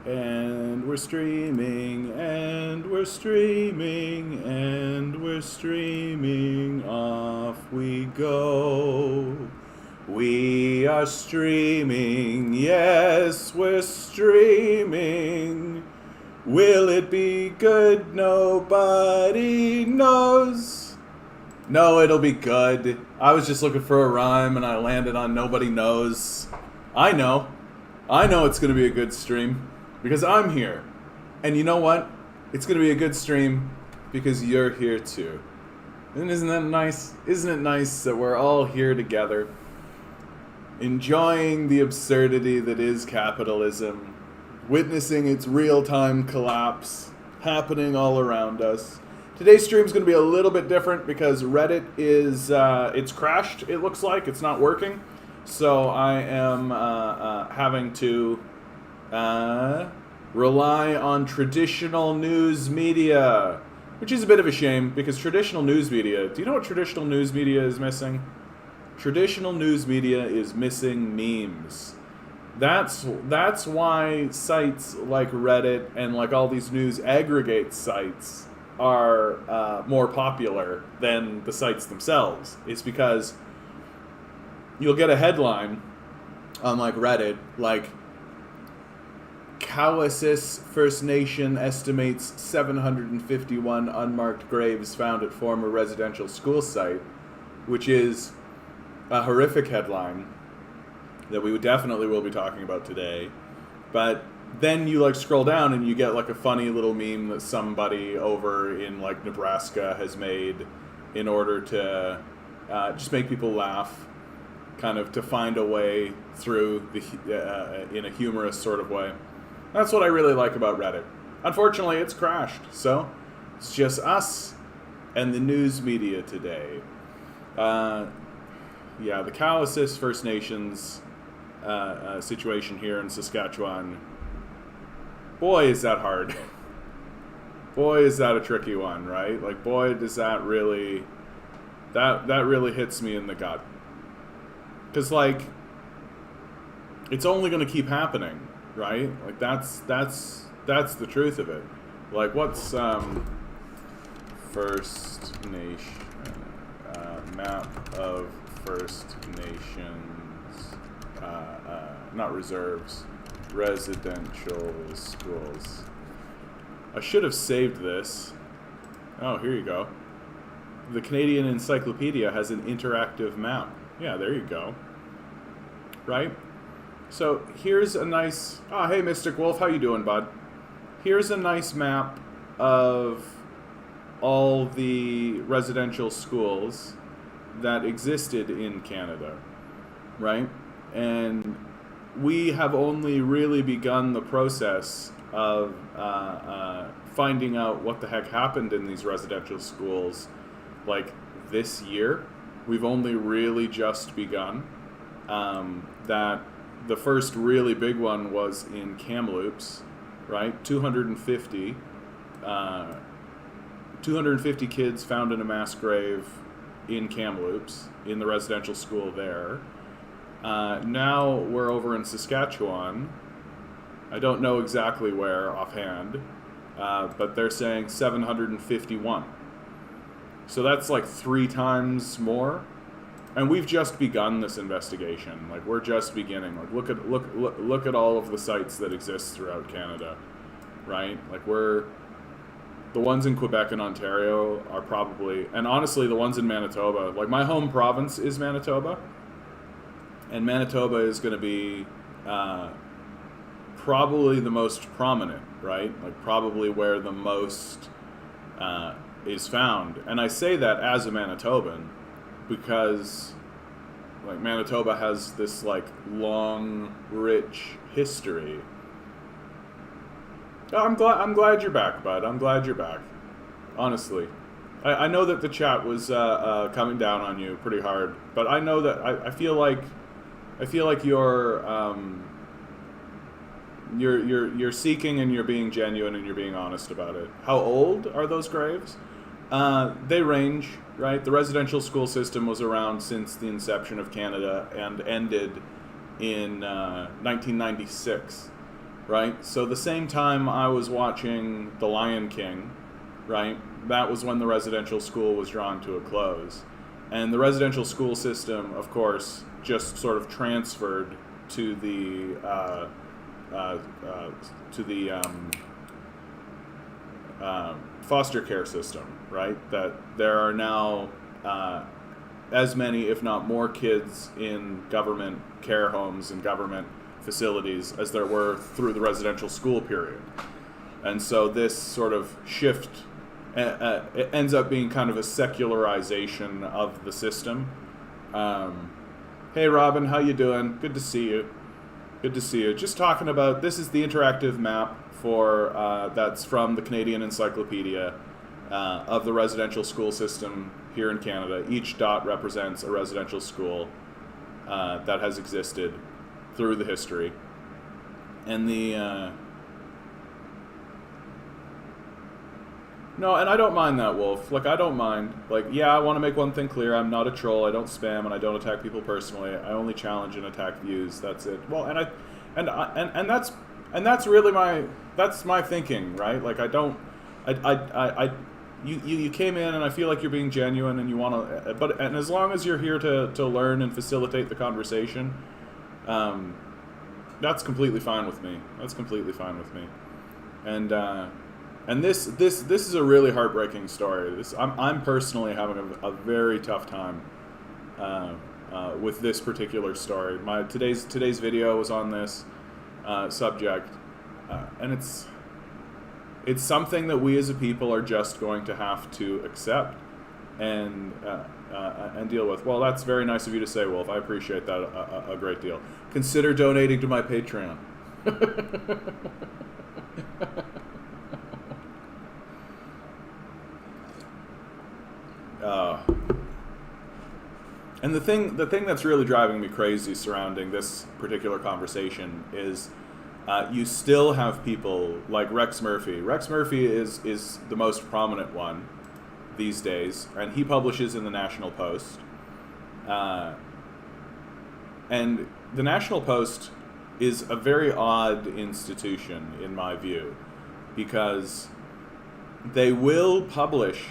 And we're streaming, and we're streaming, and we're streaming. Off we go. We are streaming, yes, we're streaming. Will it be good? Nobody knows. No, it'll be good. I was just looking for a rhyme and I landed on nobody knows. I know. I know it's going to be a good stream because I'm here. And you know what? It's going to be a good stream because you're here too. And isn't that nice? Isn't it nice that we're all here together, enjoying the absurdity that is capitalism, witnessing its real-time collapse happening all around us. Today's stream is going to be a little bit different because Reddit is, it's crashed, it looks like. It's not working. So I am having to rely on traditional news media, which is a bit of a shame because traditional news media, do you know what traditional news media is missing? Traditional news media is missing memes. That's why sites like Reddit and like all these news aggregate sites are more popular than the sites themselves. It's because you'll get a headline on like Reddit, like Cowessess First Nation estimates 751 unmarked graves found at former residential school site, which is a horrific headline that we definitely will be talking about today. But then you like scroll down and you get like a funny little meme that somebody over in like Nebraska has made in order to just make people laugh, kind of to find a way through the in a humorous sort of way. That's what I really like about Reddit. Unfortunately, it's crashed, so it's just us and the news media today. Yeah, the Cowessess First Nations situation here in Saskatchewan. Boy, is that hard. Boy, is that a tricky one, right? Like, boy, does that really... That really hits me in the gut. Because, like, it's only going to keep happening, right? Like, that's the truth of it. Like, what's First Nation... map of First Nations, not reserves, residential schools. I should have saved this. Oh, here you go. The Canadian Encyclopedia has an interactive map. Yeah, there you go. Right? So here's a nice... Oh, hey, Mystic Wolf, how you doing, bud? Here's a nice map of all the residential schools that existed in Canada, right? And we have only really begun the process of finding out what the heck happened in these residential schools, like this year. We've only really just begun. That the first really big one was in Kamloops, right? 250 kids found in a mass grave in Kamloops, in the residential school there. Now we're over in Saskatchewan. I don't know exactly where offhand, but they're saying 751. So that's like 3 times more. And we've just begun this investigation. Like, we're just beginning. Like, look at all of the sites that exist throughout Canada, right? Like, the ones in Quebec and Ontario are probably, and honestly, the ones in Manitoba, like my home province is Manitoba, and Manitoba is going to be probably the most prominent, right? Like probably where the most is found. And I say that as a Manitoban because like Manitoba has this like long, rich history. I'm glad you're back, bud. I'm glad you're back. Honestly, I know that the chat was coming down on you pretty hard, but I know that I feel like you're seeking and you're being genuine and you're being honest about it. How old are those graves? They range, right? The residential school system was around since the inception of Canada and ended in 1996. right? So the same time I was watching The Lion King, right, that was when the residential school was drawing to a close. And the residential school system, of course, just sort of transferred to the uh, uh, to the foster care system, right? That there are now as many, if not more, kids in government care homes and government facilities as there were through the residential school period. And so this sort of shift it ends up being kind of a secularization of the system. Hey Robin, how you doing? Good to see you. Good to see you. Just talking about, this is the interactive map for that's from the Canadian Encyclopedia of the residential school system here in Canada. Each dot represents a residential school that has existed through the history. And the no, and I don't mind that, Wolf. Like, I don't mind. Like, yeah, I want to make one thing clear. I'm not a troll. I don't spam, and I don't attack people personally. I only challenge and attack views. That's it. Well, and that's really my thinking, right? Like, I don't, you came in, and I feel like you're being genuine, and you want to, and as long as you're here to learn and facilitate the conversation, that's completely fine with me. That's completely fine with me. And this is a really heartbreaking story. I'm personally having a very tough time with this particular story. Today's video was on this subject, and it's something that we as a people are just going to have to accept and deal with. Well, that's very nice of you to say, Wolf. I appreciate that a great deal. Consider donating to my Patreon. And the thing that's really driving me crazy surrounding this particular conversation is you still have people like Rex Murphy. Rex Murphy is the most prominent one these days, and he publishes in the National Post. And the National Post is a very odd institution, in my view, because they will publish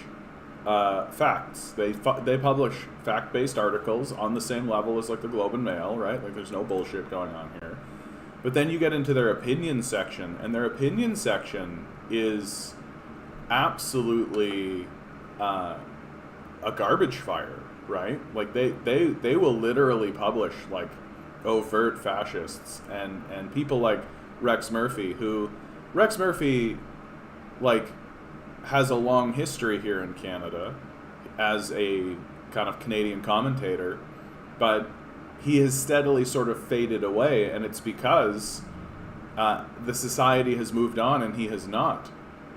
facts. They publish fact-based articles on the same level as like the Globe and Mail, right? Like, there's no bullshit going on here. But then you get into their opinion section, and their opinion section is absolutely a garbage fire, right? Like, they will literally publish like overt fascists and people like Rex Murphy, like, has a long history here in Canada as a kind of Canadian commentator, but he has steadily sort of faded away, and it's because the society has moved on and he has not.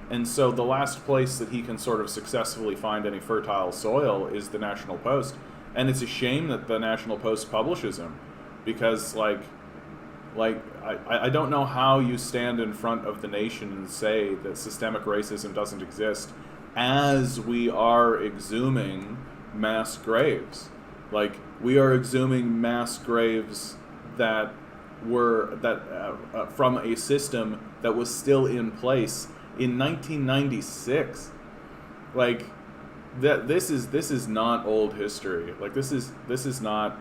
And so the last place that he can sort of successfully find any fertile soil is the National Post. And it's a shame that the National Post publishes him, because I don't know how you stand in front of the nation and say that systemic racism doesn't exist as we are exhuming mass graves. Like, we are exhuming mass graves that were from a system that was still in place in 1996. Like, that this is not old history. Like, this is not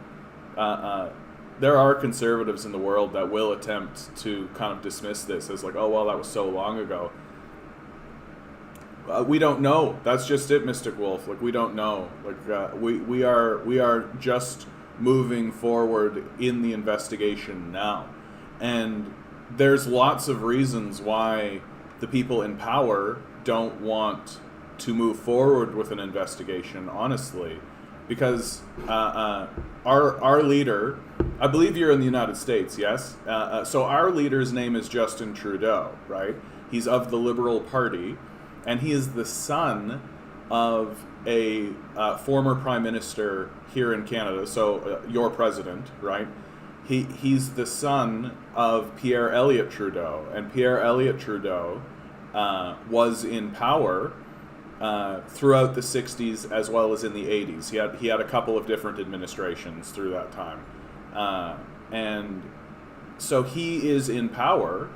there are conservatives in the world that will attempt to kind of dismiss this as like, oh, well, that was so long ago. We don't know. That's just it, Mystic Wolf. Like, we don't know. Like, we are just moving forward in the investigation now. And there's lots of reasons why the people in power don't want to move forward with an investigation, honestly. Because our leader, I believe you're in the United States, yes? So our leader's name is Justin Trudeau, right? He's of the Liberal Party, and he is the son of a former prime minister here in Canada, so your president, right? He's the son of Pierre Elliott Trudeau, and Pierre Elliott Trudeau was in power throughout the 60s as well as in the 80s. He had a couple of different administrations through that time. And so he is in power,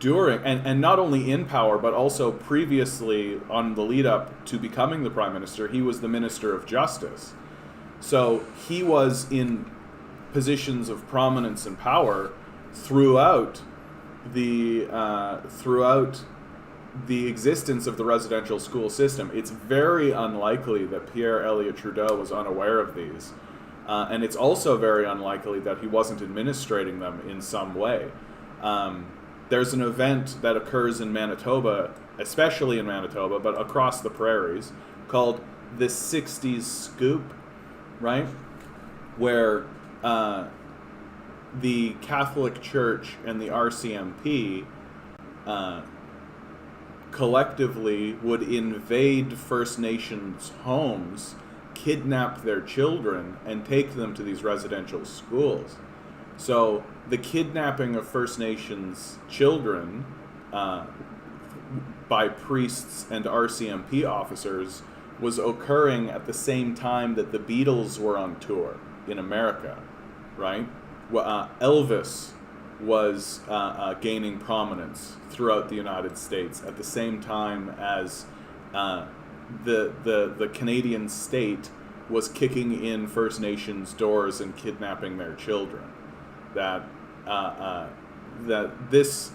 during, and not only in power, but also previously on the lead up to becoming the prime minister, he was the Minister of Justice. So he was in positions of prominence and power throughout the existence of the residential school system. It's very unlikely that Pierre Elliott Trudeau was unaware of these. And it's also very unlikely that he wasn't administrating them in some way. There's an event that occurs in Manitoba, especially in Manitoba, but across the prairies, called the 60s Scoop, right? Where the Catholic Church and the RCMP collectively would invade First Nations homes, kidnap their children, and take them to these residential schools. So the kidnapping of First Nations children by priests and RCMP officers was occurring at the same time that the Beatles were on tour in America, right? Elvis was gaining prominence throughout the United States at the same time as the Canadian state was kicking in First Nations doors and kidnapping their children. That this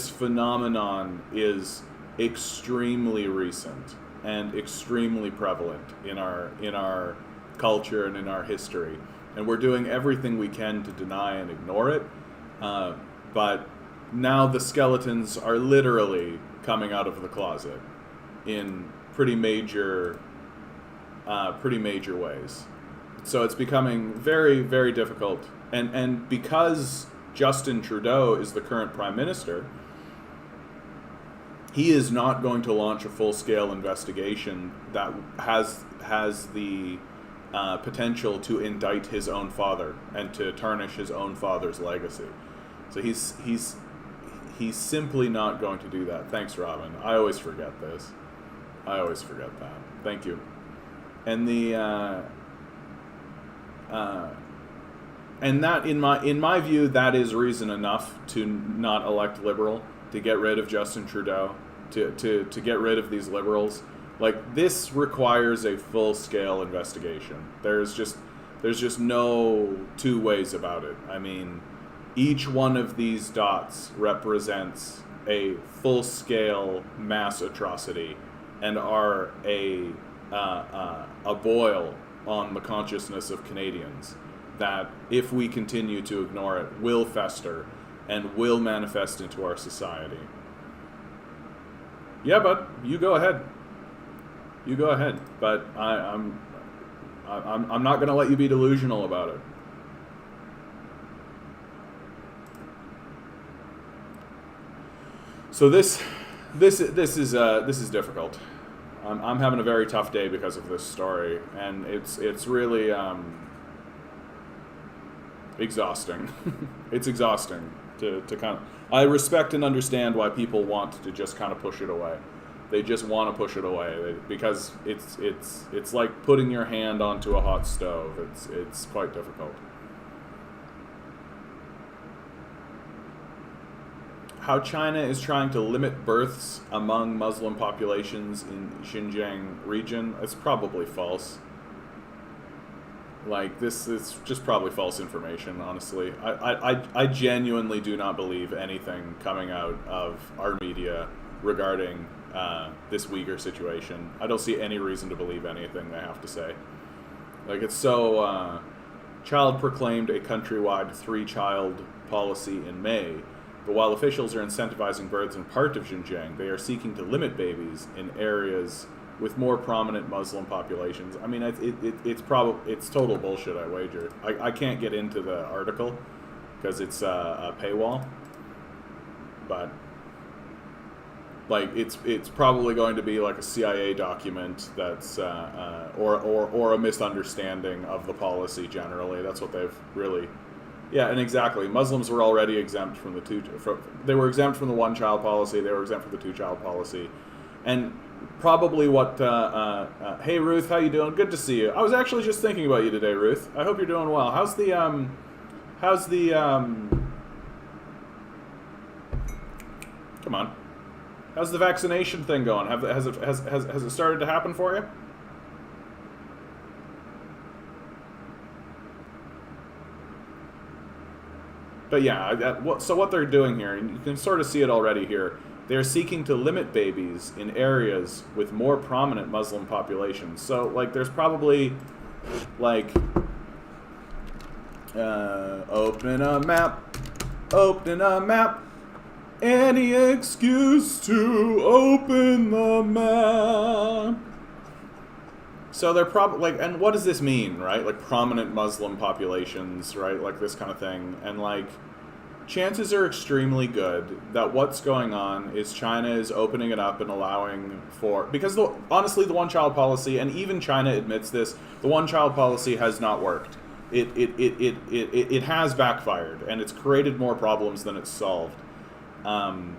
phenomenon is extremely recent and extremely prevalent in our culture and in our history, and we're doing everything we can to deny and ignore it. But now the skeletons are literally coming out of the closet in pretty major ways. So it's becoming very, very difficult. And because Justin Trudeau is the current prime minister, he is not going to launch a full-scale investigation that has the potential to indict his own father and to tarnish his own father's legacy. So he's simply not going to do that. Thanks, Robin. I always forget this. I always forget that. Thank you. And and that, in my view, that is reason enough to not elect Liberal, to get rid of Justin Trudeau, to get rid of these Liberals. Like, this requires a full-scale investigation. There's just no two ways about it. I mean, each one of these dots represents a full-scale mass atrocity and are a boil on the consciousness of Canadians that, if we continue to ignore it, will fester and will manifest into our society. Yeah, but you go ahead. You go ahead. But I'm not going to let you be delusional about it. So this is difficult. I'm having a very tough day because of this story, and it's really exhausting. It's exhausting to kind of. I respect and understand why people want to just kind of push it away. They just want to push it away because it's like putting your hand onto a hot stove. It's quite difficult. How China is trying to limit births among Muslim populations in Xinjiang region, it's probably false. Like, this is just probably false information, honestly. I genuinely do not believe anything coming out of our media regarding this Uyghur situation. I don't see any reason to believe anything they have to say. Like, it's so... Child proclaimed a countrywide 3-child policy in May. But while officials are incentivizing births in part of Xinjiang, they are seeking to limit babies in areas with more prominent Muslim populations. I mean, it's total bullshit, I wager. I can't get into the article because it's a paywall. But like, it's probably going to be like a CIA document that's or a misunderstanding of the policy generally. That's what they've really. Yeah, and exactly. Muslims were already exempt from they were exempt from the 1-child policy. They were exempt from the 2-child policy, and probably what. Hey Ruth, how you doing? Good to see you. I was actually just thinking about you today, Ruth. I hope you're doing well. How's the Come on. How's the vaccination thing going? Has it started to happen for you? But yeah, so what they're doing here, and you can sort of see it already here, they're seeking to limit babies in areas with more prominent Muslim populations. So, like, there's probably, like, open a map, any excuse to open the map. So they're probably, like, and what does this mean, right? Like, prominent Muslim populations, right? Like, this kind of thing. And, like, chances are extremely good that what's going on is China is opening it up and allowing for, because honestly, the one-child policy, and even China admits this, the one-child policy has not worked. It has backfired, and it's created more problems than it's solved. And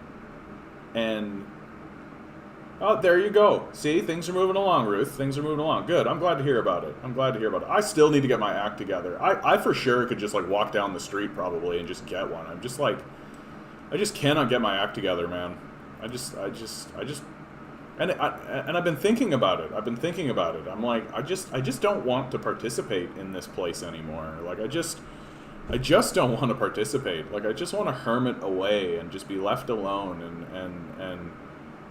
oh, there you go. See, things are moving along, Ruth. Things are moving along. Good. I'm glad to hear about it. I still need to get my act together. I for sure could just, like, walk down the street probably and just get one. I'm just like, I just cannot get my act together, man. And I've been thinking about it. I'm like, I just don't want to participate in this place anymore. Like, I just don't want to participate. Like, I just want to hermit away and just be left alone.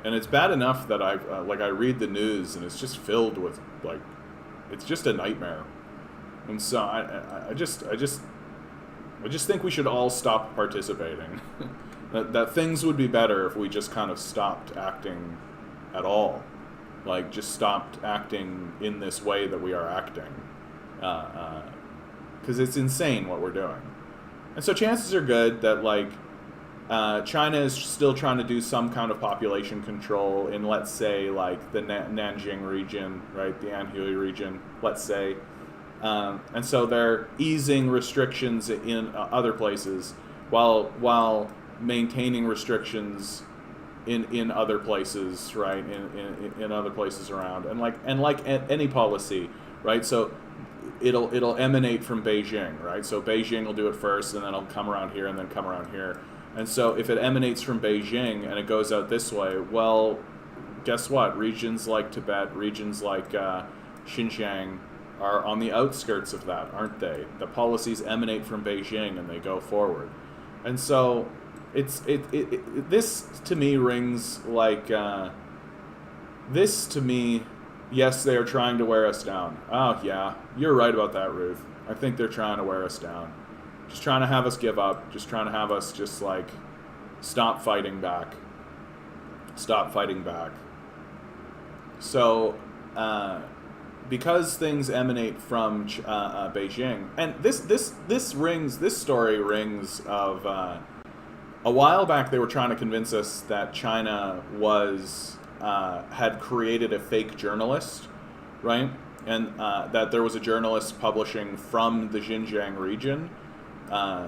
And it's bad enough that I read the news and it's just filled with, like, it's just a nightmare. And so I just think we should all stop participating. that things would be better if we just kind of stopped acting at all. Like, just stopped acting in this way that we are acting. Because it's insane what we're doing. And so chances are good that, like, China is still trying to do some kind of population control in, let's say, like, the Nanjing region, right, the Anhui region, let's say. And so they're easing restrictions in other places while maintaining restrictions in other places, right, in other places around. And like any policy, right, so it'll emanate from Beijing, right? So Beijing will do it first, and then it'll come around here, and then come around here. And so if it emanates from Beijing and it goes out this way, well, guess what? Regions like Tibet, regions like Xinjiang are on the outskirts of that, aren't they? The policies emanate from Beijing and they go forward. And so this to me rings like, this to me, yes, they are trying to wear us down. Oh, yeah, you're right about that, Ruth. I think they're trying to wear us down. Just trying to have us give up. Just trying to have us just, like, stop fighting back. So, because things emanate from Beijing, and this story rings of a while back they were trying to convince us that China had created a fake journalist, right? And that there was a journalist publishing from the Xinjiang region,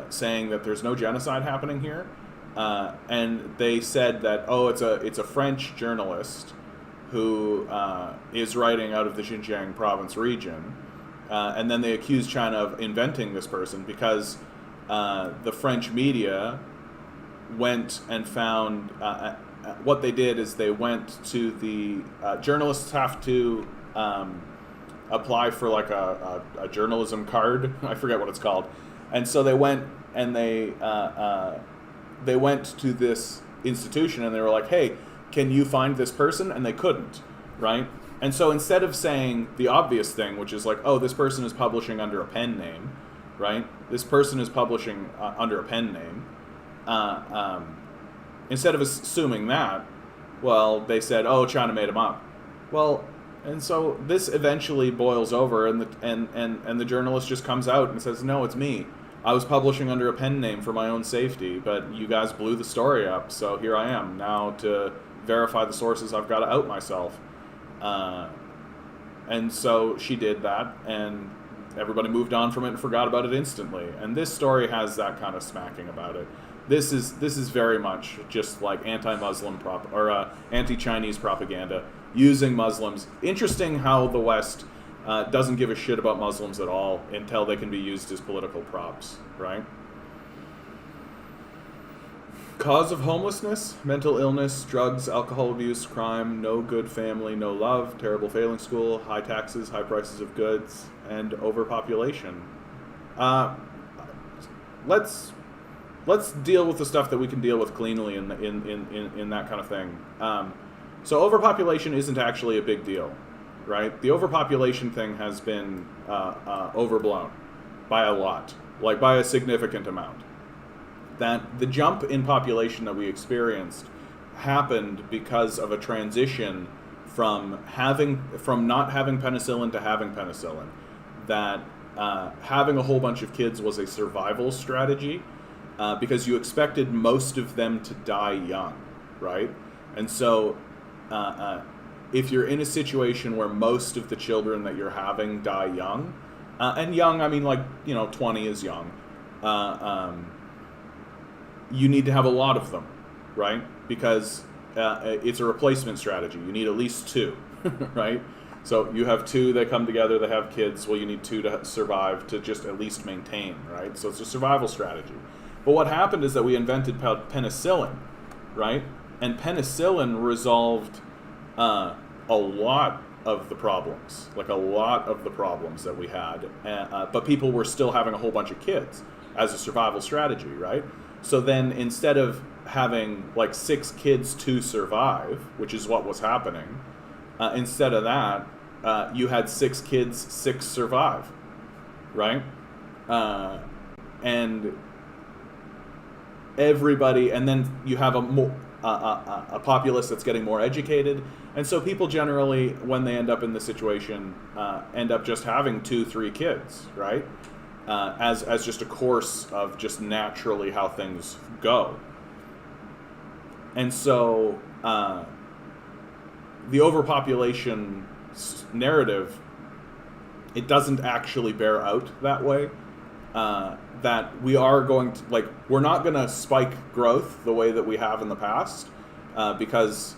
saying that there's no genocide happening here, and they said that, oh, it's a French journalist who is writing out of the Xinjiang province region, and then they accused China of inventing this person because the French media went and found what they did is they went to the journalists have to apply for, like, a journalism card. I forget what it's called. And so they went and they went to this institution and they were like, hey, can you find this person? And they couldn't, right? And so instead of saying the obvious thing, which is like, oh, this person is publishing under a pen name, right? This person is publishing under a pen name. Instead of assuming that, well, they said, oh, China made him up. Well, and so this eventually boils over, and the journalist just comes out and says, no, it's me. I was publishing under a pen name for my own safety, but you guys blew the story up, so here I am. Now to verify the sources, I've got to out myself. And so she did that, and everybody moved on from it and forgot about it instantly. And this story has that kind of smacking about it. This is very much just like anti-Muslim anti-Chinese propaganda using Muslims. Interesting how the West doesn't give a shit about Muslims at all until they can be used as political props, right? Cause of homelessness: mental illness, drugs, alcohol abuse, crime, no good family, no love, terrible failing school, high taxes, high prices of goods, and overpopulation. Uh, let's deal with the stuff that we can deal with cleanly in that kind of thing. So overpopulation isn't actually a big deal, right? The overpopulation thing has been overblown by a lot, like by a significant amount. That the jump in population that we experienced happened because of a transition from not having penicillin to having penicillin. That having a whole bunch of kids was a survival strategy because you expected most of them to die young, right? And so if you're in a situation where most of the children that you're having die young, and young, I mean 20 is young, you need to have a lot of them, right? Because it's a replacement strategy. You need at least two, right? So you have two that come together, they have kids. Well, you need two to survive, to just at least maintain, right? So it's a survival strategy. But what happened is that we invented penicillin, right? And penicillin resolved a lot of the problems, like a lot of the problems that we had. But people were still having a whole bunch of kids as a survival strategy, right? So then instead of having like 6 kids to survive, which is what was happening, instead of that, you had 6 kids, 6 survive, right? And everybody, and then you have a populace that's getting more educated, and so people generally, when they end up in this situation, end up just having 2-3 kids, right? As just a course of just naturally how things go. And so the overpopulation narrative, it doesn't actually bear out that way. That we are going to, we're not going to spike growth the way that we have in the past because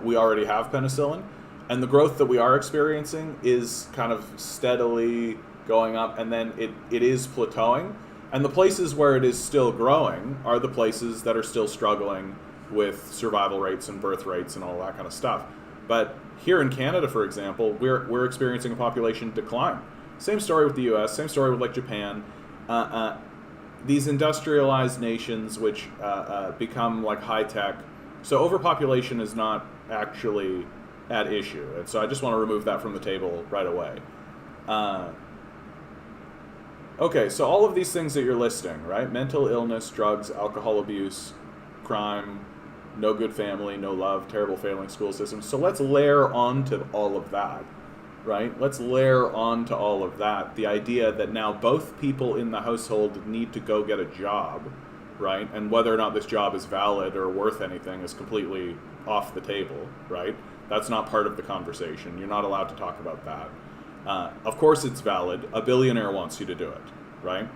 we already have penicillin. And the growth that we are experiencing is kind of steadily going up, and then it is plateauing. And the places where it is still growing are the places that are still struggling with survival rates and birth rates and all that kind of stuff. But here in Canada, for example, we're experiencing a population decline. Same story with the US, same story with Japan. These industrialized nations which become like high tech. So overpopulation is not actually at issue. And so I just want to remove that from the table right away. Okay, so all of these things that you're listing, right? Mental illness, drugs, alcohol abuse, crime, no good family, no love, terrible failing school system. So let's layer onto all of that, right? Let's layer onto all of that the idea that now both people in the household need to go get a job, right? And whether or not this job is valid or worth anything is completely off the table, right? That's not part of the conversation. You're not allowed to talk about that. Of course it's valid. A billionaire wants you to do it, right?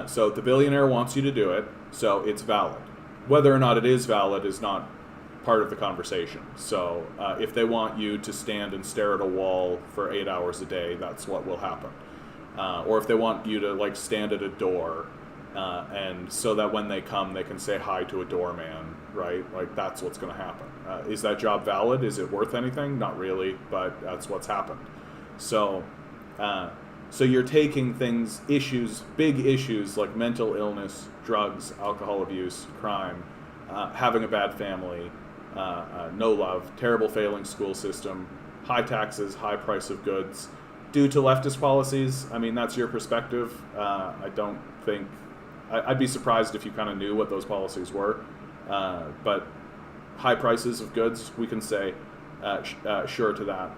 So the billionaire wants you to do it, so it's valid. Whether or not it is valid is not part of the conversation. So if they want you to stand and stare at a wall for 8 hours a day, that's what will happen. Or if they want you to stand at a door, and so that when they come, they can say hi to a doorman, right? That's what's going to happen. Is that job valid? Is it worth anything? Not really, but that's what's happened. So you're taking big issues like mental illness, drugs, alcohol abuse, crime, having a bad family, no love, terrible failing school system, high taxes, high price of goods, due to leftist policies. I mean, that's your perspective. I don't think... I'd be surprised if you kind of knew what those policies were. But high prices of goods, we can say sure to that.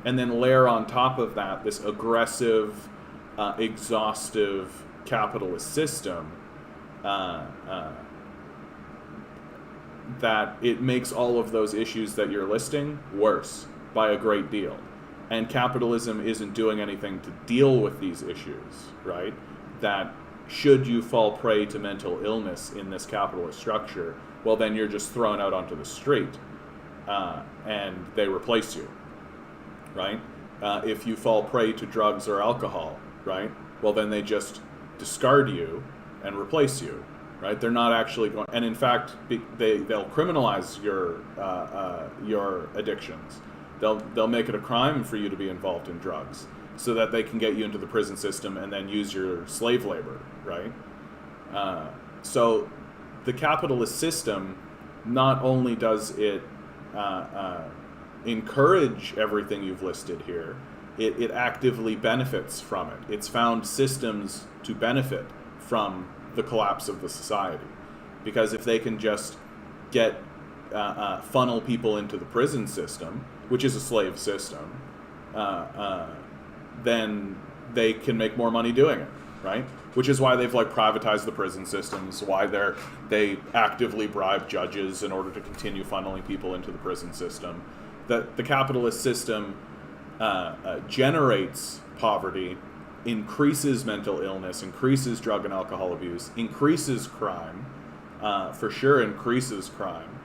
And then layer on top of that this aggressive, exhaustive capitalist system that it makes all of those issues that you're listing worse by a great deal. And capitalism isn't doing anything to deal with these issues, right? That should you fall prey to mental illness in this capitalist structure, well, then you're just thrown out onto the street and they replace you. Right? If you fall prey to drugs or alcohol, right? Well, then they just discard you and replace you. right? They're not actually going, and in fact, they'll criminalize your addictions. They'll make it a crime for you to be involved in drugs, so that they can get you into the prison system and then use your slave labor, right? So the capitalist system, not only does it encourage everything you've listed here, it actively benefits from it. It's found systems to benefit from the collapse of the society. Because if they can just get funnel people into the prison system, which is a slave system, then they can make more money doing it, right? Which is why they've like privatized the prison systems, why they actively bribe judges in order to continue funneling people into the prison system. That the capitalist system generates poverty, increases mental illness, increases drug and alcohol abuse, increases crime, for sure increases crime,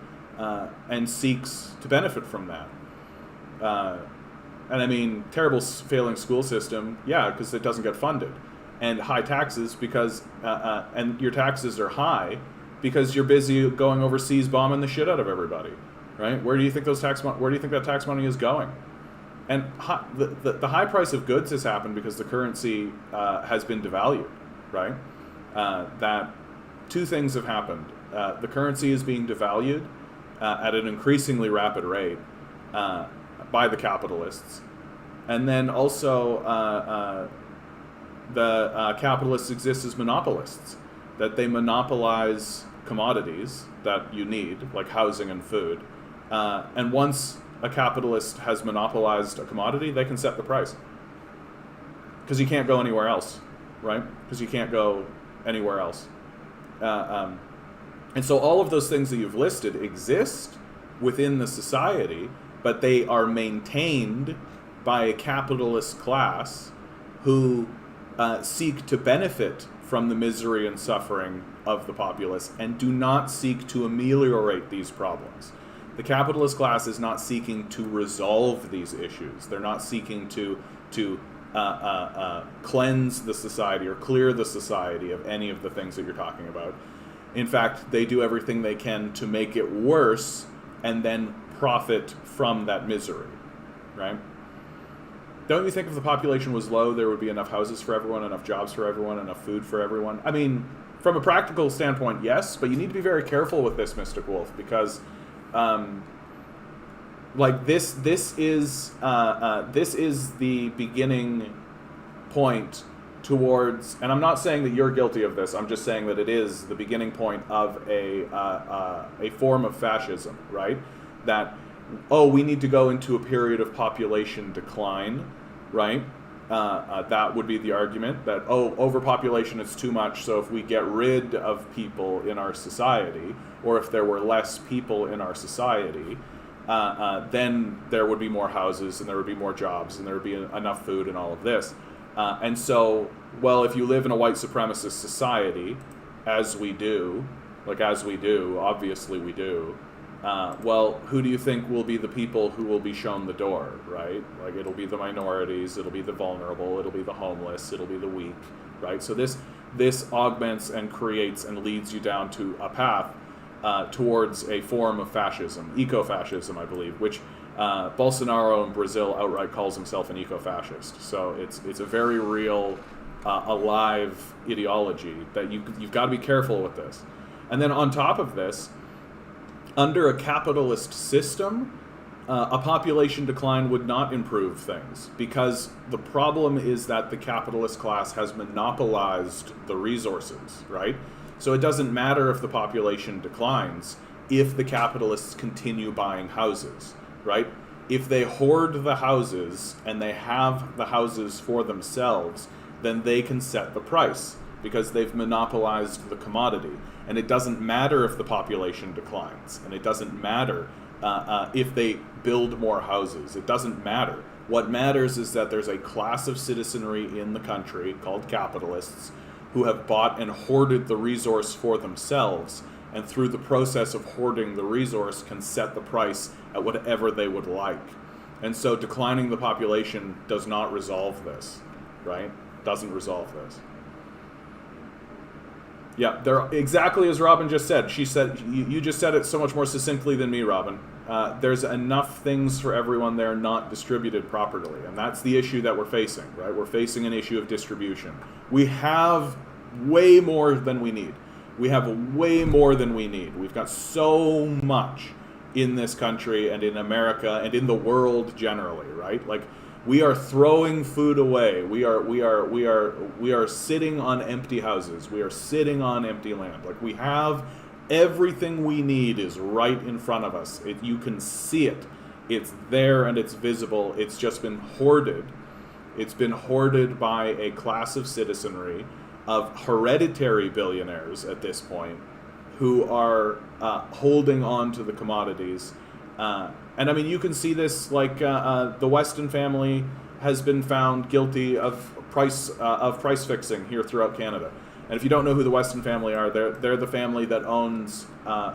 and seeks to benefit from that. And I mean, terrible failing school system, yeah, because it doesn't get funded. And high taxes because, and your taxes are high because you're busy going overseas bombing the shit out of everybody, right? Where do you think that tax money is going? And the high price of goods has happened because the currency has been devalued, right? That two things have happened. The currency is being devalued at an increasingly rapid rate by the capitalists. And then also the capitalists exist as monopolists, that they monopolize commodities that you need, like housing and food. And once a capitalist has monopolized a commodity, they can set the price. Because you can't go anywhere else, right? Because you can't go anywhere else. And so all of those things that you've listed exist within the society, but they are maintained by a capitalist class who seek to benefit from the misery and suffering of the populace and do not seek to ameliorate these problems. The capitalist class is not seeking to resolve these issues. They're not seeking to cleanse the society or clear the society of any of the things that you're talking about. In fact, they do everything they can to make it worse and then profit from that misery, right? Don't you think if the population was low, there would be enough houses for everyone, enough jobs for everyone, enough food for everyone? I mean, from a practical standpoint, yes, but you need to be very careful with this, Mystic Wolf, because like this is the beginning point towards, and I'm not saying that you're guilty of this, I'm just saying that it is the beginning point of a form of fascism, right? That, oh, we need to go into a period of population decline, right? That would be the argument, that, oh, overpopulation is too much, so if we get rid of people in our society, or if there were less people in our society, then there would be more houses, and there would be more jobs, and there would be enough food and all of this. And so, well, if you live in a white supremacist society, as we do, obviously we do, well, who do you think will be the people who will be shown the door, right? Like, it'll be the minorities, it'll be the vulnerable, it'll be the homeless, it'll be the weak, right? So this augments and creates and leads you down to a path towards a form of fascism, eco-fascism, I believe, which Bolsonaro in Brazil outright calls himself an eco-fascist. So it's a very real, alive ideology that you've got to be careful with this. And then on top of this, under a capitalist system, a population decline would not improve things, because the problem is that the capitalist class has monopolized the resources, right? So it doesn't matter if the population declines if the capitalists continue buying houses, right? If they hoard the houses and they have the houses for themselves, then they can set the price because they've monopolized the commodity. And it doesn't matter if the population declines, and it doesn't matter if they build more houses. It doesn't matter. What matters is that there's a class of citizenry in the country called capitalists who have bought and hoarded the resource for themselves, and through the process of hoarding the resource can set the price at whatever they would like. And so declining the population does not resolve this, right? Doesn't resolve this. Yeah, they're exactly as Robin just said. She said, you just said it so much more succinctly than me, Robin. There's enough things for everyone there not distributed properly. And that's the issue that we're facing, right? We're facing an issue of distribution. We have way more than we need. We have way more than we need. We've got so much in this country and in America and in the world generally, right? Like, we are throwing food away. We are sitting on empty houses. We are sitting on empty land. Like, we have everything we need is right in front of us. You can see it. It's there and it's visible. It's just been hoarded. It's been hoarded by a class of citizenry, of hereditary billionaires at this point, who are holding on to the commodities. And I mean, you can see this, like the Weston family has been found guilty of price fixing here throughout Canada. And if you don't know who the Weston family are, they're the family that owns a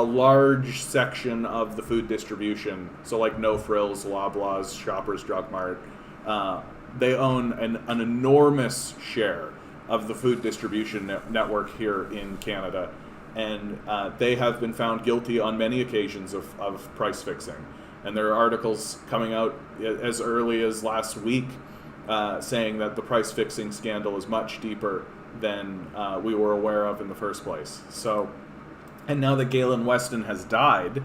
large section of the food distribution. So like No Frills, Loblaws, Shoppers Drug Mart. They own an enormous share of the food distribution network here in Canada. And they have been found guilty on many occasions of price fixing. And there are articles coming out as early as last week saying that the price fixing scandal is much deeper than we were aware of in the first place. So, and now that Galen Weston has died,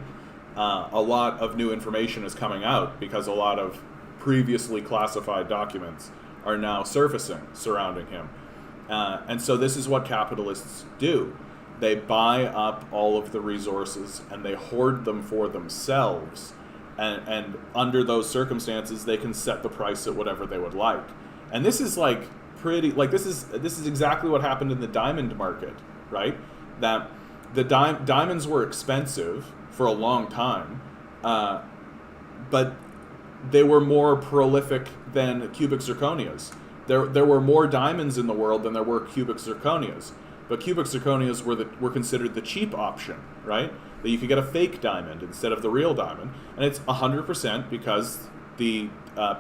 a lot of new information is coming out because a lot of previously classified documents are now surfacing surrounding him. And so this is what capitalists do. They buy up all of the resources and they hoard them for themselves. And under those circumstances, they can set the price at whatever they would like. And this is like pretty, like this is exactly what happened in the diamond market, right? That the diamonds were expensive for a long time, but they were more prolific than cubic zirconias. There were more diamonds in the world than there were cubic zirconias. But cubic zirconias were considered the cheap option, right? That you could get a fake diamond instead of the real diamond. And it's 100% because the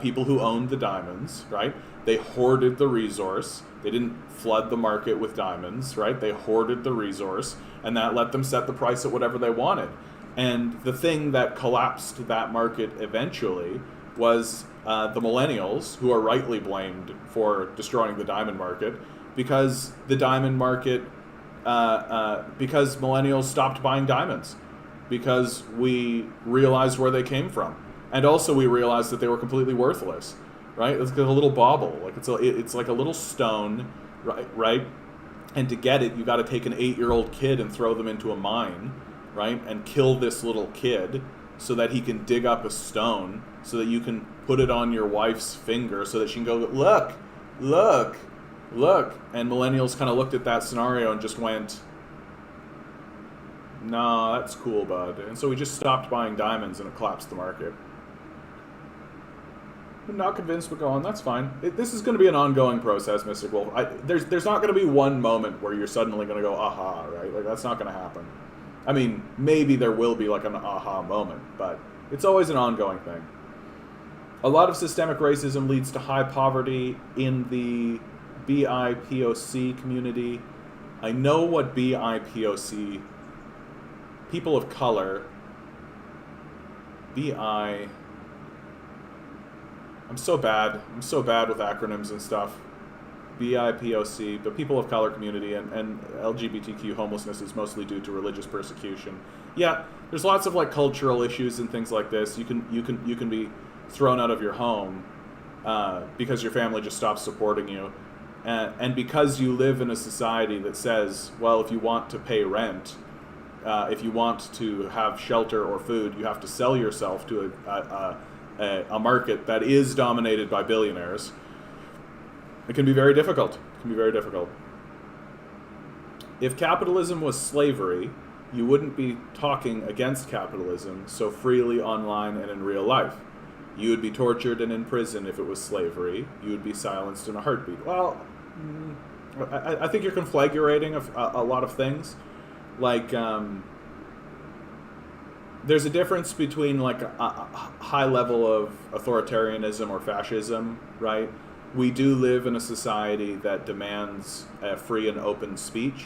people who owned the diamonds, right? They hoarded the resource. They didn't flood the market with diamonds, right? They hoarded the resource, and that let them set the price at whatever they wanted. And the thing that collapsed that market eventually was the millennials, who are rightly blamed for destroying the diamond market, because the diamond market, because millennials stopped buying diamonds, because we realized where they came from, and also we realized that they were completely worthless, right? It's like a little bauble, like it's like a little stone, right? And to get it, you got to take an 8-year-old kid and throw them into a mine, right? And kill this little kid so that he can dig up a stone, so that you can put it on your wife's finger, so that she can go, look. And millennials kind of looked at that scenario and just went, nah, that's cool, bud. And so we just stopped buying diamonds and it collapsed the market. I'm not convinced, but go on, that's fine. This is going to be an ongoing process, Mystic Wolf. There's not going to be one moment where you're suddenly going to go, aha, right? Like, that's not going to happen. I mean, maybe there will be like an aha moment, but it's always an ongoing thing. A lot of systemic racism leads to high poverty in the BIPOC community. I know what BIPOC, people of color, I'm so bad with acronyms and stuff. BIPOC, the people of color community, and LGBTQ homelessness is mostly due to religious persecution. Yeah, there's lots of like cultural issues and things like this. You can be thrown out of your home because your family just stops supporting you. And because you live in a society that says, well, if you want to pay rent, if you want to have shelter or food, you have to sell yourself to a market that is dominated by billionaires, it can be very difficult. If capitalism was slavery, you wouldn't be talking against capitalism so freely online and in real life. You would be tortured and in prison if it was slavery. You would be silenced in a heartbeat. Well, I think you're conflagrating a lot of things. Like, there's a difference between like a high level of authoritarianism or fascism, right? we do live in a society that demands free and open speech.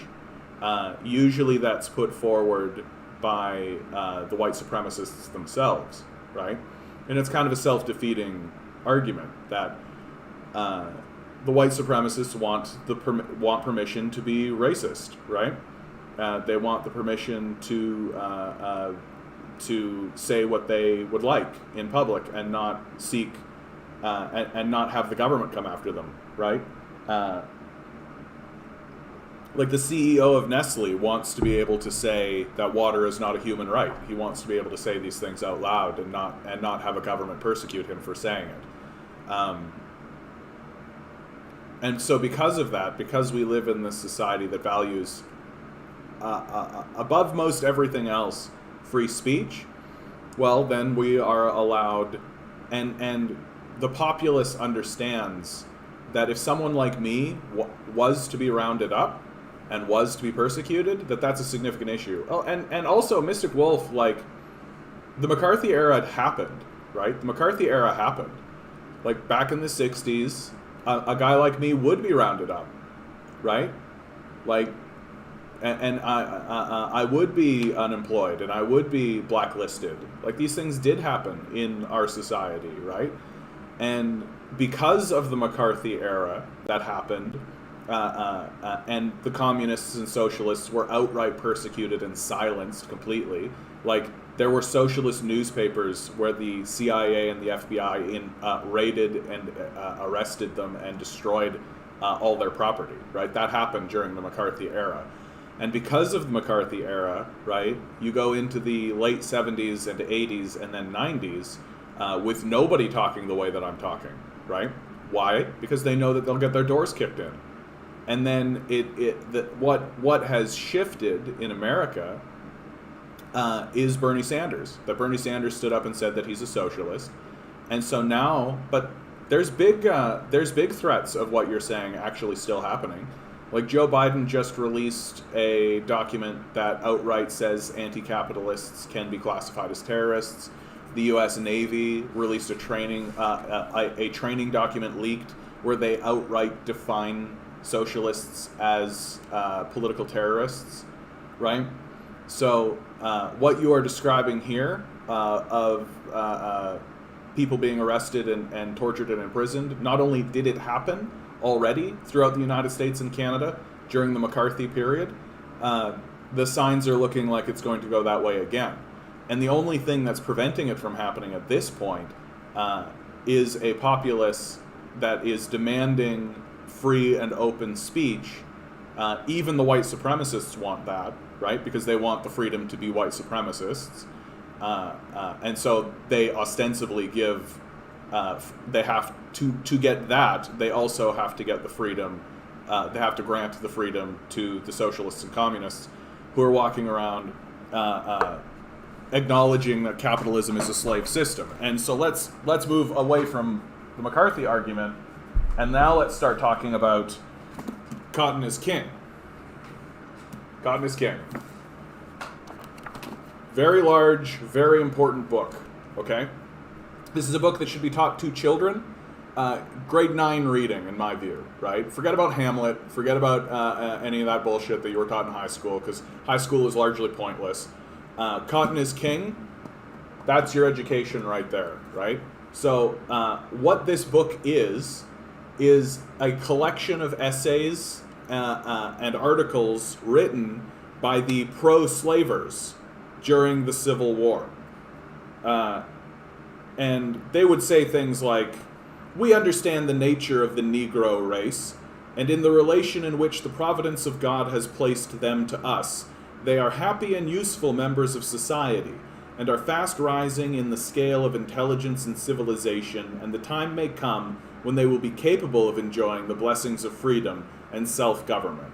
Usually that's put forward by the white supremacists themselves, right? And it's kind of a self-defeating argument that the white supremacists want permission to be racist, right? They want the permission to say what they would like in public and not seek and not have the government come after them, right? Like the CEO of Nestle wants to be able to say that water is not a human right. He wants to be able to say these things out loud and not have a government persecute him for saying it. And so because of that, because we live in this society that values above most everything else free speech, well, then we are allowed, and the populace understands that if someone like me was to be rounded up and was to be persecuted, that's a significant issue. Oh, and also Mystic Wolf, like, the McCarthy era had happened, right? The McCarthy era happened. Like, back in the 60s, a guy like me would be rounded up, right? Like, and I would be unemployed, and I would be blacklisted. Like, these things did happen in our society, right? And because of the McCarthy era that happened, and the communists and socialists were outright persecuted and silenced completely. Like, there were socialist newspapers where the CIA and the FBI raided and arrested them and destroyed all their property, right? That happened during the McCarthy era. And because of the McCarthy era, right, you go into the late 70s and 80s and then 90s with nobody talking the way that I'm talking, right? Why? Because they know that they'll get their doors kicked in. And then what has shifted in America is Bernie Sanders. That Bernie Sanders stood up and said that he's a socialist. And so now, but there's big threats of what you're saying actually still happening. Like, Joe Biden just released a document that outright says anti-capitalists can be classified as terrorists. The U.S. Navy released a training document leaked where they outright define socialists as political terrorists, right? So what you are describing here of people being arrested and tortured and imprisoned, not only did it happen already throughout the United States and Canada during the McCarthy period, the signs are looking like it's going to go that way again. And the only thing that's preventing it from happening at this point is a populace that is demanding free and open speech. Even the white supremacists want that, right? Because they want the freedom to be white supremacists. And so they ostensibly give, they have to get that, they also have to get the freedom, they have to grant the freedom to the socialists and communists who are walking around acknowledging that capitalism is a slave system. And so let's move away from the McCarthy argument, and now let's start talking about Cotton is King. Cotton is King. Very large, very important book, okay? This is a book that should be taught to children. Grade 9 reading, in my view, right? Forget about Hamlet. Forget about any of that bullshit that you were taught in high school, because high school is largely pointless. Cotton is King, that's your education right there, right? So what this book is a collection of essays and articles written by the pro-slavers during the Civil War. And they would say things like, "We understand the nature of the Negro race, and in the relation in which the providence of God has placed them to us, they are happy and useful members of society, and are fast rising in the scale of intelligence and civilization, and the time may come when they will be capable of enjoying the blessings of freedom and self-government.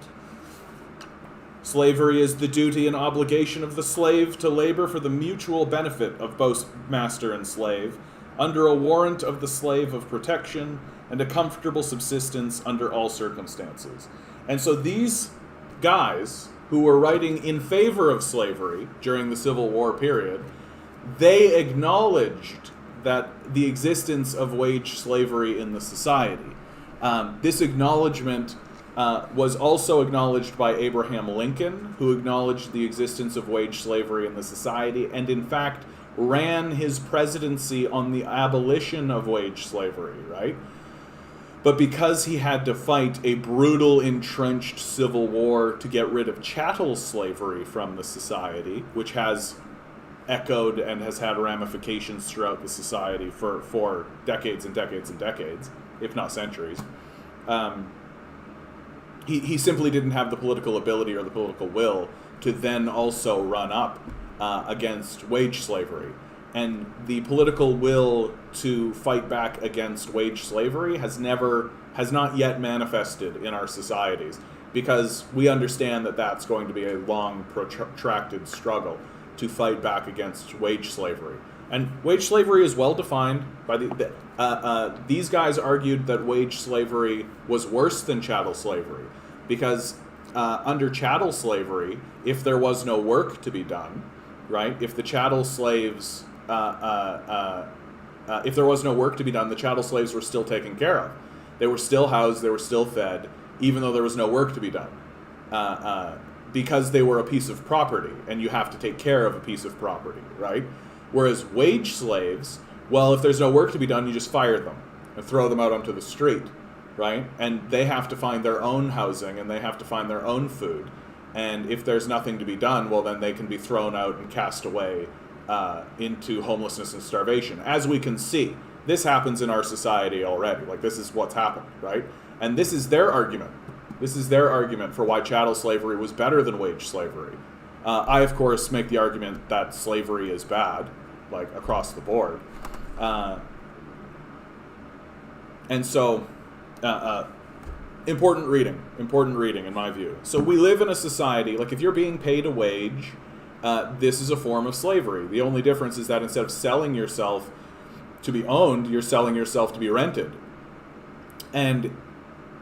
Slavery is the duty and obligation of the slave to labor for the mutual benefit of both master and slave, under a warrant of the slave of protection and a comfortable subsistence under all circumstances." And so these guys who were writing in favor of slavery during the Civil War period, they acknowledged that the existence of wage slavery in the society. This acknowledgement was also acknowledged by Abraham Lincoln, who acknowledged the existence of wage slavery in the society, and in fact ran his presidency on the abolition of wage slavery, right? But because he had to fight a brutal, entrenched civil war to get rid of chattel slavery from the society, which has echoed and has had ramifications throughout the society for decades and decades and decades, if not centuries, he simply didn't have the political ability or the political will to then also run up against wage slavery. And the political will to fight back against wage slavery has not yet manifested in our societies, because we understand that that's going to be a long, protracted struggle to fight back against wage slavery. And wage slavery is well defined by these guys argued that wage slavery was worse than chattel slavery, because under chattel slavery, if there was no work to be done, right? If the chattel slaves if there was no work to be done, the chattel slaves were still taken care of. They were still housed, they were still fed, even though there was no work to be done. Because they were a piece of property, and you have to take care of a piece of property, right? Whereas wage slaves, well, if there's no work to be done, you just fire them and throw them out onto the street, right? And they have to find their own housing, and they have to find their own food. And if there's nothing to be done, well, then they can be thrown out and cast away into homelessness and starvation. As we can see, this happens in our society already. Like, this is what's happened, right? And this is their argument. This is their argument for why chattel slavery was better than wage slavery. I, of course, make the argument that slavery is bad, like, across the board. And so, important reading in my view. So we live in a society, like, if you're being paid a wage, this is a form of slavery. The only difference is that instead of selling yourself to be owned, you're selling yourself to be rented. And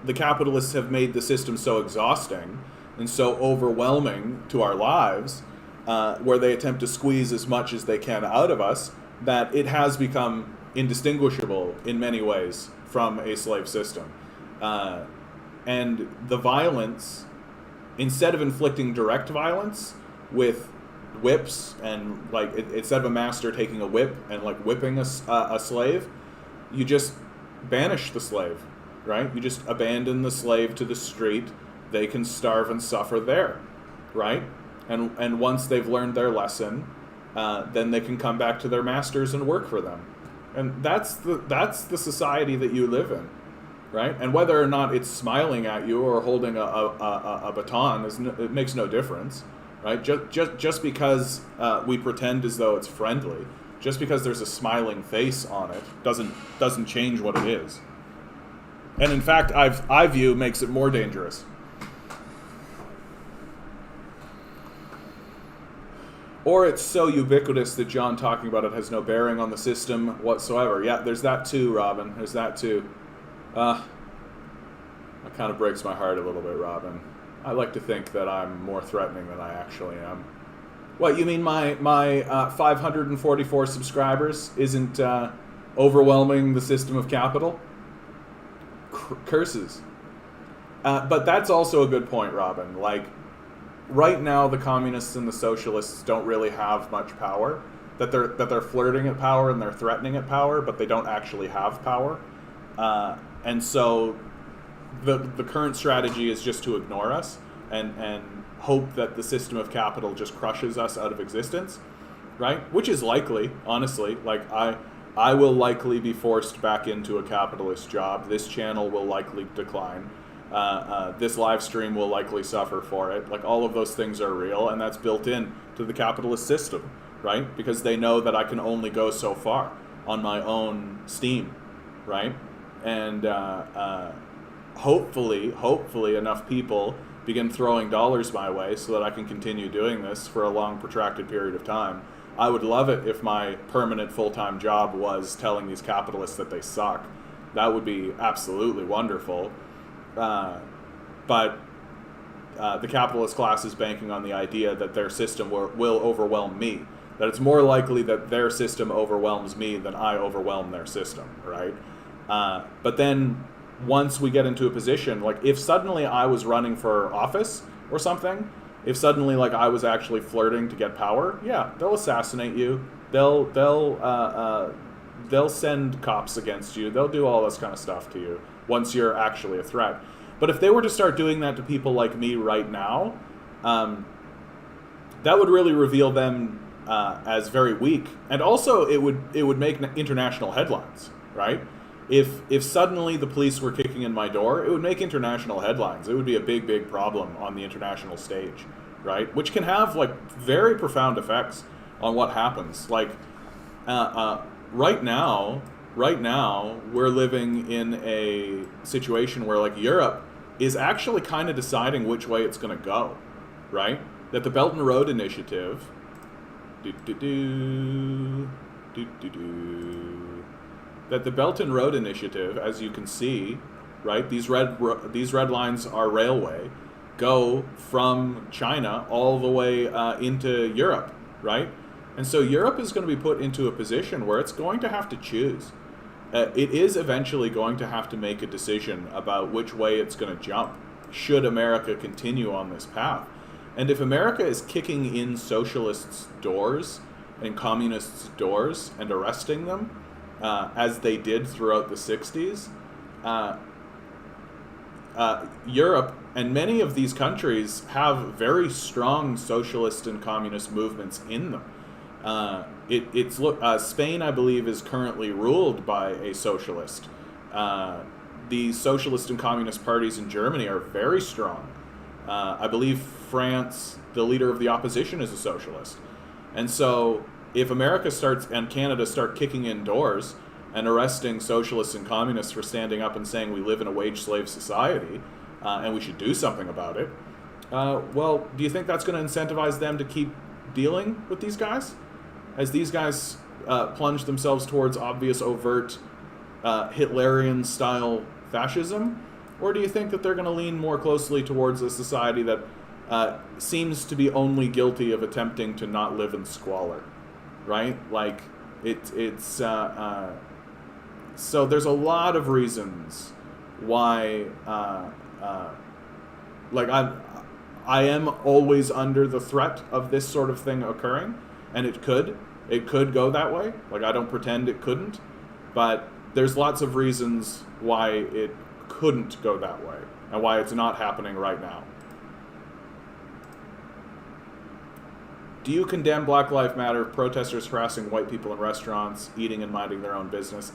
the capitalists have made the system so exhausting and so overwhelming to our lives, where they attempt to squeeze as much as they can out of us, that it has become indistinguishable in many ways from a slave system. And the violence, instead of inflicting direct violence with whips and, like, instead of a master taking a whip and, like, whipping a slave, you just banish the slave, right? You just abandon the slave to the street. They can starve and suffer there, right? And once they've learned their lesson, then they can come back to their masters and work for them. And that's the society that you live in, right? And whether or not it's smiling at you or holding a baton, it makes no difference, right? Just because we pretend as though it's friendly, just because there's a smiling face on it, doesn't change what it is. And in fact, I view makes it more dangerous. Or it's so ubiquitous that John talking about it has no bearing on the system whatsoever. Yeah, there's that too, Robin. There's that too. That kind of breaks my heart a little bit, Robin. I like to think that I'm more threatening than I actually am. What, you mean my 544 subscribers isn't overwhelming the system of capital? Curses. But that's also a good point, Robin. Like, right now, the communists and the socialists don't really have much power. That they're flirting at power and they're threatening at power, but they don't actually have power. And so the current strategy is just to ignore us and hope that the system of capital just crushes us out of existence, right? Which is likely, honestly. Like, I will likely be forced back into a capitalist job. This channel will likely decline. This live stream will likely suffer for it. Like, all of those things are real, and that's built in to the capitalist system, right? Because they know that I can only go so far on my own steam, right? And hopefully enough people begin throwing dollars my way so that I can continue doing this for a long, protracted period of time. I would love it if my permanent full-time job was telling these capitalists that they suck. That would be absolutely wonderful. But the capitalist class is banking on the idea that their system will overwhelm me. That it's more likely that their system overwhelms me than I overwhelm their system, right? But then once we get into a position, like if suddenly I was running for office or something, if suddenly like I was actually flirting to get power, yeah, they'll assassinate you. They'll send cops against you. They'll do all this kind of stuff to you once you're actually a threat. But if they were to start doing that to people like me right now, that would really reveal them as very weak, and also it would make international headlines, right? If suddenly the police were kicking in my door, it would make international headlines. It would be a big problem on the international stage, right? Which can have like very profound effects on what happens. Like right now we're living in a situation where like Europe is actually kind of deciding which way it's going to go, right? That the Belt and Road Initiative, that the Belt and Road Initiative, as you can see, right, these red lines are railway, go from China all the way into Europe, right? And so Europe is going to be put into a position where it's going to have to choose. It is eventually going to have to make a decision about which way it's going to jump, should America continue on this path. And if America is kicking in socialists' doors and communists' doors and arresting them, as they did throughout the 60s, Europe and many of these countries have very strong socialist and communist movements in them. Spain, I believe, is currently ruled by a socialist. The socialist and communist parties in Germany are very strong. I believe France, the leader of the opposition, is a socialist. And so if America starts and Canada start kicking in doors and arresting socialists and communists for standing up and saying we live in a wage slave society and we should do something about it, well, do you think that's going to incentivize them to keep dealing with these guys? As these guys plunge themselves towards obvious, overt, Hitlerian-style fascism? Or do you think that they're going to lean more closely towards a society that seems to be only guilty of attempting to not live in squalor, right? Like, so there's a lot of reasons why, like, I am always under the threat of this sort of thing occurring, and it could go that way. Like, I don't pretend it couldn't, but there's lots of reasons why it couldn't go that way, and why it's not happening right now. Do you condemn Black Lives Matter protesters harassing white people in restaurants, eating and minding their own business?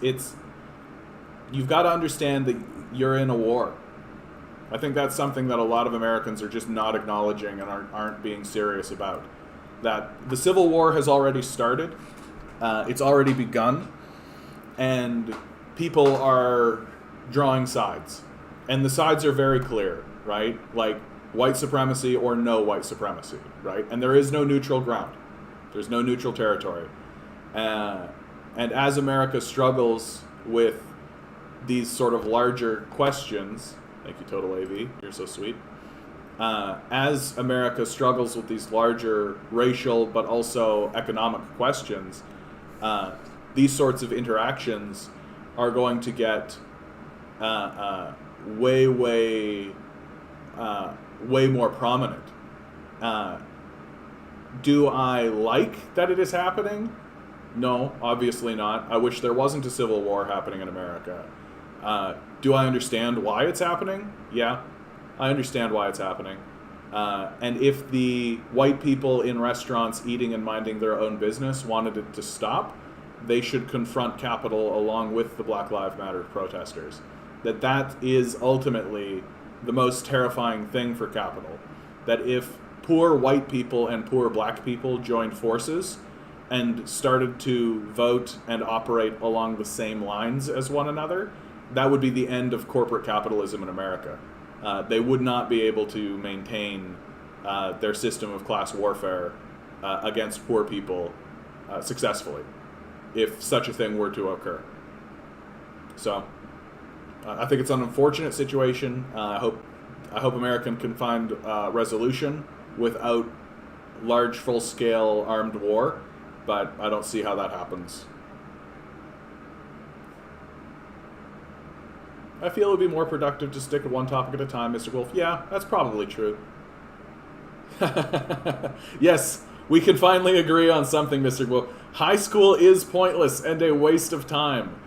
You've got to understand that you're in a war. I think that's something that a lot of Americans are just not acknowledging and aren't being serious about. That the Civil War has already started. It's already begun. And people are drawing sides. And the sides are very clear, right? Like, white supremacy or no white supremacy, right? And there is no neutral ground. There's no neutral territory. And as America struggles with these sort of larger questions, thank you, Total AV, you're so sweet. As America struggles with these larger racial but also economic questions, these sorts of interactions are going to get way more prominent. Do I like that it is happening? No, obviously not. I wish there wasn't a civil war happening in America. Do I understand why it's happening? Yeah, I understand why it's happening. And if the white people in restaurants eating and minding their own business wanted it to stop, they should confront Capitol along with the Black Lives Matter protesters. That is ultimately the most terrifying thing for Capitol. That if poor white people and poor black people joined forces and started to vote and operate along the same lines as one another, that would be the end of corporate capitalism in America. They would not be able to maintain their system of class warfare against poor people successfully, if such a thing were to occur. So, I think it's an unfortunate situation. I hope America can find resolution without large, full-scale armed war, but I don't see how that happens. I feel it would be more productive to stick with one topic at a time, Mr. Wolf. Yeah, that's probably true. Yes, we can finally agree on something, Mr. Wolf. High school is pointless and a waste of time.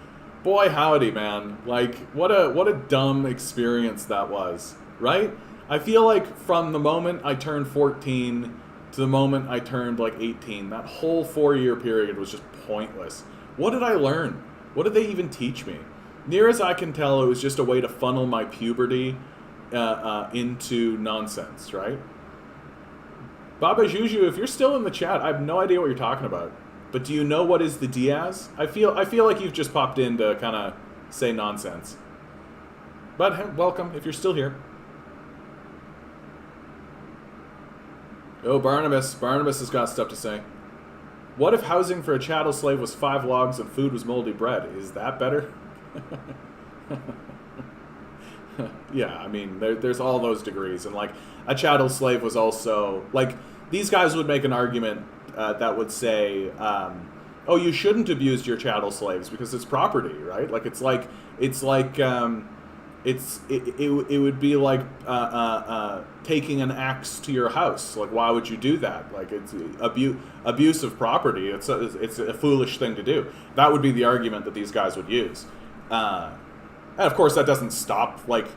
Boy, howdy, man. Like, what a dumb experience that was, right? I feel like from the moment I turned 14 to the moment I turned like 18, that whole 4-year period was just pointless. What did I learn? What did they even teach me? Near as I can tell, it was just a way to funnel my puberty into nonsense, right? Baba Juju, if you're still in the chat, I have no idea what you're talking about. But do you know what is the Diaz? I feel like you've just popped in to kind of say nonsense. But hey, welcome if you're still here. Oh, Barnabas has got stuff to say. What if housing for a chattel slave was 5 logs and food was moldy bread? Is that better? Yeah, I mean, there's all those degrees. And, like, a chattel slave was also... Like, these guys would make an argument that would say, oh, you shouldn't abuse your chattel slaves because it's property, right? Like, it would be like taking an axe to your house. Like, why would you do that? Like, it's abuse of property. It's a foolish thing to do. That would be the argument that these guys would use. And of course, that doesn't stop. Like,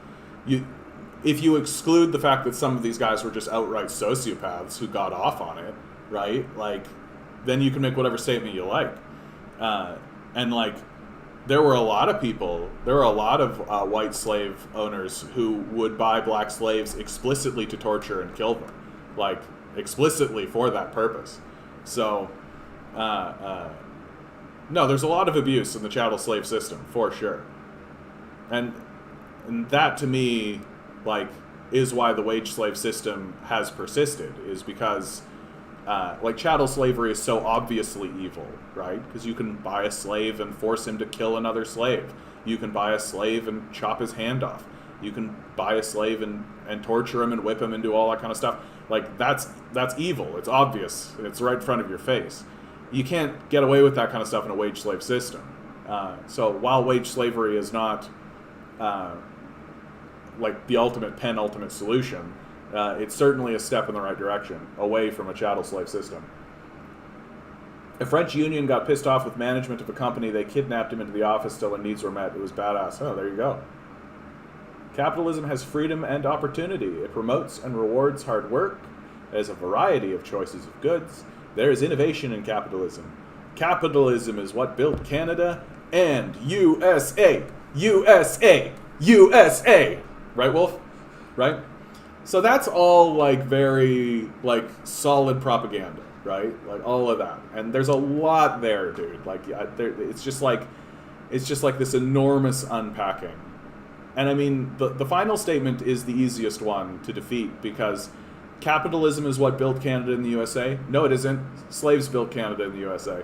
if you exclude the fact that some of these guys were just outright sociopaths who got off on it, right? Like, then you can make whatever statement you like. And like, there were a lot of white slave owners who would buy black slaves explicitly to torture and kill them, like explicitly for that purpose. So, no, there's a lot of abuse in the chattel slave system for sure, and that to me, like, is why the wage slave system has persisted, is because like, chattel slavery is so obviously evil, right? Because you can buy a slave and force him to kill another slave. You can buy a slave and chop his hand off. You can buy a slave and torture him and whip him and do all that kind of stuff. Like, that's evil. It's obvious. It's right in front of your face. You can't get away with that kind of stuff in a wage slave system. So while wage slavery is not like the penultimate solution, it's certainly a step in the right direction, away from a chattel slave system. A French union got pissed off with management of a company. They kidnapped him into the office till their needs were met. It was badass. Oh, there you go. Capitalism has freedom and opportunity. It promotes and rewards hard work. There's a variety of choices of goods. There is innovation in capitalism. Capitalism is what built Canada and USA. USA. USA. Right, Wolf? Right? So that's all, like, very, like, solid propaganda, right? Like, all of that. And there's a lot there, dude. Like, it's just like this enormous unpacking. And I mean, the final statement is the easiest one to defeat, because capitalism is what built Canada and the USA. No, it isn't. Slaves built Canada and the USA,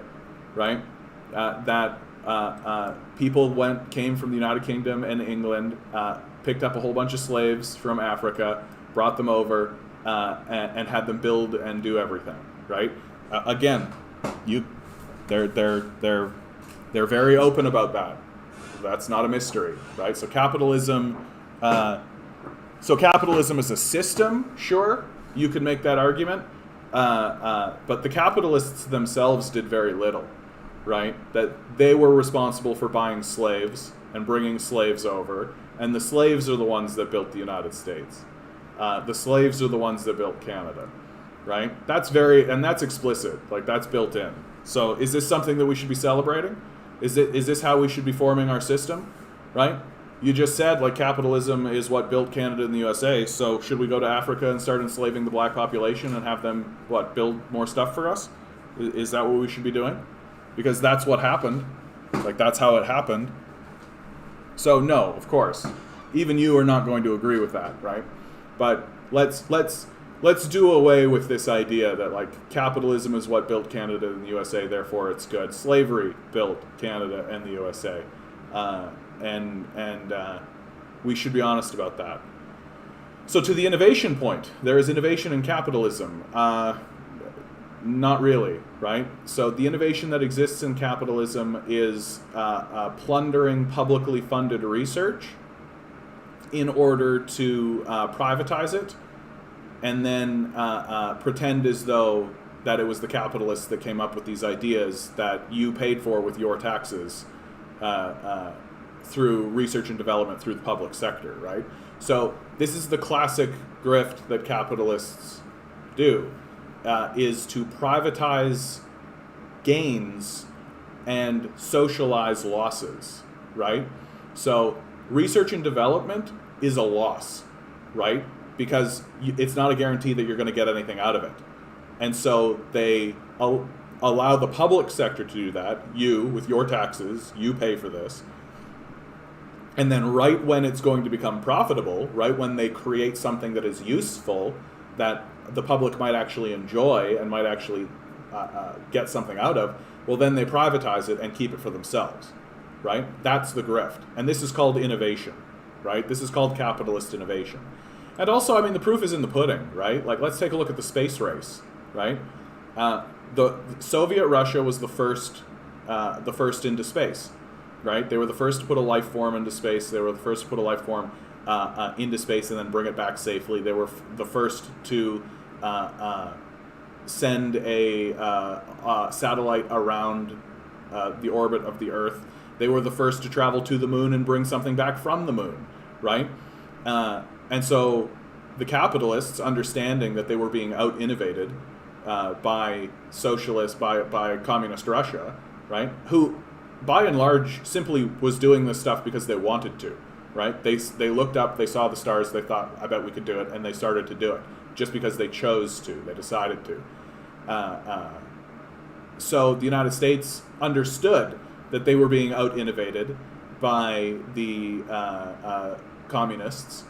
right? People came from the United Kingdom and England, picked up a whole bunch of slaves from Africa, brought them over, and had them build and do everything, right? Again, they're very open about that. That's not a mystery, right? So capitalism is a system, sure, you could make that argument, but the capitalists themselves did very little, right? That they were responsible for buying slaves and bringing slaves over, and the slaves are the ones that built the United States. The slaves are the ones that built Canada, right? That's explicit, like, that's built in. So is this something that we should be celebrating? Is this how we should be forming our system, right? You just said, like, capitalism is what built Canada and the USA, so should we go to Africa and start enslaving the black population and have them, build more stuff for us? Is that what we should be doing? Because that's what happened. Like, that's how it happened. So no, of course. Even you are not going to agree with that, right? But let's do away with this idea that, like, capitalism is what built Canada and the USA, therefore it's good. Slavery built Canada and the USA, and we should be honest about that. So to the innovation point, there is innovation in capitalism. Not really, right? So the innovation that exists in capitalism is plundering publicly funded research in order to privatize it, and then pretend as though that it was the capitalists that came up with these ideas that you paid for with your taxes through research and development through the public sector, right? So this is the classic grift that capitalists do, is to privatize gains and socialize losses, right? So research and development is a loss, right? Because it's not a guarantee that you're going to get anything out of it. And so they allow the public sector to do that. You, with your taxes, you pay for this. And then right when it's going to become profitable, right when they create something that is useful, that the public might actually enjoy and might actually get something out of, well, then they privatize it and keep it for themselves, right? That's the grift. And this is called innovation, right? This is called capitalist innovation. And also, I mean, the proof is in the pudding, right? Like, let's take a look at the space race, right? The Soviet Russia was the first into space, right? They were the first to put a life form into space. They were the first to put a life form into space and then bring it back safely. They were the first to send a satellite around the orbit of the Earth. They were the first to travel to the moon and bring something back from the moon, right? And so the capitalists, understanding that they were being out-innovated by communist Russia, right, who by and large simply was doing this stuff because they wanted to, right? They looked up, they saw the stars, they thought, I bet we could do it, and they started to do it just because they chose to, they decided to. So the United States understood that they were being out-innovated by the communists,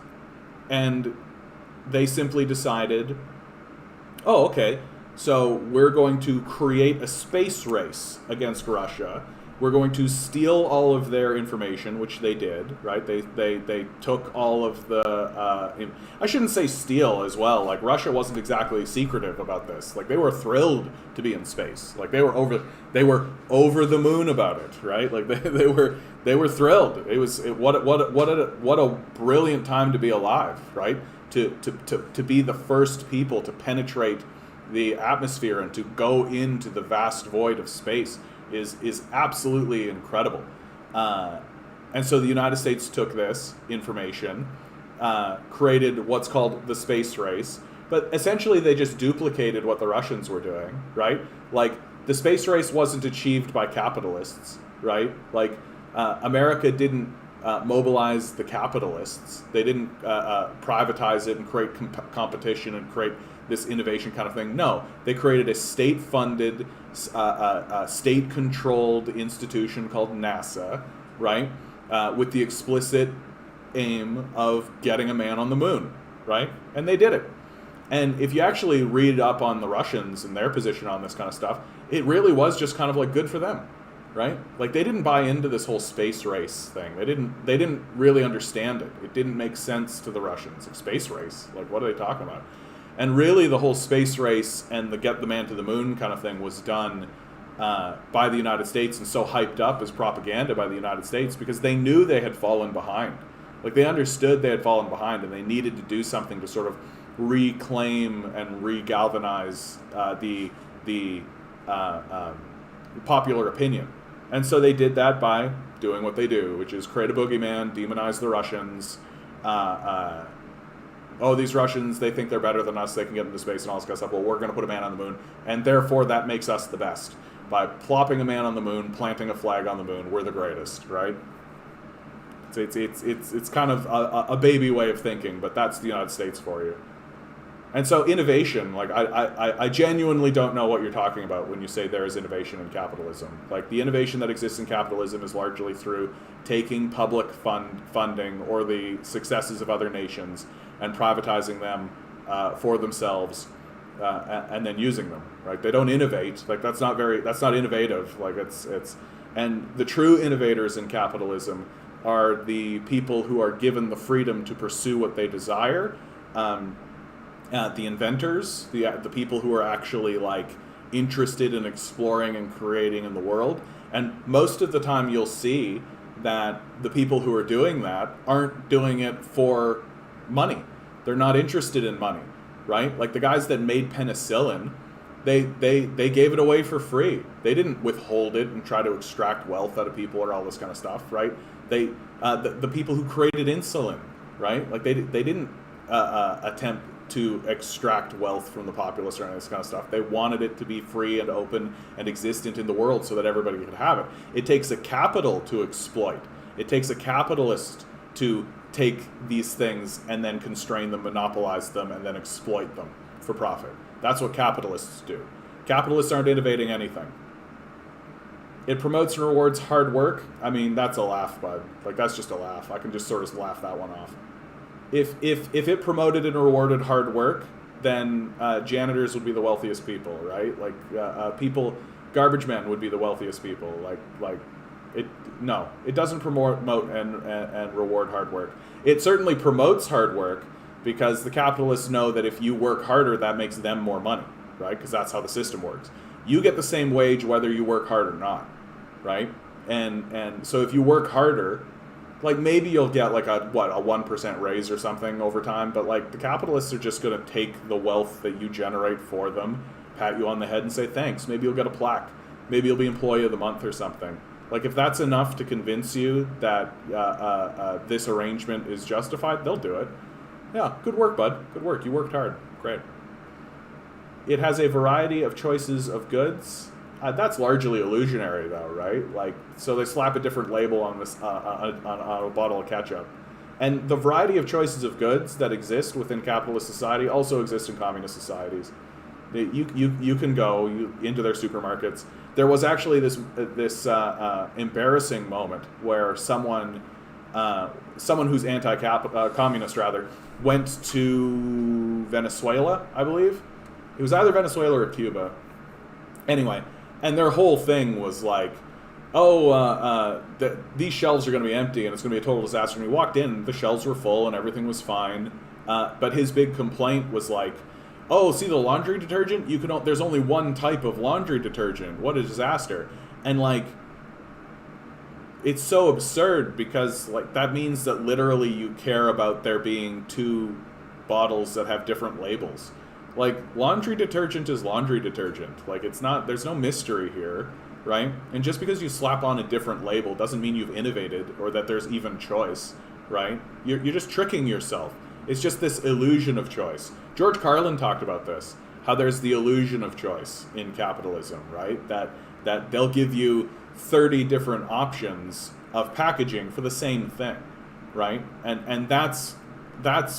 and they simply decided, oh, okay, so we're going to create a space race against Russia. We're going to steal all of their information, which they did, right? They took all of the... I shouldn't say steal as well. Like, Russia wasn't exactly secretive about this. Like, they were thrilled to be in space. Like, they were over the moon about it, right? Like, they were thrilled. What a brilliant time to be alive, right? To be the first people to penetrate the atmosphere and to go into the vast void of space is absolutely incredible. And so the United States took this information, created what's called the space race, but essentially they just duplicated what the Russians were doing, right? Like, the space race wasn't achieved by capitalists, right? Like, America didn't mobilize the capitalists. They didn't privatize it and create competition and create this innovation kind of thing. No, they created a state-funded, state-controlled institution called NASA, right? With the explicit aim of getting a man on the moon, right? And they did it. And if you actually read up on the Russians and their position on this kind of stuff, it really was just kind of like good for them, right? Like, they didn't buy into this whole space race thing. They didn't really understand it. It didn't make sense to the Russians. Like, space race? Like, what are they talking about? And really, the whole space race and the get the man to the moon kind of thing was done by the United States and so hyped up as propaganda by the United States because they knew they had fallen behind. Like, they understood they had fallen behind and they needed to do something to sort of reclaim and regalvanize the popular opinion. And so they did that by doing what they do, which is create a boogeyman, demonize the Russians. Oh, these Russians, they think they're better than us, they can get into space and all this kind of stuff. Well, we're going to put a man on the moon, and therefore that makes us the best. By plopping a man on the moon, planting a flag on the moon, we're the greatest, right? It's kind of a baby way of thinking, but that's the United States for you. And so innovation, like, I genuinely don't know what you're talking about when you say there is innovation in capitalism. Like, the innovation that exists in capitalism is largely through taking public funding or the successes of other nations and privatizing them for themselves and then using them, right? They don't innovate. Like, that's not innovative. Like, and the true innovators in capitalism are the people who are given the freedom to pursue what they desire. The inventors, the people who are actually, like, interested in exploring and creating in the world. And most of the time you'll see that the people who are doing that aren't doing it for money. They're not interested in money, right? Like the guys that made penicillin, they gave it away for free. They didn't withhold it and try to extract wealth out of people or all this kind of stuff, right? The people who created insulin, right? Like they didn't attempt to extract wealth from the populace or any of this kind of stuff. They wanted it to be free and open and existent in the world so that everybody could have it. It takes a capital to exploit. It takes a capitalist to take these things and then constrain them, monopolize them, and then exploit them for profit. That's what capitalists do. Capitalists aren't innovating anything. It promotes and rewards hard work. I mean, that's a laugh, bud. Like, that's just a laugh. I can just sort of laugh that one off. If it promoted and rewarded hard work, then janitors would be the wealthiest people, right? Like garbage men would be the wealthiest people. It doesn't promote and reward hard work. It certainly promotes hard work because the capitalists know that if you work harder, that makes them more money, right? Because that's how the system works. You get the same wage whether you work hard or not, right? And so if you work harder, like maybe you'll get like a 1% raise or something over time, but like the capitalists are just going to take the wealth that you generate for them, pat you on the head and say thanks. Maybe you'll get a plaque. Maybe you'll be employee of the month or something. Like if that's enough to convince you that this arrangement is justified, they'll do it. Yeah, good work, bud. Good work. You worked hard. Great. It has a variety of choices of goods. That's largely illusionary, though, right? Like, so they slap a different label on this on a bottle of ketchup, and the variety of choices of goods that exist within capitalist society also exist in communist societies. You can go into their supermarkets. There was actually this embarrassing moment where someone who's anti-communist rather went to Venezuela, I believe. It was either Venezuela or Cuba. Anyway. And their whole thing was like, these shelves are going to be empty and it's going to be a total disaster. And he walked in, the shelves were full and everything was fine. But his big complaint was like, oh, see the laundry detergent? There's only one type of laundry detergent. What a disaster. And like, it's so absurd because like that means that literally you care about there being two bottles that have different labels. Like, laundry detergent is laundry detergent. Like, there's no mystery here, right? And just because you slap on a different label doesn't mean you've innovated or that there's even choice, right? You're just tricking yourself. It's just this illusion of choice. George Carlin talked about this, how there's the illusion of choice in capitalism, right? That they'll give you 30 different options of packaging for the same thing, right? And that's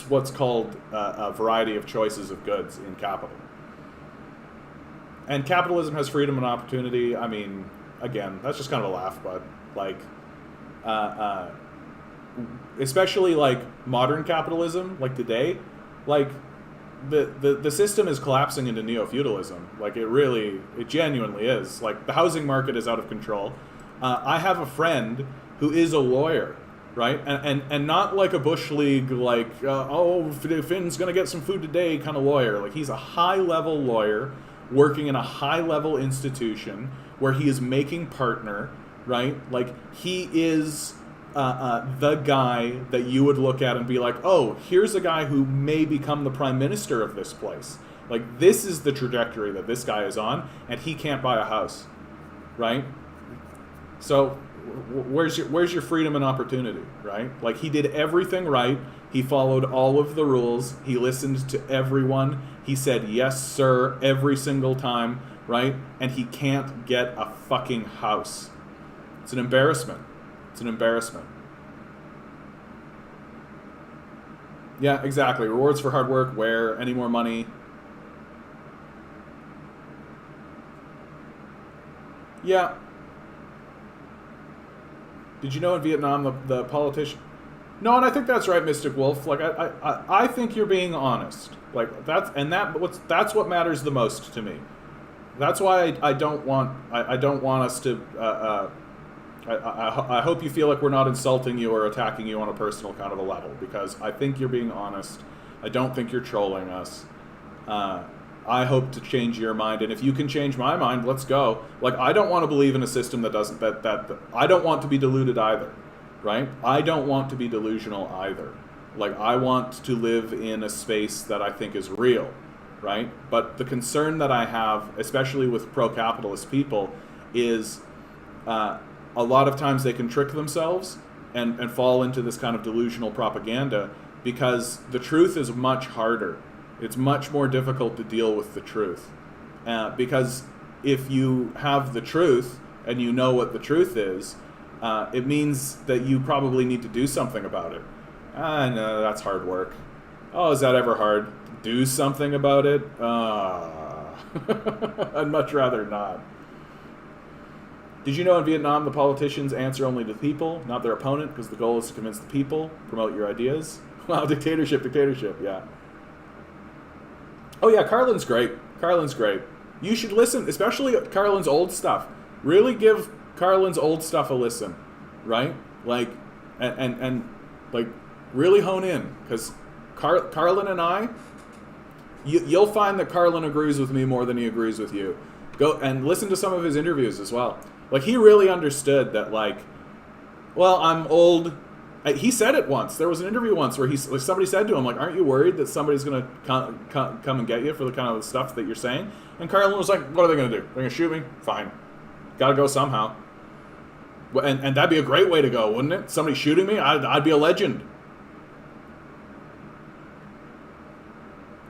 what's called a variety of choices of goods in capital. And capitalism has freedom and opportunity. I mean, again, that's just kind of a laugh, but like, especially like modern capitalism, like today, like the system is collapsing into neo-feudalism. Like it genuinely is. Like the housing market is out of control. I have a friend who is a lawyer. Right, and not like a bush league, like Finn's gonna get some food today kind of lawyer. Like he's a high level lawyer working in a high level institution where he is making partner. Right, like he is the guy that you would look at and be like, oh, here's a guy who may become the prime minister of this place. Like this is the trajectory that this guy is on, and he can't buy a house. Right, so. Where's your freedom and opportunity, right? Like he did everything right. He followed all of the rules. He listened to everyone. He said yes, sir, every single time, right? And he can't get a fucking house. It's an embarrassment. It's an embarrassment. Yeah, exactly. Rewards for hard work. Where? Any more money? Yeah. Did you know in Vietnam the politician? No, and I think that's right, Mystic Wolf. Like I think you're being honest. Like that's what matters the most to me. That's why I don't want us to. I hope you feel like we're not insulting you or attacking you on a personal kind of a level, because I think you're being honest. I don't think you're trolling us. I hope to change your mind, and if you can change my mind, let's go. Like I don't want to believe in a system that doesn't that I don't want to be deluded either. right? I don't want to be delusional either. Like, I want to live in a space that I think is real, right? But the concern that I have, especially with pro-capitalist people, is a lot of times they can trick themselves and fall into this kind of delusional propaganda, because the truth is much harder. It's much more difficult to deal with the truth. Because if you have the truth and you know what the truth is, it means that you probably need to do something about it. No, that's hard work. Oh, is that ever hard? Do something about it? I'd much rather not. Did you know in Vietnam the politicians answer only to the people, not their opponent, because the goal is to convince the people, promote your ideas? Wow, dictatorship, yeah. Oh yeah, Carlin's great. You should listen, especially Carlin's old stuff. Really give Carlin's old stuff a listen, right? Like, and like, really hone in, because Carlin and I, you'll find that Carlin agrees with me more than he agrees with you. Go and listen to some of his interviews as well. Like, he really understood that, like, well, I'm old. He said it once. There was an interview once where somebody said to him, like, aren't you worried that somebody's going to come and get you for the kind of stuff that you're saying? And Carlin was like, what are they going to do? They're going to shoot me? Fine. Got to go somehow. And that'd be a great way to go, wouldn't it? Somebody shooting me? I'd be a legend.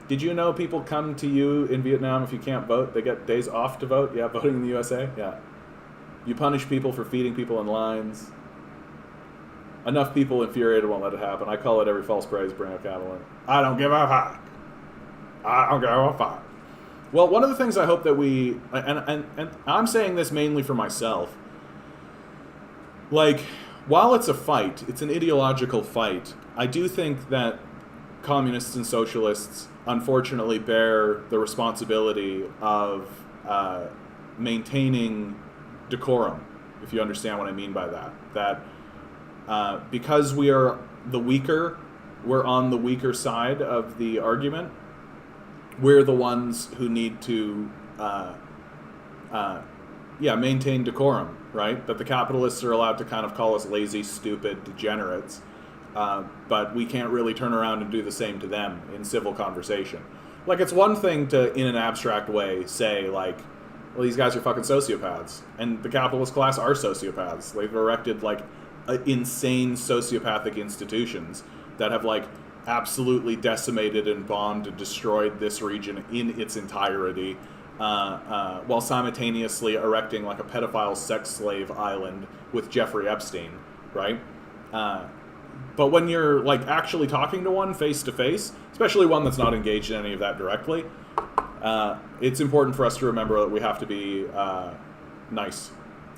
Did you know people come to you in Vietnam if you can't vote? They get days off to vote? Yeah, voting in the USA? Yeah. You punish people for feeding people in lines. Enough people infuriated won't let it happen. I call it every false praise bring a cattle in. I don't give a fuck. I don't give a fuck. Well, one of the things I hope that we, and I'm saying this mainly for myself, like, while it's a fight, it's an ideological fight, I do think that communists and socialists unfortunately bear the responsibility of maintaining decorum, if you understand what I mean by that. That because we are the weaker, we're on the weaker side of the argument, we're the ones who need to maintain decorum, right? That the capitalists are allowed to kind of call us lazy, stupid, degenerates, but we can't really turn around and do the same to them in civil conversation. Like, it's one thing to, in an abstract way, say, like, well, these guys are fucking sociopaths. And the capitalist class are sociopaths. They've erected, like, insane sociopathic institutions that have, like, absolutely decimated and bombed and destroyed this region in its entirety, while simultaneously erecting, like, a pedophile sex slave island with Jeffrey Epstein, right? But when you're, like, actually talking to one face to face, especially one that's not engaged in any of that directly, it's important for us to remember that we have to be nice,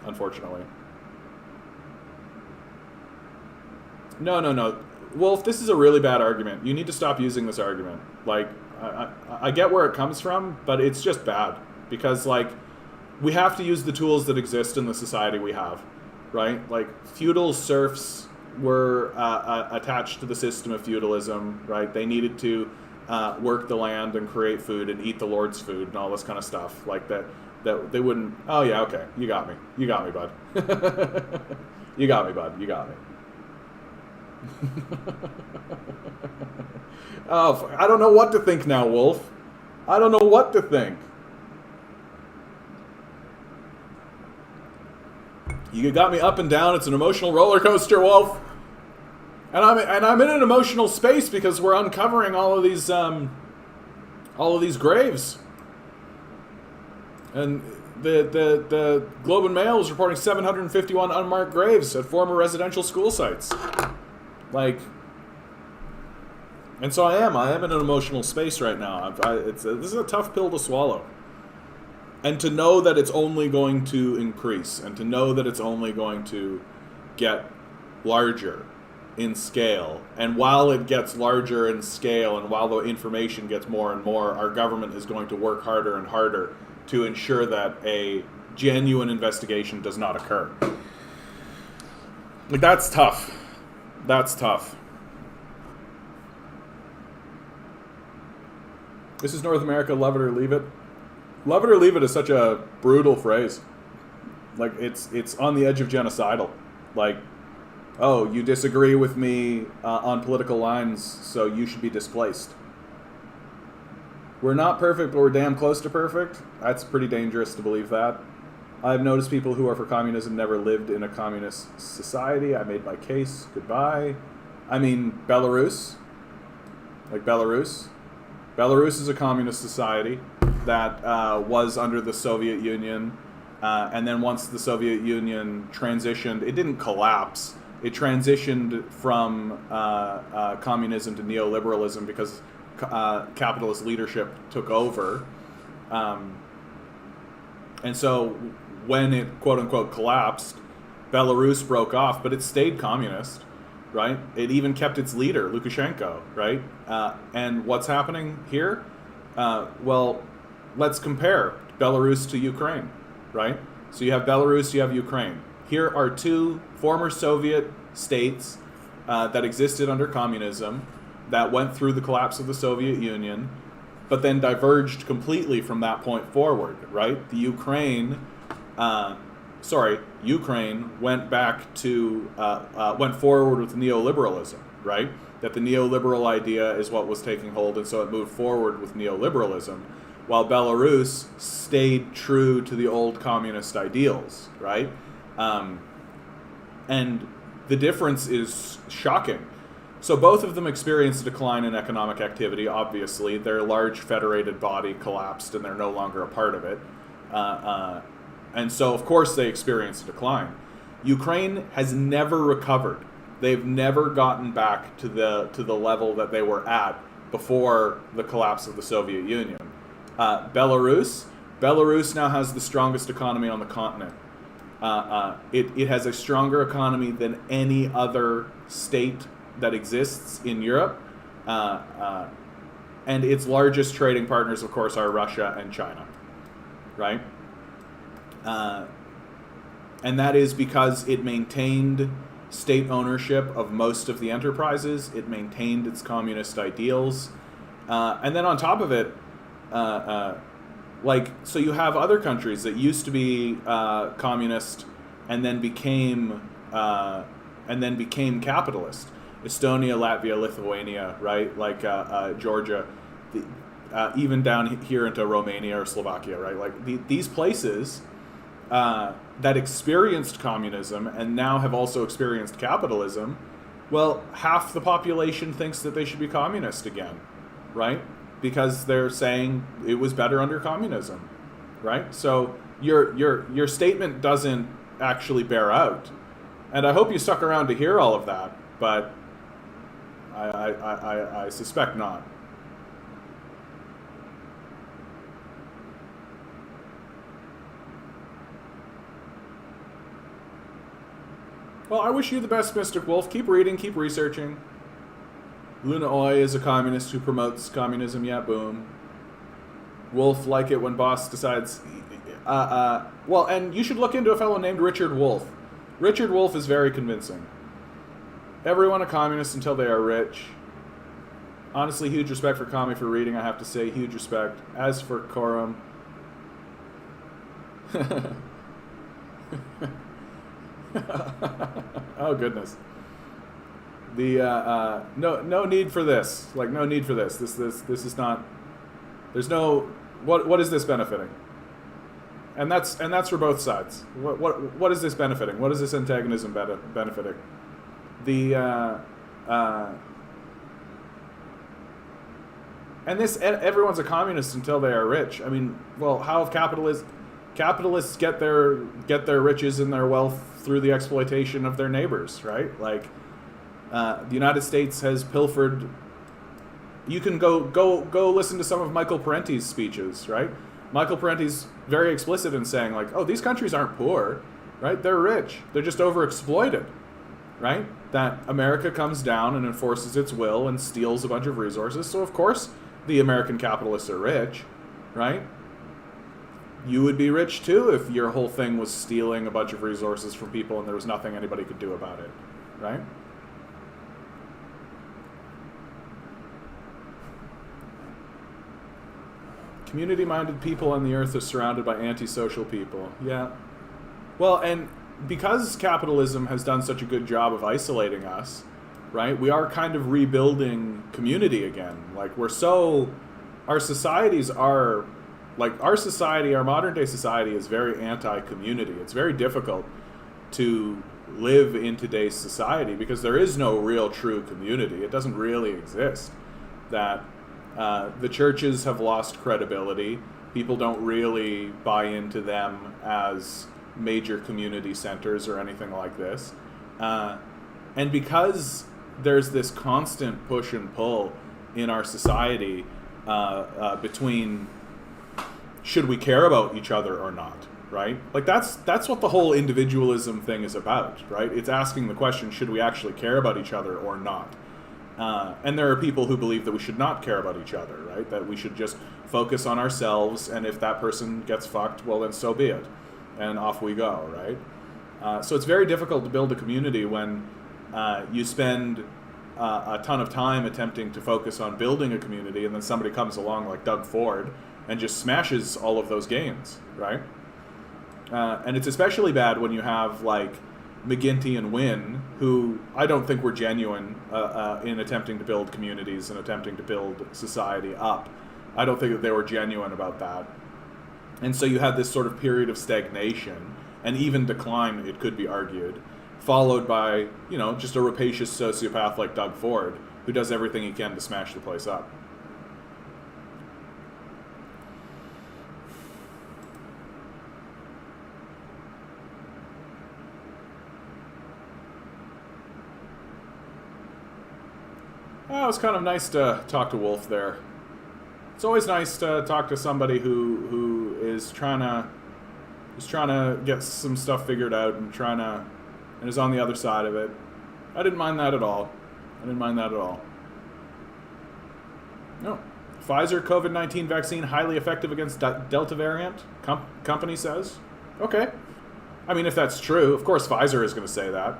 unfortunately. No. Wolf, this is a really bad argument. You need to stop using this argument. Like, I get where it comes from, but it's just bad. Because, like, we have to use the tools that exist in the society we have, right? Like, feudal serfs were attached to the system of feudalism, right? They needed to work the land and create food and eat the Lord's food and all this kind of stuff. Like, that they wouldn't... Oh, yeah, okay. You got me, bud. You got me. Oh, I don't know what to think now, Wolf. I don't know what to think. You got me up and down. It's an emotional roller coaster, Wolf. And I'm in an emotional space because we're uncovering all of these graves. And the Globe and Mail is reporting 751 unmarked graves at former residential school sites. Like, and so I am in an emotional space right now. This is a tough pill to swallow. And to know that it's only going to increase, and to know that it's only going to get larger in scale. And while it gets larger in scale, and while the information gets more and more, our government is going to work harder and harder to ensure that a genuine investigation does not occur. Like, that's tough. That's tough. This is North America, love it or leave it. Love it or leave it is such a brutal phrase. Like, it's on the edge of genocidal. Like, Oh, you disagree with me on political lines, so you should be displaced. We're not perfect, but we're damn close to perfect. That's pretty dangerous to believe that. I've noticed people who are for communism never lived in a communist society. I made my case. Goodbye. I mean, Belarus. Like Belarus. Belarus is a communist society that was under the Soviet Union. And then once the Soviet Union transitioned, it didn't collapse. It transitioned from communism to neoliberalism because capitalist leadership took over. And so when it, quote unquote, collapsed, Belarus broke off, but it stayed communist, right? It even kept its leader, Lukashenko, right? And what's happening here? Well, let's compare Belarus to Ukraine, right? So you have Belarus, you have Ukraine. Here are two former Soviet states that existed under communism that went through the collapse of the Soviet Union, but then diverged completely from that point forward, right? The Ukraine went back to, went forward with neoliberalism, right? That the neoliberal idea is what was taking hold, and so it moved forward with neoliberalism, while Belarus stayed true to the old communist ideals, right? And the difference is shocking. So both of them experienced a decline in economic activity, obviously. Their large federated body collapsed and they're no longer a part of it. And so, of course, they experienced a decline. Ukraine has never recovered. They've never gotten back to the level that they were at before the collapse of the Soviet Union. Belarus now has the strongest economy on the continent. It has a stronger economy than any other state that exists in Europe, and its largest trading partners, of course, are Russia and China, right? And that is because it maintained state ownership of most of the enterprises, it maintained its communist ideals, and then on top of it, so you have other countries that used to be communist and then became capitalist. Estonia, Latvia, Lithuania, right? Like Georgia, even down here into Romania or Slovakia, right? Like these places that experienced communism and now have also experienced capitalism, well, half the population thinks that they should be communist again, right? Because they're saying it was better under communism, right? So your statement doesn't actually bear out. And I hope you stuck around to hear all of that, but I suspect not. Well, I wish you the best, Mystic Wolf. Keep reading, keep researching. Luna Oi is a communist who promotes communism. Yeah, boom. Wolf like it when boss decides. Well, and you should look into a fellow named Richard Wolff. Richard Wolff is very convincing. Everyone a communist until they are rich. Honestly, huge respect for Kami for reading, I have to say. Huge respect. As for Corum... oh, goodness. The, no need for this. Like, no need for this. This is not... There's no... What is this benefiting? And that's for both sides. What is this benefiting? What is this antagonism benefiting? And everyone's a communist until they are rich. I mean, well, how have capitalists get their riches and their wealth through the exploitation of their neighbors, right? Like, the United States has pilfered. You can go listen to some of Michael Parenti's speeches, right? Michael Parenti's very explicit in saying, like, oh, these countries aren't poor, right? They're rich. They're just overexploited, right? That America comes down and enforces its will and steals a bunch of resources. So, of course, the American capitalists are rich, right? You would be rich, too, if your whole thing was stealing a bunch of resources from people and there was nothing anybody could do about it, right? Community-minded people on the earth are surrounded by antisocial people. Yeah. Well, and because capitalism has done such a good job of isolating us, right? We are kind of rebuilding community again. Like our societies are, like our society, our modern day society is very anti-community. It's very difficult to live in today's society because there is no real true community. It doesn't really exist. That the churches have lost credibility. People don't really buy into them as major community centers or anything like this. And because there's this constant push and pull in our society between should we care about each other or not, right? Like that's what the whole individualism thing is about, right? It's asking the question, should we actually care about each other or not? And there are people who believe that we should not care about each other, right? That we should just focus on ourselves, and if that person gets fucked, well then so be it. And off we go, right? So it's very difficult to build a community when you spend a ton of time attempting to focus on building a community, and then somebody comes along like Doug Ford and just smashes all of those gains, right? And it's especially bad when you have like McGuinty and Wynne, who I don't think were genuine in attempting to build communities and attempting to build society up. I don't think that they were genuine about that. And so you had this sort of period of stagnation and even decline, it could be argued, followed by, you know, just a rapacious sociopath like Doug Ford, who does everything he can to smash the place up. Well, it was kind of nice to talk to Wolf there. It's always nice to talk to somebody who is trying to get some stuff figured out and is on the other side of it. I didn't mind that at all. No. Pfizer COVID-19 vaccine highly effective against Delta variant, company says. Okay. I mean, if that's true, of course Pfizer is going to say that.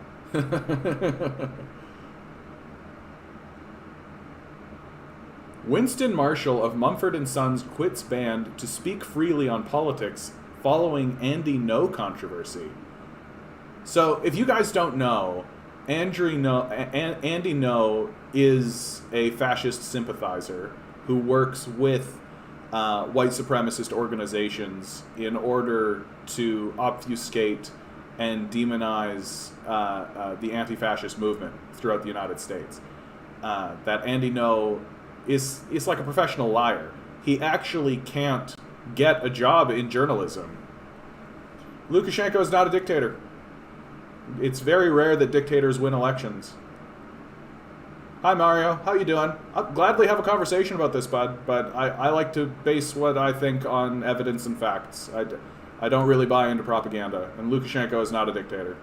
Winston Marshall of Mumford & Sons quits band to speak freely on politics following Andy No controversy. So, if you guys don't know, Andy No is a fascist sympathizer who works with white supremacist organizations in order to obfuscate and demonize the anti-fascist movement throughout the United States. That Andy No is like a professional liar. He actually can't get a job in journalism. Lukashenko is not a dictator. It's very rare that dictators win elections. Hi Mario, how you doing? I'll gladly have a conversation about this, bud, but I like to base what I think on evidence and facts. I don't really buy into propaganda, and Lukashenko is not a dictator.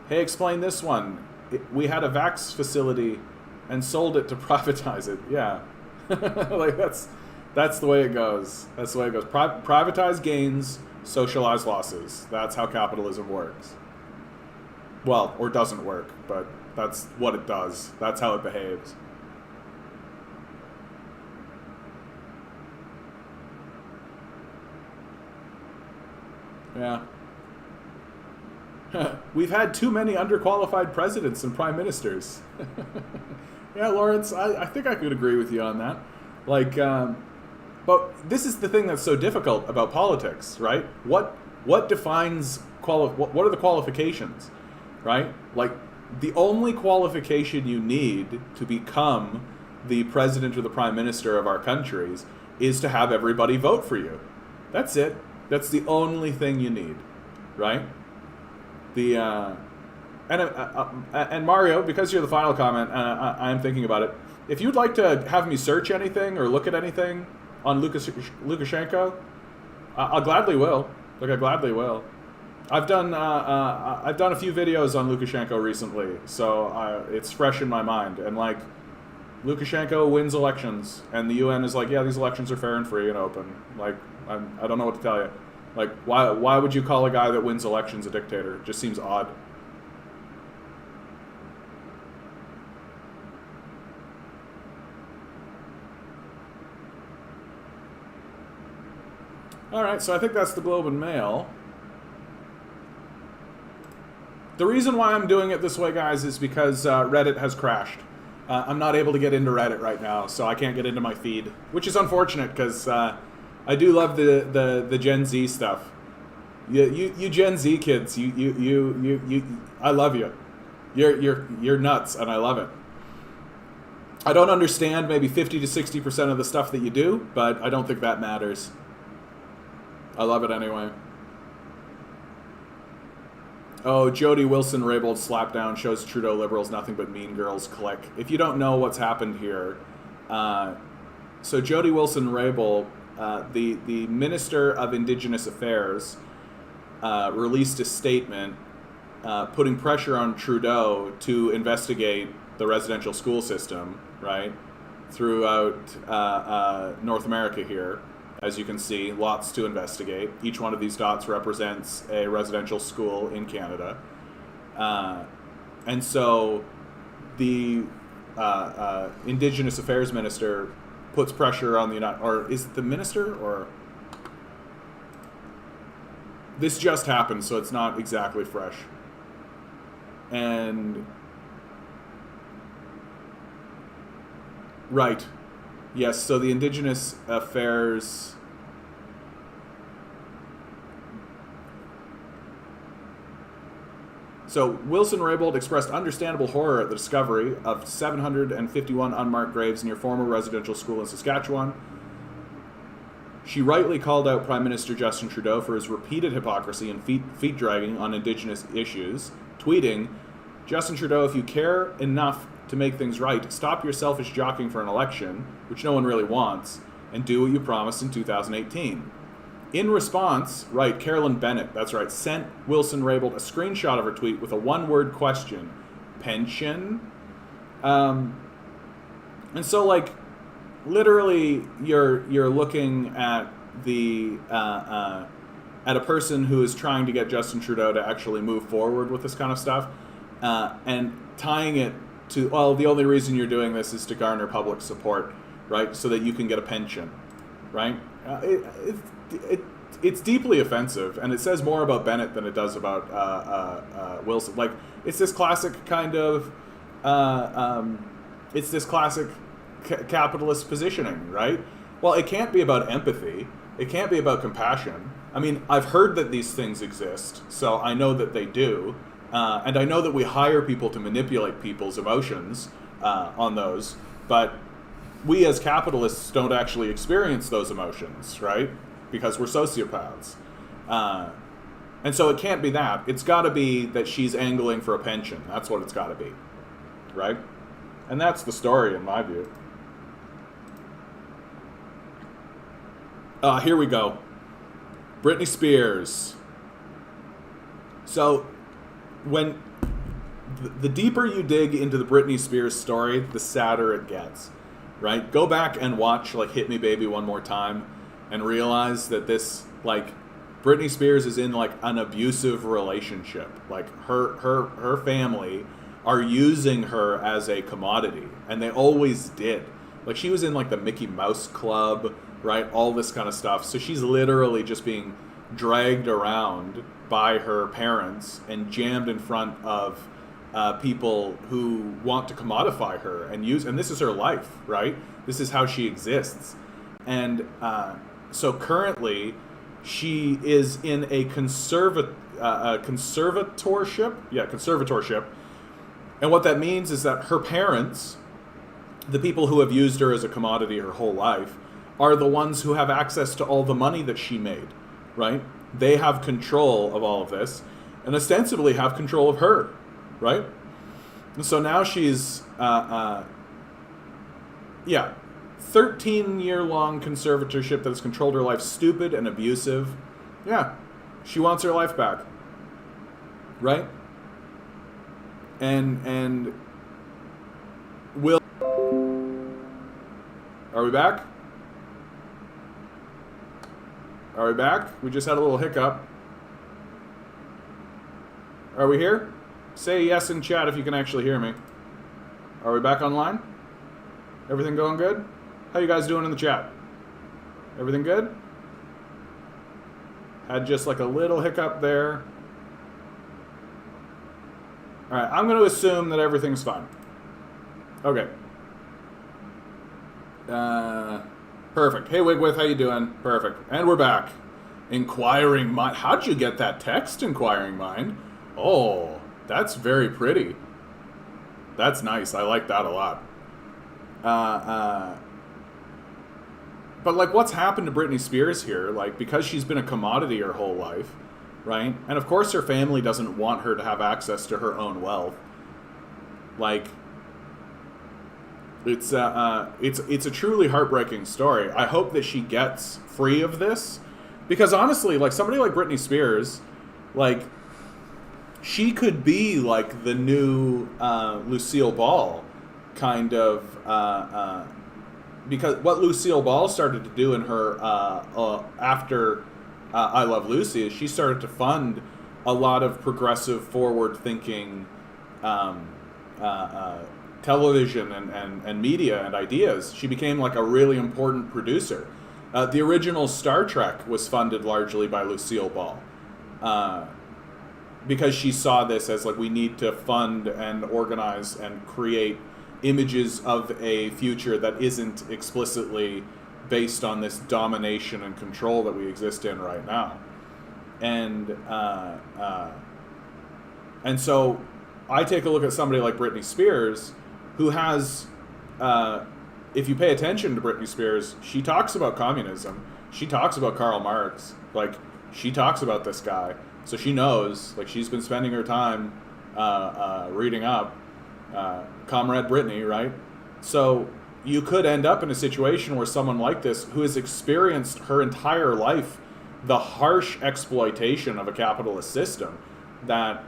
Hey, explain this one. We had a vax facility and sold it to privatize it. Yeah. Like that's the way it goes. That's the way it goes. Privatize gains, socialize losses. That's how capitalism works. Well, or doesn't work, but that's what it does. That's how it behaves. Yeah. We've had too many underqualified presidents and prime ministers. Yeah, Lawrence, I think I could agree with you on that. Like, but this is the thing that's so difficult about politics, right? What defines what are the qualifications, right? Like, the only qualification you need to become the president or the prime minister of our countries is to have everybody vote for you. That's it. That's the only thing you need, right? And Mario, because you're the final comment, I am thinking about it. If you'd like to have me search anything or look at anything on Lukashenko, I gladly will. Like, I gladly will. I've done a few videos on Lukashenko recently, so it's fresh in my mind. And like, Lukashenko wins elections, and the UN is like, yeah, these elections are fair and free and open. Like, I don't know what to tell you. Like, why would you call a guy that wins elections a dictator? It just seems odd. All right, so I think that's the Globe and Mail. The reason why I'm doing it this way, guys, is because Reddit has crashed. I'm not able to get into Reddit right now, so I can't get into my feed, which is unfortunate because I do love the Gen Z stuff. You Gen Z kids, I love you. You're nuts, and I love it. I don't understand maybe 50 to 60% of the stuff that you do, but I don't think that matters. I love it anyway. Oh, Jody Wilson-Raybould slapdown shows Trudeau liberals nothing but mean girls click. If you don't know what's happened here, so Jody Wilson-Raybould, the Minister of Indigenous Affairs, released a statement putting pressure on Trudeau to investigate the residential school system, right, throughout North America here. As you can see, lots to investigate. Each one of these dots represents a residential school in Canada. And so the Indigenous Affairs Minister puts pressure on the United... Or is it the minister? Or... This just happened, so it's not exactly fresh. And... Right. Yes, so the Indigenous Affairs... So Wilson-Raybould expressed understandable horror at the discovery of 751 unmarked graves near former residential school in Saskatchewan. She rightly called out Prime Minister Justin Trudeau for his repeated hypocrisy and feet dragging on Indigenous issues, tweeting, "Justin Trudeau, if you care enough to make things right, stop your selfish jockeying for an election, which no one really wants, and do what you promised in 2018. In response, right, Carolyn Bennett, that's right, sent Wilson-Raybould a screenshot of her tweet with a one-word question, pension? And so, like, literally, you're looking at the at a person who is trying to get Justin Trudeau to actually move forward with this kind of stuff, and tying it to, well, the only reason you're doing this is to garner public support, right, so that you can get a pension, right? It's deeply offensive, and it says more about Bennett than it does about Wilson. Like, it's this classic kind of, it's this classic capitalist positioning, right? Well, it can't be about empathy. It can't be about compassion. I mean, I've heard that these things exist, so I know that they do. And I know that we hire people to manipulate people's emotions on those, but we as capitalists don't actually experience those emotions, right? Because we're sociopaths. And so it can't be that. It's got to be that she's angling for a pension. That's what it's got to be, right? And that's the story in my view. Here we go. Britney Spears. So... when the deeper you dig into the Britney Spears story, the sadder it gets, right? Go back and watch, like, Hit Me Baby One More Time and realize that this, like, Britney Spears is in, like, an abusive relationship. Like, her family are using her as a commodity, and they always did. Like, she was in, like, the Mickey Mouse Club, right? All this kind of stuff. So she's literally just being dragged around by her parents and jammed in front of people who want to commodify her and use, and this is her life, right? This is how she exists. And so currently she is in a conservatorship. And what that means is that her parents, the people who have used her as a commodity her whole life, are the ones who have access to all the money that she made, right? They have control of all of this, and ostensibly have control of her, right? And so now she's, 13-year-long conservatorship that has controlled her life, stupid and abusive. Yeah, she wants her life back, right? And will... Are we back? Are we back? We just had a little hiccup. Are we here? Say yes in chat if you can actually hear me. Are we back online? Everything going good? How you guys doing in the chat? Everything good? Had just like a little hiccup there. All right, I'm going to assume that everything's fine. Okay. Perfect. Hey, Wigwith, how you doing? Perfect. And we're back. Inquiring Mind. How'd you get that text, Inquiring Mind? Oh, that's very pretty. That's nice. I like that a lot. But, like, what's happened to Britney Spears here? Like, because she's been a commodity her whole life, right? And, of course, her family doesn't want her to have access to her own wealth. Like, it's a truly heartbreaking story. I hope that she gets free of this. Because, honestly, like, somebody like Britney Spears, like, she could be, like, the new Lucille Ball kind of... because what Lucille Ball started to do in her after I Love Lucy is she started to fund a lot of progressive, forward-thinking television and media and ideas. She became like a really important producer. The original Star Trek was funded largely by Lucille Ball because she saw this as like we need to fund and organize and create images of a future that isn't explicitly based on this domination and control that we exist in right now. And so I take a look at somebody like Britney Spears, who has, if you pay attention to Britney Spears, she talks about communism. She talks about Karl Marx. Like, she talks about this guy. So she knows, like, she's been spending her time reading up. Comrade Britney, right? So you could end up in a situation where someone like this, who has experienced her entire life the harsh exploitation of a capitalist system that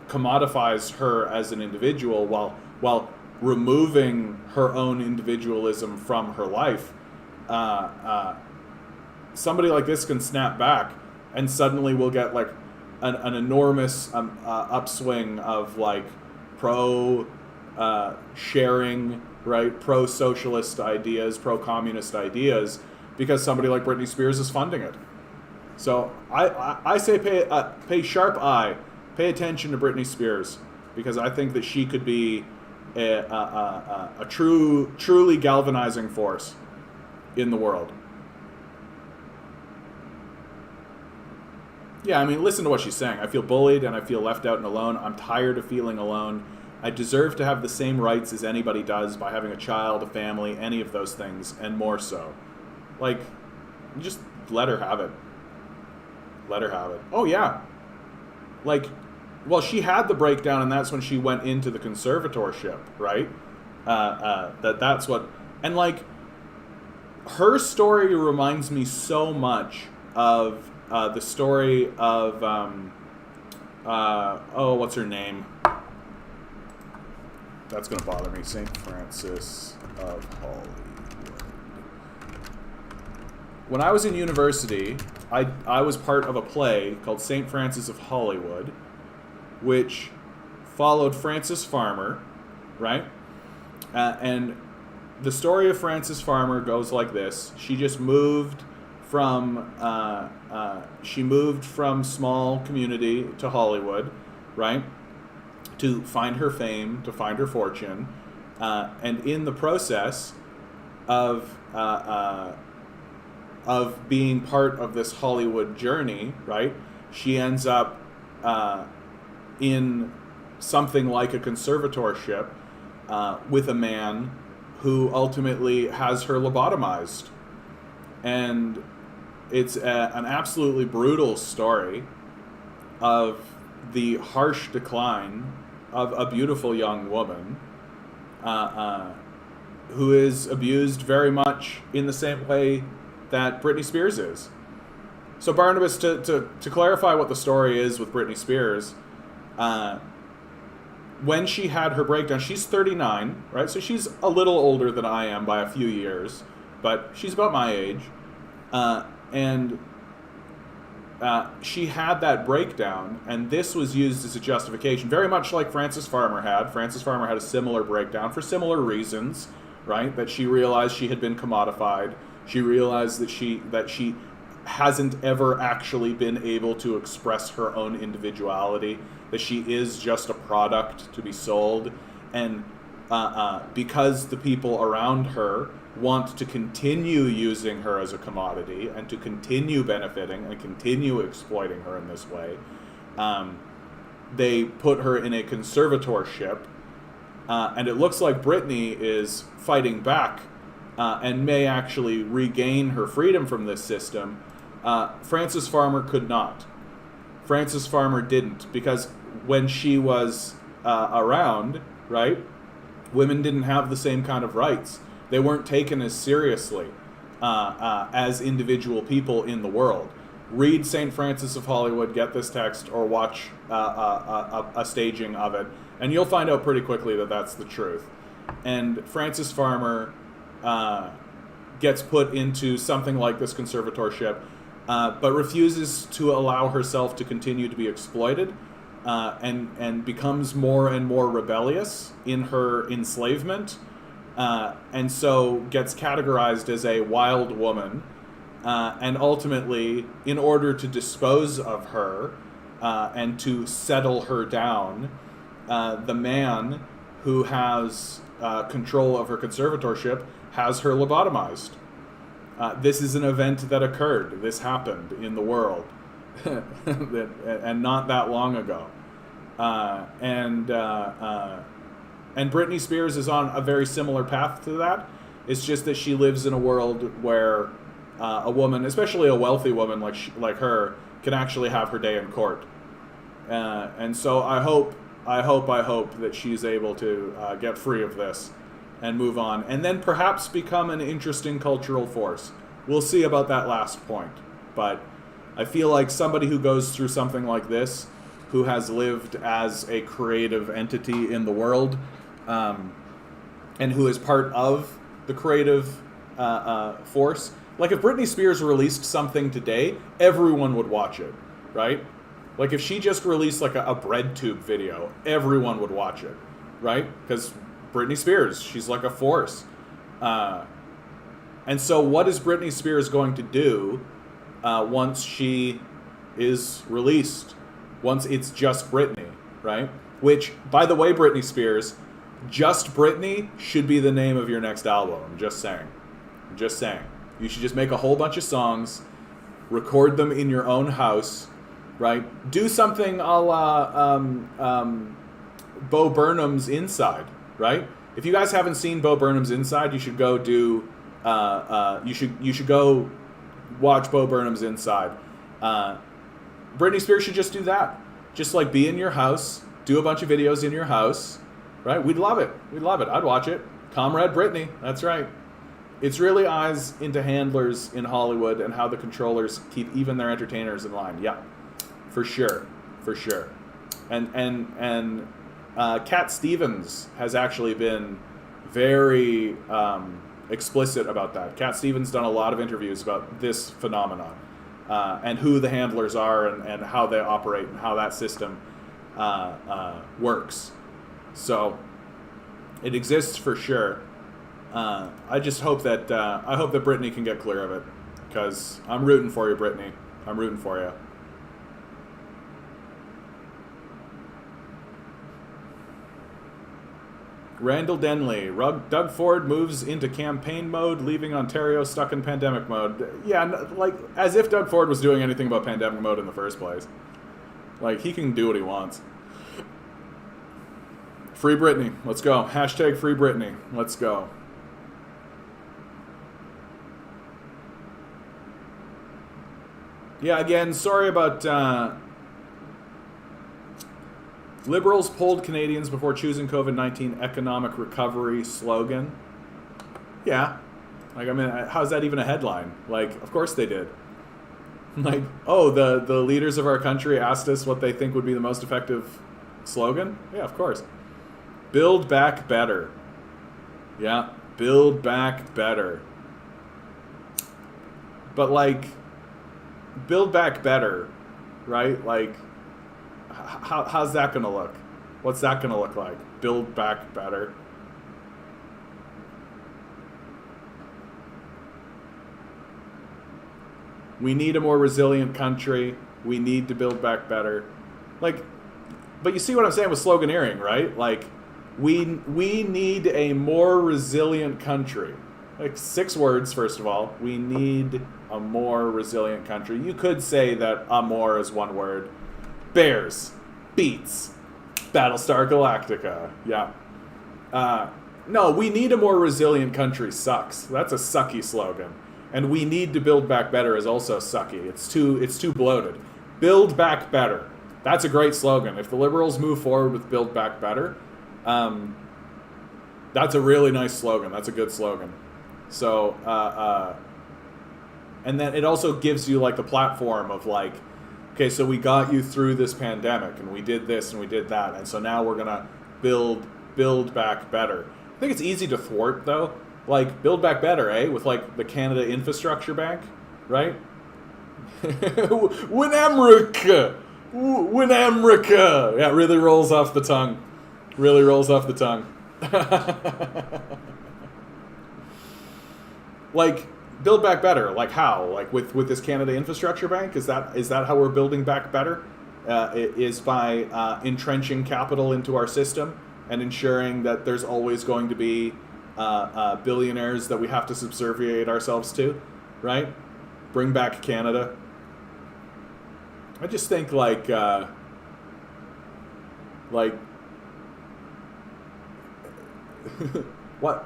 commodifies her as an individual while removing her own individualism from her life, somebody like this can snap back and suddenly we'll get like an enormous upswing of like pro sharing, right? Pro socialist ideas, pro communist ideas, because somebody like Britney Spears is funding it. So I say pay sharp eye, pay attention to Britney Spears, because I think that she could be a truly galvanizing force in the world. Yeah, I mean, listen to what she's saying. I feel bullied and I feel left out and alone. I'm tired of feeling alone. I deserve to have the same rights as anybody does by having a child, a family, any of those things, and more so. Like, just let her have it. Let her have it. Oh, yeah. Like, well, she had the breakdown, and that's when she went into the conservatorship, right? That's what... And, like, her story reminds me so much of the story of... what's her name? That's going to bother me. St. Francis of Hollywood. When I was in university, I was part of a play called St. Francis of Hollywood, which followed Frances Farmer, right? And the story of Frances Farmer goes like this. She just moved from small community to Hollywood, right? To find her fame, to find her fortune, and in the process of being part of this Hollywood journey, right, she ends up in something like a conservatorship with a man who ultimately has her lobotomized, and it's an absolutely brutal story of the harsh decline of a beautiful young woman who is abused very much in the same way that Britney Spears is. So Barnabas, to clarify what the story is with Britney Spears, when she had her breakdown, she's 39, right? So she's a little older than I am by a few years, but she's about my age. And she had that breakdown, and this was used as a justification, very much like Frances Farmer had. Frances Farmer had a similar breakdown for similar reasons, right? That she realized she had been commodified. She realized that she hasn't ever actually been able to express her own individuality, that she is just a product to be sold, and because the people around her want to continue using her as a commodity and to continue benefiting and continue exploiting her in this way, they put her in a conservatorship, and it looks like Britney is fighting back and may actually regain her freedom from this system. Frances Farmer could not. Frances Farmer didn't, because when she was around, right, women didn't have the same kind of rights. They weren't taken as seriously as individual people in the world. Read St. Francis of Hollywood, get this text, or watch a staging of it, and you'll find out pretty quickly that that's the truth. And Frances Farmer gets put into something like this conservatorship, but refuses to allow herself to continue to be exploited, and becomes more and more rebellious in her enslavement, and so gets categorized as a wild woman, and ultimately, in order to dispose of her and to settle her down, the man who has control of her conservatorship has her lobotomized. This is an event that occurred. This happened in the world, and not that long ago. And Britney Spears is on a very similar path to that. It's just that she lives in a world where a woman, especially a wealthy woman like her, can actually have her day in court. And so I hope that she's able to get free of this and move on, and then perhaps become an interesting cultural force. We'll see about that last point. But I feel like somebody who goes through something like this, who has lived as a creative entity in the world, and who is part of the creative force. Like, if Britney Spears released something today, everyone would watch it, right? Like, if she just released like a bread tube video, everyone would watch it, right? Because Britney Spears, she's like a force. And so what is Britney Spears going to do once she is released? Once it's just Britney, right? Which, by the way, Britney Spears, Just Britney should be the name of your next album. I'm just saying. You should just make a whole bunch of songs, record them in your own house, right? Do something a la Bo Burnham's Inside, right? If you guys haven't seen Bo Burnham's Inside, you should go do. You should go watch Bo Burnham's Inside. Britney Spears should just do that. Just like be in your house, do a bunch of videos in your house, right? We'd love it. I'd watch it. Comrade Britney. That's right. It's really eyes into handlers in Hollywood and how the controllers keep even their entertainers in line. Yeah, for sure. And Cat Stevens has actually been very explicit about that. Cat Stevens done a lot of interviews about this phenomenon and who the handlers are and how they operate and how that system works. So it exists for sure. I just hope that Britney can get clear of it, because I'm rooting for you, Britney. I'm rooting for you. Randall Denley. Doug Ford moves into campaign mode, leaving Ontario stuck in pandemic mode. Yeah, like, as if Doug Ford was doing anything about pandemic mode in the first place. Like, he can do what he wants. Free Britney. Let's go. Hashtag Free Britney. Let's go. Yeah, again, sorry about... Liberals polled Canadians before choosing COVID-19 economic recovery slogan. Yeah. Like, I mean, how's that even a headline? Like, of course they did. Like, oh, the leaders of our country asked us what they think would be the most effective slogan? Yeah, of course. Build back better. Yeah, build back better. But, like, build back better, right? Like, how's that going to look? What's that going to look like? Build back better. We need a more resilient country. We need to build back better. Like, but you see what I'm saying with sloganeering, right? Like, we need a more resilient country. Like 6 words, first of all. We need a more resilient country. You could say that a more is 1 word. Bears, beats, Battlestar Galactica. Yeah. No, we need a more resilient country sucks. That's a sucky slogan. And we need to build back better is also sucky. It's too bloated. Build back better. That's a great slogan. If the Liberals move forward with build back better, that's a really nice slogan. That's a good slogan. So, and then it also gives you like the platform of like, okay, so we got you through this pandemic and we did this and we did that. And so now we're going to build back better. I think it's easy to thwart though. Like build back better, eh? With like the Canada Infrastructure Bank, right? When America. Yeah, it really rolls off the tongue. Really rolls off the tongue. Like, build back better. Like how? Like with this Canada Infrastructure Bank? Is that how we're building back better? Is by entrenching capital into our system and ensuring that there's always going to be billionaires that we have to subserviate ourselves to, right? Bring back Canada. I just think like what?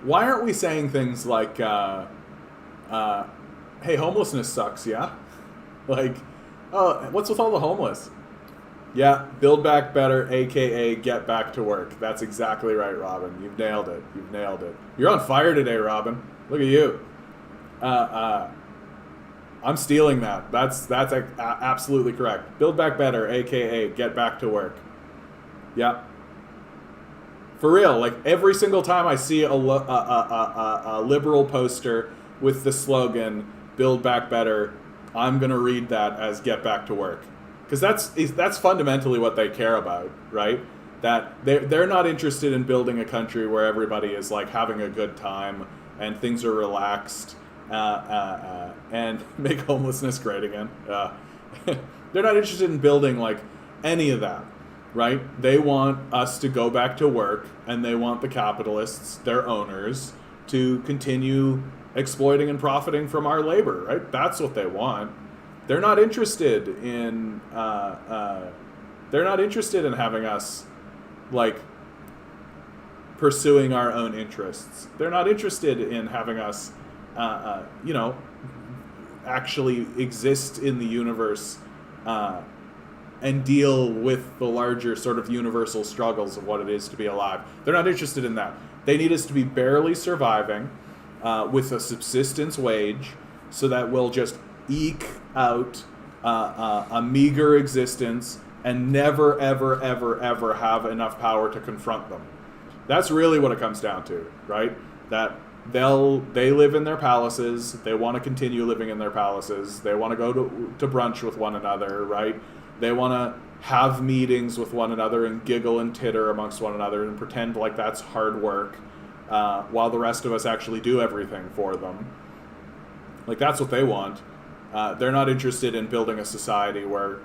Why aren't we saying things like, "Hey, homelessness sucks"? Yeah, like, oh, what's with all the homeless? Yeah, build back better, aka get back to work. That's exactly right, Robin. You've nailed it. You've nailed it. You're on fire today, Robin. Look at you. I'm stealing that. That's absolutely correct. Build back better, aka get back to work. Yeah. For real, like every single time I see a liberal poster with the slogan "Build back better," I'm gonna read that as "Get back to work," because that's fundamentally what they care about, right? That they're not interested in building a country where everybody is like having a good time and things are relaxed. And make homelessness great again. They're not interested in building like any of that, right? They want us to go back to work, and they want the capitalists, their owners, to continue exploiting and profiting from our labor, right? That's what they want. They're not interested in having us like pursuing our own interests. They're not interested in having us actually exist in the universe and deal with the larger sort of universal struggles of what it is to be alive. They're not interested in that. They need us to be barely surviving with a subsistence wage so that we'll just eke out a meager existence and never, ever, ever, ever have enough power to confront them. That's really what it comes down to, right? That they live in their palaces. They want to continue living in their palaces. They want to go to brunch with one another, right? They want to have meetings with one another and giggle and titter amongst one another and pretend like that's hard work, while the rest of us actually do everything for them. Like that's what they want. They're not interested in building a society where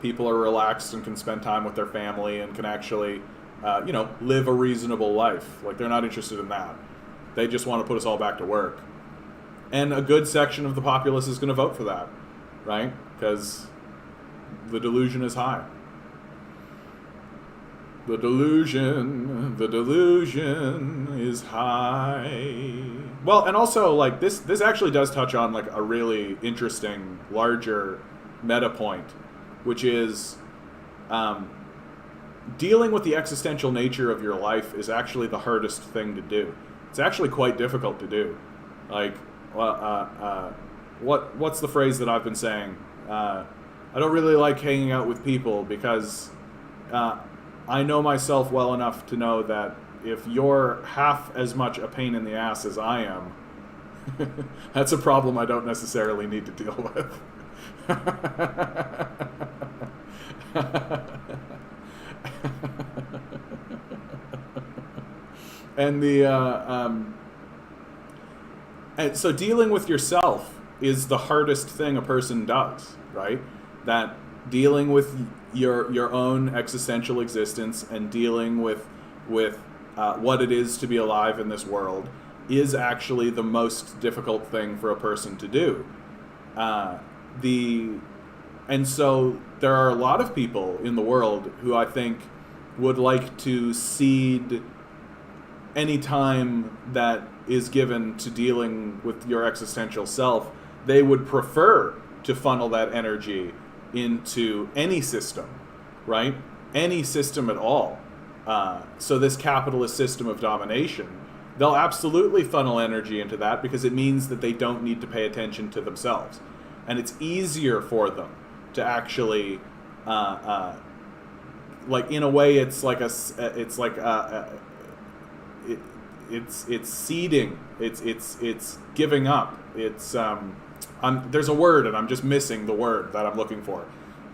people are relaxed and can spend time with their family and can actually live a reasonable life. Like they're not interested in that. They just want to put us all back to work. And a good section of the populace is going to vote for that, right? Because the delusion is high. The delusion is high. Well, and also, like, this actually does touch on, like, a really interesting, larger meta point, which is dealing with the existential nature of your life is actually the hardest thing to do. It's actually quite difficult to do. Like, what's the phrase that I've been saying? I don't really like hanging out with people because I know myself well enough to know that if you're half as much a pain in the ass as I am, that's a problem I don't necessarily need to deal with. And and so dealing with yourself is the hardest thing a person does, right? That dealing with your own existential existence and dealing with what it is to be alive in this world is actually the most difficult thing for a person to do. And so there are a lot of people in the world who I think would like to cede any time that is given to dealing with your existential self. They would prefer to funnel that energy into any system, right? Any system at all. So this capitalist system of domination, they'll absolutely funnel energy into that because it means that they don't need to pay attention to themselves. And it's easier for them to actually, like in a way, it's ceding, it's giving up. There's a word and I'm just missing the word that I'm looking for.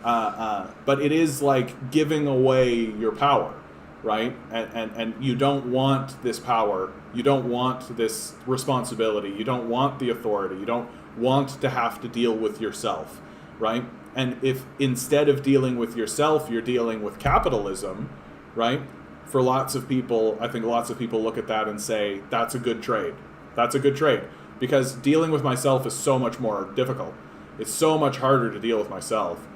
But it is like giving away your power, right? And you don't want this power. You don't want this responsibility. You don't want the authority. You don't want to have to deal with yourself, right? And if instead of dealing with yourself, you're dealing with capitalism, right? For lots of people, I think lots of people look at that and say, that's a good trade. That's a good trade. Because dealing with myself is so much more difficult. It's so much harder to deal with myself.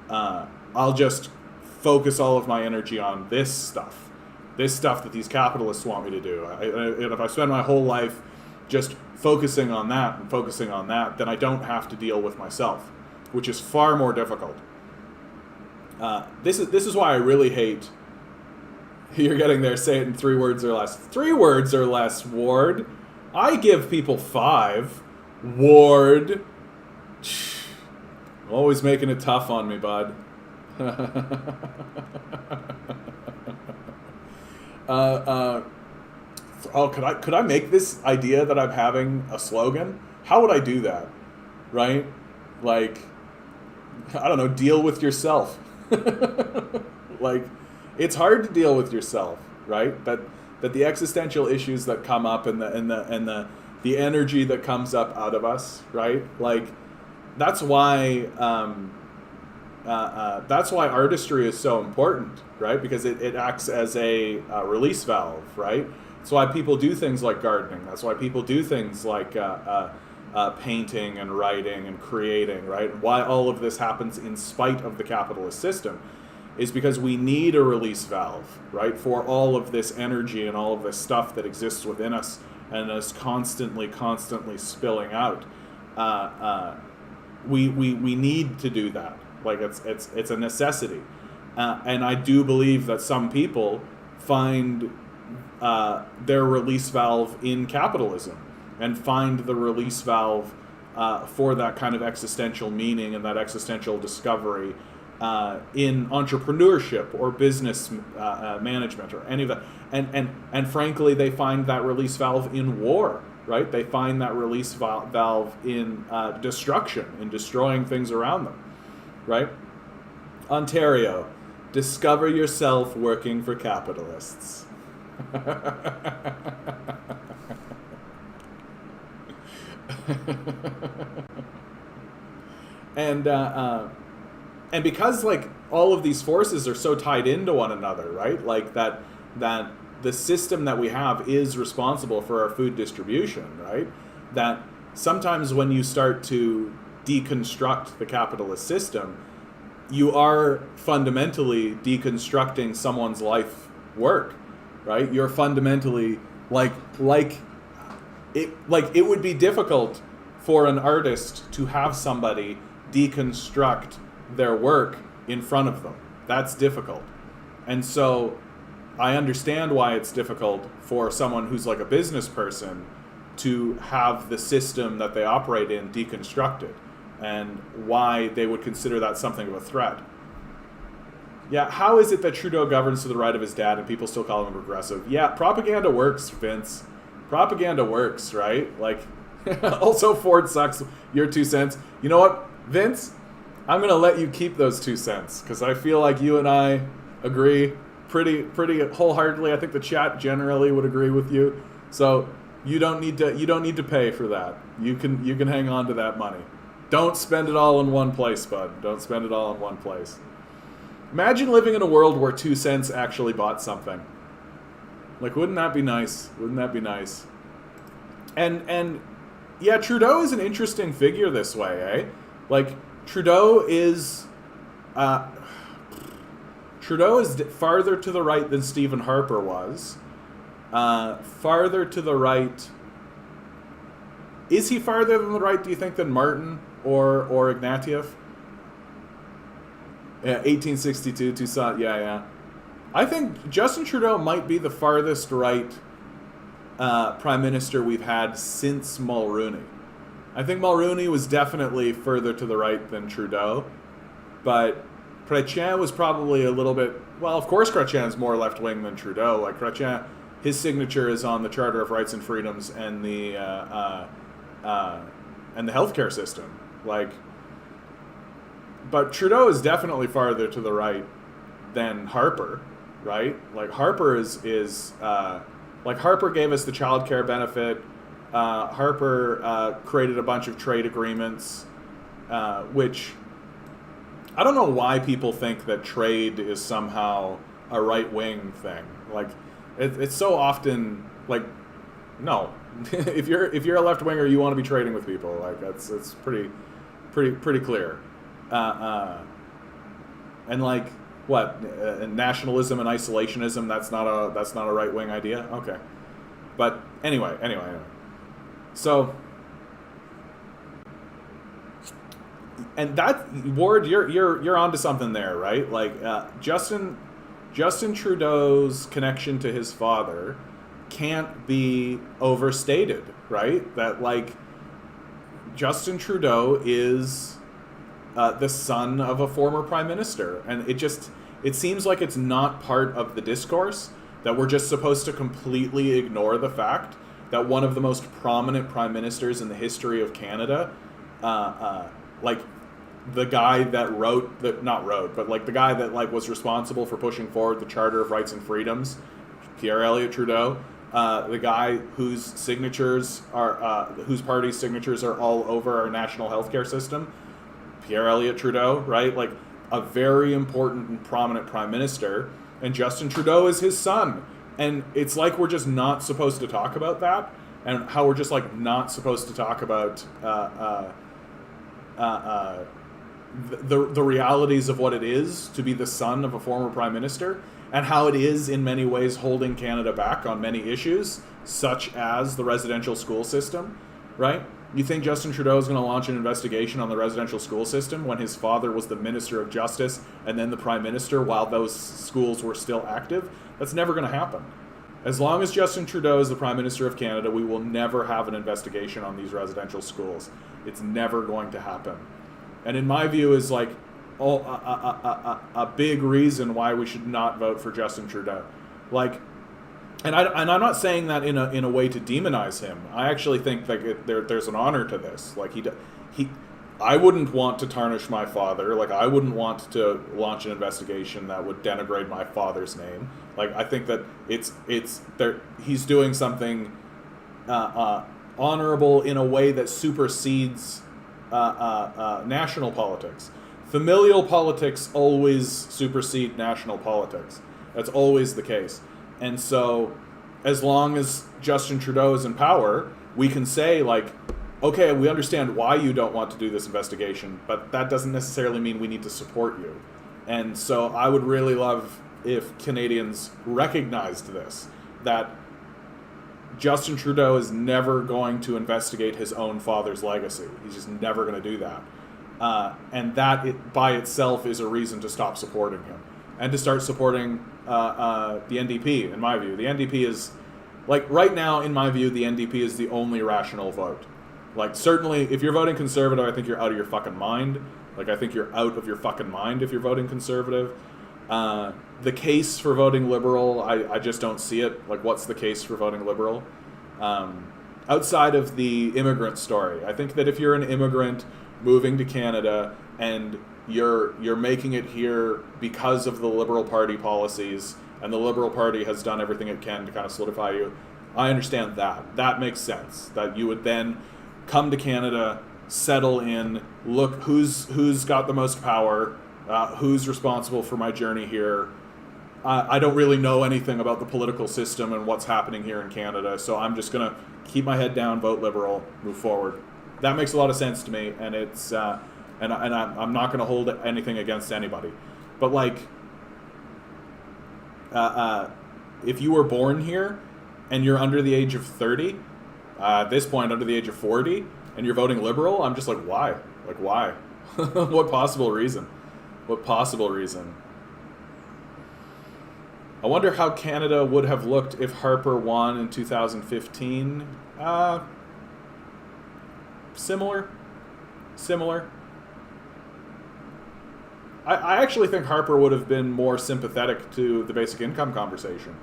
I'll just focus all of my energy on this stuff that these capitalists want me to do. And if I spend my whole life just focusing on that, then I don't have to deal with myself, which is far more difficult. This is why I really hate. You're getting there. Say it in 3 words or less. 3 words or less, Ward. I give people 5. Ward. Always making it tough on me, bud. Could I make this idea that I'm having a slogan? How would I do that? Right? Like, I don't know, deal with yourself. Like, it's hard to deal with yourself, right? That the existential issues that come up and the energy that comes up out of us, right? Like, that's why artistry is so important, right? Because it acts as a release valve, right? That's why people do things like gardening. That's why people do things like painting and writing and creating, right? And why all of this happens in spite of the capitalist system is because we need a release valve, right? For all of this energy and all of this stuff that exists within us and is constantly spilling out. We need to do that. Like it's a necessity. And I do believe that some people find their release valve in capitalism and find the release valve for that kind of existential meaning and that existential discovery in entrepreneurship or business management or any of that. And frankly, they find that release valve in war, right? They find that release valve in destruction, in destroying things around them, right? Ontario, discover yourself working for capitalists. And because like all of these forces are so tied into one another, right? Like that the system that we have is responsible for our food distribution, right? That sometimes when you start to deconstruct the capitalist system, you are fundamentally deconstructing someone's life work, right? You're fundamentally it would be difficult for an artist to have somebody deconstruct their work in front of them. That's difficult. And so I understand why it's difficult for someone who's like a business person to have the system that they operate in deconstructed, and why they would consider that something of a threat. Yeah, how is it that Trudeau governs to the right of his dad and people still call him progressive? Yeah, propaganda works, Vince. Propaganda works, right? Like, also Ford sucks, your 2 cents. You know what, Vince? I'm going to let you keep those 2 cents, because I feel like you and I agree pretty wholeheartedly. I think the chat generally would agree with you. So You don't need to pay for that. You can hang on to that money. Don't spend it all in one place, bud. Don't spend it all in one place. Imagine living in a world where 2 cents actually bought something. Like, wouldn't that be nice? Wouldn't that be nice? And yeah, Trudeau is an interesting figure this way, eh? Like, Trudeau is farther to the right than Stephen Harper was. Farther to the right. Is he farther than the right, do you think, than Martin or Ignatieff? Yeah, 1862, Toussaint, yeah. I think Justin Trudeau might be the farthest right prime minister we've had since Mulroney. I think Mulroney was definitely further to the right than Trudeau, but Chrétien was probably a little bit... Well, of course Chrétien's more left-wing than Trudeau. Like, Chrétien, his signature is on the Charter of Rights and Freedoms and the healthcare system. Like, but Trudeau is definitely farther to the right than Harper, right? Like, Harper Harper gave us the child care benefit. Harper created a bunch of trade agreements, which I don't know why people think that trade is somehow a right-wing thing. Like, it's so often like, no. if you're a left-winger, you want to be trading with people. Like, it's pretty clear. And like, what, nationalism and isolationism, that's not a right-wing idea? Okay. But anyway. So, and that, Ward, you're onto something there, right? Like, Justin Trudeau's connection to his father can't be overstated, right? That, like, Justin Trudeau is the son of a former prime minister, and it seems like it's not part of the discourse, that we're just supposed to completely ignore the fact that one of the most prominent prime ministers in the history of Canada, like the guy that the guy that like was responsible for pushing forward the Charter of Rights and Freedoms, Pierre Elliott Trudeau, the guy whose party's signatures are all over our national healthcare system, Pierre Elliott Trudeau, right? Like, a very important and prominent prime minister, and Justin Trudeau is his son. And it's like we're just not supposed to talk about that, and how we're just like not supposed to talk about the realities of what it is to be the son of a former prime minister, and how it is in many ways holding Canada back on many issues, such as the residential school system, right? You think Justin Trudeau is going to launch an investigation on the residential school system when his father was the Minister of Justice and then the Prime Minister while those schools were still active? That's never going to happen. As long as Justin Trudeau is the Prime Minister of Canada, we will never have an investigation on these residential schools. It's never going to happen. And in my view is like a big reason why we should not vote for Justin Trudeau. Like, and I'm not saying that in a way to demonize him. I actually think that there's an honor to this. Like, I wouldn't want to tarnish my father. Like, I wouldn't want to launch an investigation that would denigrate my father's name. Like, I think that he's doing something honorable in a way that supersedes national politics. Familial politics always supersede national politics. That's always the case. And so, as long as Justin Trudeau is in power, we can say, like, okay, we understand why you don't want to do this investigation, but that doesn't necessarily mean we need to support you. And so I would really love if Canadians recognized this, that Justin Trudeau is never going to investigate his own father's legacy. He's just never going to do that. And that by itself is a reason to stop supporting him and to start supporting the NDP, in my view. The NDP is, like, right now, in my view, the NDP is the only rational vote. Like, certainly, if you're voting Conservative, I think you're out of your fucking mind. Like, I think you're out of your fucking mind if you're voting Conservative. The case for voting Liberal, I just don't see it. Like, what's the case for voting Liberal? Outside of the immigrant story, I think that if you're an immigrant moving to Canada and you're making it here because of the Liberal Party policies, and the Liberal Party has done everything it can to kind of solidify you, I understand that. That makes sense. That you would then come to Canada, settle in, look who's got the most power, who's responsible for my journey here. I don't really know anything about the political system and what's happening here in Canada, so I'm just gonna keep my head down, vote Liberal, move forward. That makes a lot of sense to me, and it's I'm not gonna hold anything against anybody, but like, if you were born here and you're under the age of 30, at this point under the age of 40, and you're voting Liberal, I'm just like, why? Like, why? What possible reason? What possible reason? I wonder how Canada would have looked if Harper won in 2015. Similar. I actually think Harper would have been more sympathetic to the basic income conversation,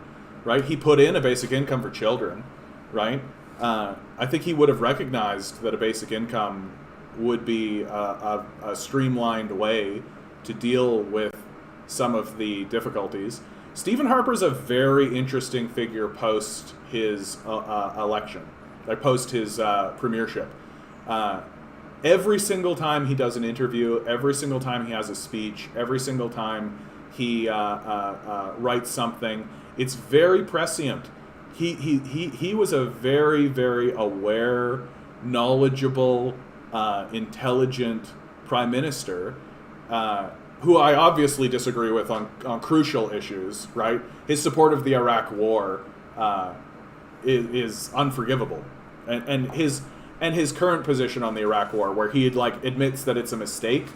right? He put in a basic income for children, right? I think he would have recognized that a basic income would be a streamlined way to deal with some of the difficulties. Stephen Harper's a very interesting figure post his election, like post his premiership. Every single time he does an interview, every single time he has a speech, every single time he writes something, it's very prescient. He was a very, very aware, knowledgeable, intelligent prime minister, who I obviously disagree with on crucial issues, right? His support of the Iraq War is unforgivable. And his current position on the Iraq War, where he like admits that it's a mistake,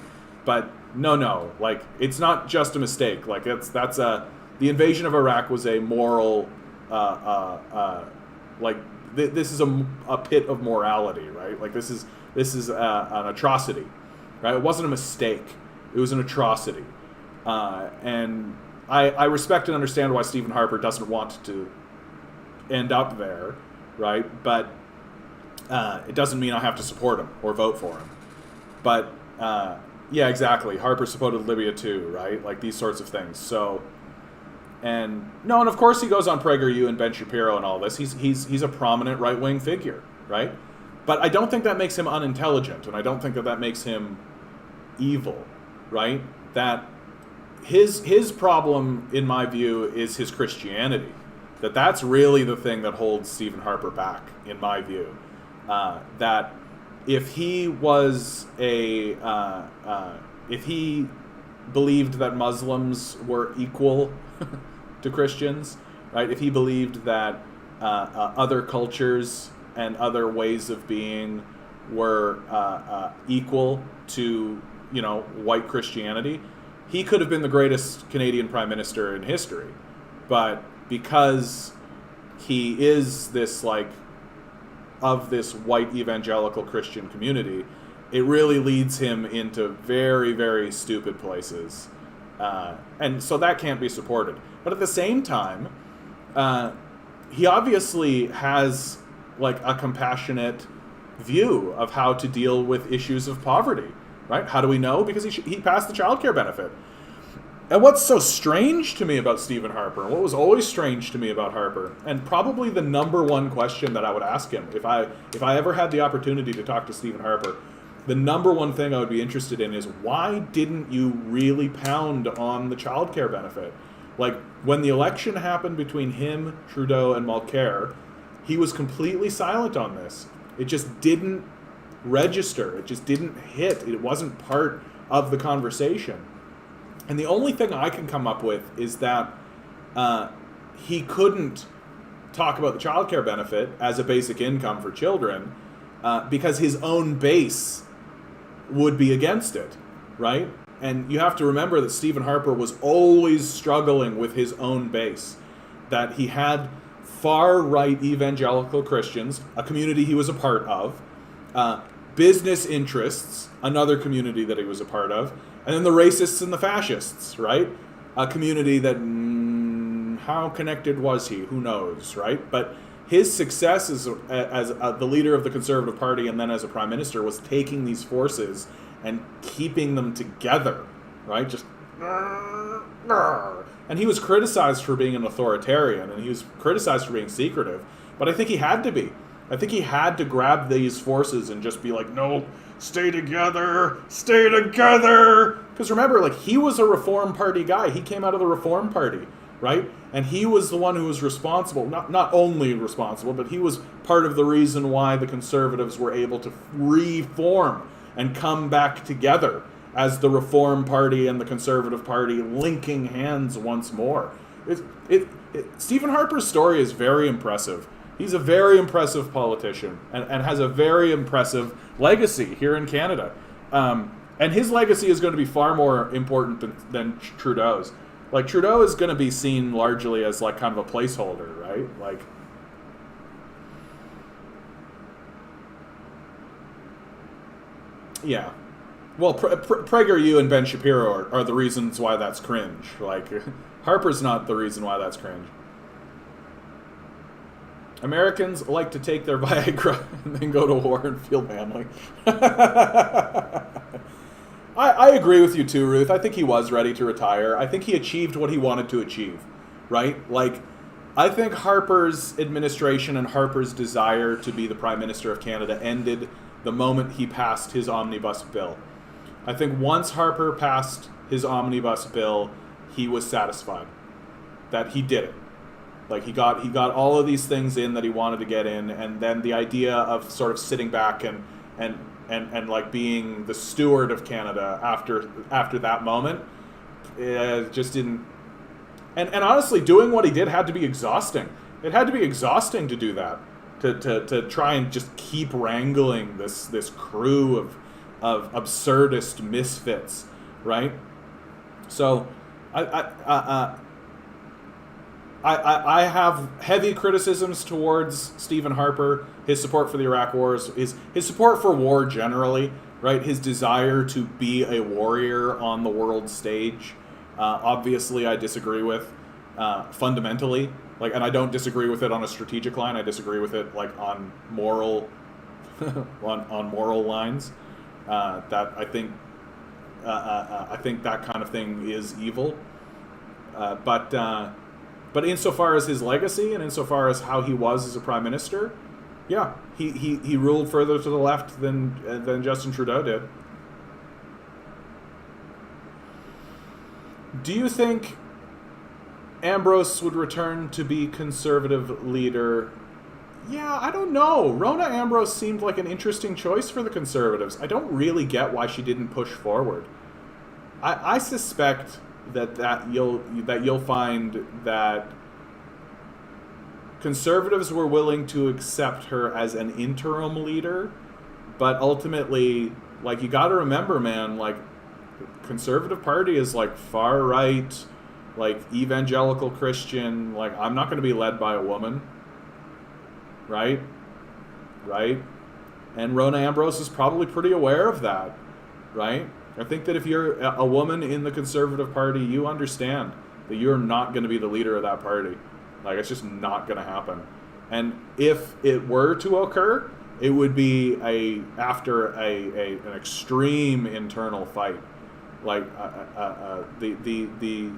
but no, like it's not just a mistake. Like the invasion of Iraq was a moral, this is a pit of morality, right? Like this is an atrocity, right? It wasn't a mistake. It was an atrocity. And I respect and understand why Stephen Harper doesn't want to end up there, right? But it doesn't mean I have to support him or vote for him. But yeah, exactly. Harper supported Libya too, right? Like these sorts of things. So, and of course he goes on PragerU and Ben Shapiro and all this. He's a prominent right-wing figure, right? But I don't think that makes him unintelligent, and I don't think that makes him evil, right? That his problem, in my view, is his Christianity. That's really the thing that holds Stephen Harper back, in my view. That if he was if he believed that Muslims were equal to Christians, right? If he believed that other cultures and other ways of being were equal to, white Christianity, he could have been the greatest Canadian prime minister in history. But because he is this of this white evangelical Christian community, it really leads him into very, very stupid places. And so that can't be supported. But at the same time, he obviously has a compassionate view of how to deal with issues of poverty, right? How do we know? Because he passed the child care benefit. And what's so strange to me about Stephen Harper, what was always strange to me about Harper, and probably the number one question that I would ask him if I ever had the opportunity to talk to Stephen Harper, the number one thing I would be interested in is, why didn't you really pound on the child care benefit? When the election happened between him, Trudeau, and Mulcair, he was completely silent on this. It just didn't register. It just didn't hit. It wasn't part of the conversation. And the only thing I can come up with is that he couldn't talk about the child care benefit as a basic income for children because his own base would be against it, right? And you have to remember that Stephen Harper was always struggling with his own base, that he had far-right evangelical Christians, a community he was a part of, business interests, another community that he was a part of, and then the racists and the fascists, right? A community that, how connected was he? Who knows, right? But his success as the leader of the Conservative Party and then as a prime minister was taking these forces and keeping them together, right? Just, and he was criticized for being an authoritarian, and he was criticized for being secretive. But I think he had to be. I think he had to grab these forces and just be like, no, stay together, stay together. Because remember, like, he was a Reform Party guy. He came out of the Reform Party, right? And he was the one who was responsible, not only responsible, but he was part of the reason why the Conservatives were able to reform and come back together as the Reform Party and the Conservative Party linking hands once more. Stephen Harper's story is very impressive. He's a very impressive politician and has a very impressive legacy here in Canada. And his legacy is going to be far more important than Trudeau's. Like, Trudeau is going to be seen largely as, like, kind of a placeholder, right? Like, yeah. Well, PragerU and Ben Shapiro are the reasons why that's cringe. Like, Harper's not the reason why that's cringe. Americans like to take their Viagra and then go to war and feel manly. I agree with you too, Ruth. I think he was ready to retire. I think he achieved what he wanted to achieve, right? Like, I think Harper's administration and Harper's desire to be the Prime Minister of Canada ended the moment he passed his omnibus bill. I think once Harper passed his omnibus bill, he was satisfied that he did it. Like, he got all of these things in that he wanted to get in, and then the idea of sort of sitting back and like being the steward of Canada after that moment, just didn't. And honestly, doing what he did had to be exhausting. It had to be exhausting to do that, to try and just keep wrangling this crew of absurdist misfits, right? So, I have heavy criticisms towards Stephen Harper, his support for the Iraq Wars, his support for war generally, right? His desire to be a warrior on the world stage. Obviously, I disagree with fundamentally, like, and I don't disagree with it on a strategic line. I disagree with it like on moral, on moral lines. That I think that kind of thing is evil. But insofar as his legacy and insofar as how he was as a prime minister, yeah, he ruled further to the left than Justin Trudeau did. Do you think Ambrose would return to be Conservative leader? Yeah, I don't know. Rona Ambrose seemed like an interesting choice for the Conservatives. I don't really get why she didn't push forward. I suspect that you'll find that Conservatives were willing to accept her as an interim leader, but ultimately, like, you got to remember, man, like, Conservative Party is like far right, like evangelical Christian. Like, I'm not going to be led by a woman, right? And Rona Ambrose is probably pretty aware of that, right? I think that if you're a woman in the Conservative Party, you understand that you're not going to be the leader of that party. Like, it's just not going to happen. And if it were to occur, it would be after an extreme internal fight. Like, the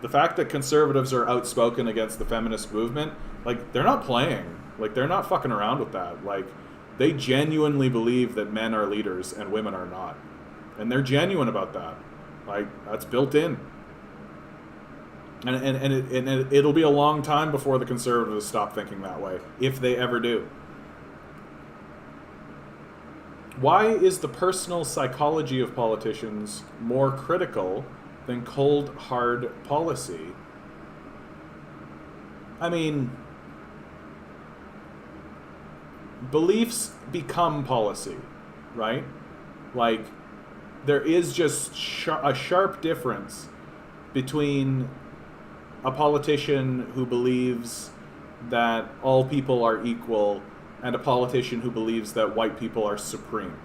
fact that Conservatives are outspoken against the feminist movement, like, they're not playing. Like, they're not fucking around with that. Like, they genuinely believe that men are leaders and women are not. And they're genuine about that. Like, that's built in. And it'll be a long time before the Conservatives stop thinking that way, if they ever do. Why is the personal psychology of politicians more critical than cold, hard policy? I mean, beliefs become policy, right? Like, there is just a sharp difference between a politician who believes that all people are equal and a politician who believes that white people are supreme,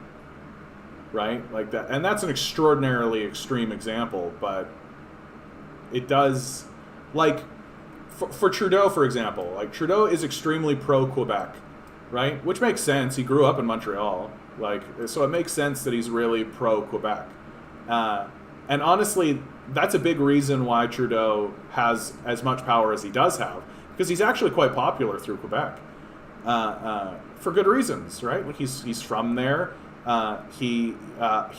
right? Like that, and that's an extraordinarily extreme example, but it does, like, for Trudeau, for example, like, Trudeau is extremely pro-Quebec, right? Which makes sense. He grew up in Montreal. Like, so it makes sense that he's really pro-Quebec. And honestly, that's a big reason why Trudeau has as much power as he does have. because he's actually quite popular through Quebec, for good reasons, right? Like he's from there. He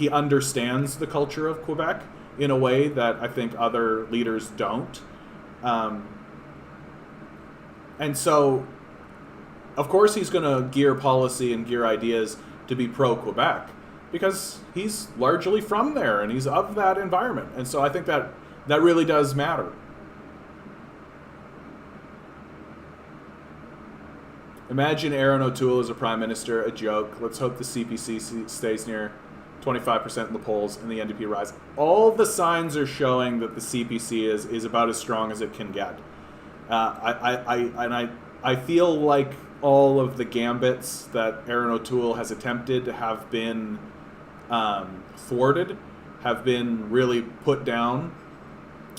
understands the culture of Quebec in a way that I think other leaders don't. And so, of course, he's going to gear policy and gear ideas to be pro-Quebec because he's largely from there and he's of that environment. And so I think that really does matter. Imagine Aaron O'Toole as a prime minister, a joke. Let's hope the CPC stays near 25% in the polls and the NDP rise. All the signs are showing that the CPC is about as strong as it can get. I feel like all of the gambits that Aaron O'Toole has attempted have been thwarted, have been really put down.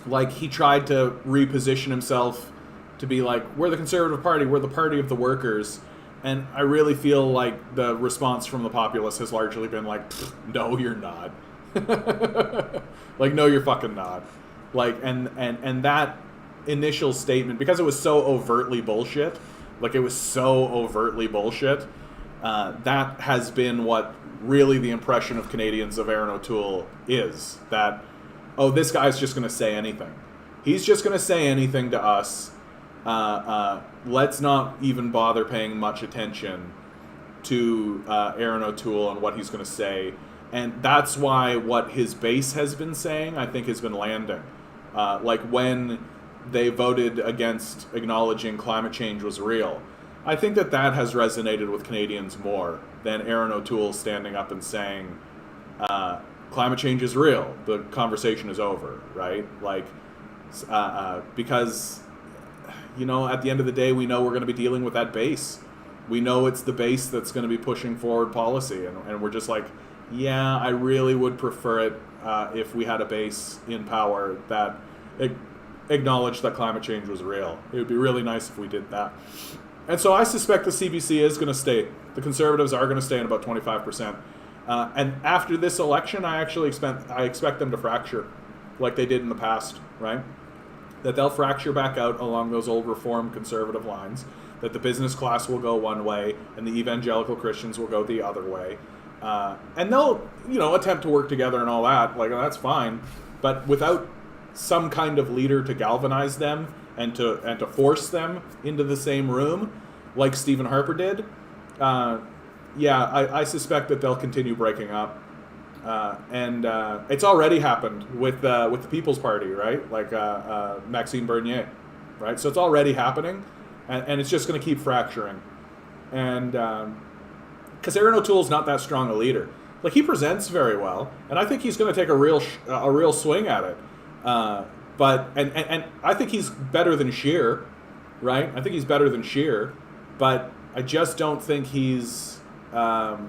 Like, he tried to reposition himself to be like, we're the Conservative Party, we're the party of the workers. And I really feel like the response from the populace has largely been like, no, you're not. Like, no, you're fucking not. Like, and that initial statement, because it was so overtly bullshit, that has been what really the impression of Canadians of Aaron O'Toole is. That, oh, this guy's just going to say anything. He's just going to say anything to us. Let's not even bother paying much attention to Aaron O'Toole and what he's going to say. And that's why what his base has been saying, I think, has been landing. Like when they voted against acknowledging climate change was real, I think that has resonated with Canadians more than Aaron O'Toole standing up and saying, climate change is real, the conversation is over, right? Like, because, you know, at the end of the day, we know we're going to be dealing with that base. We know it's the base that's going to be pushing forward policy, and we're just like, yeah, I really would prefer it if we had a base in power that acknowledged that climate change was real. It would be really nice if we did that. And so I suspect the CBC is going to stay. The Conservatives are going to stay in about 25%. And after this election, I expect them to fracture like they did in the past, right? That they'll fracture back out along those old Reform Conservative lines, that the business class will go one way and the evangelical Christians will go the other way. And they'll, attempt to work together and all that. Like, that's fine. But without some kind of leader to galvanize them and to force them into the same room, like Stephen Harper did, I suspect that they'll continue breaking up. And it's already happened with the People's Party, right? Like Maxime Bernier, right? So it's already happening, and it's just going to keep fracturing. And because Aaron O'Toole's not that strong a leader, like, he presents very well, and I think he's going to take a real swing at it. But I think he's better than Scheer, right? I think he's better than Scheer, but I just don't think he's ready,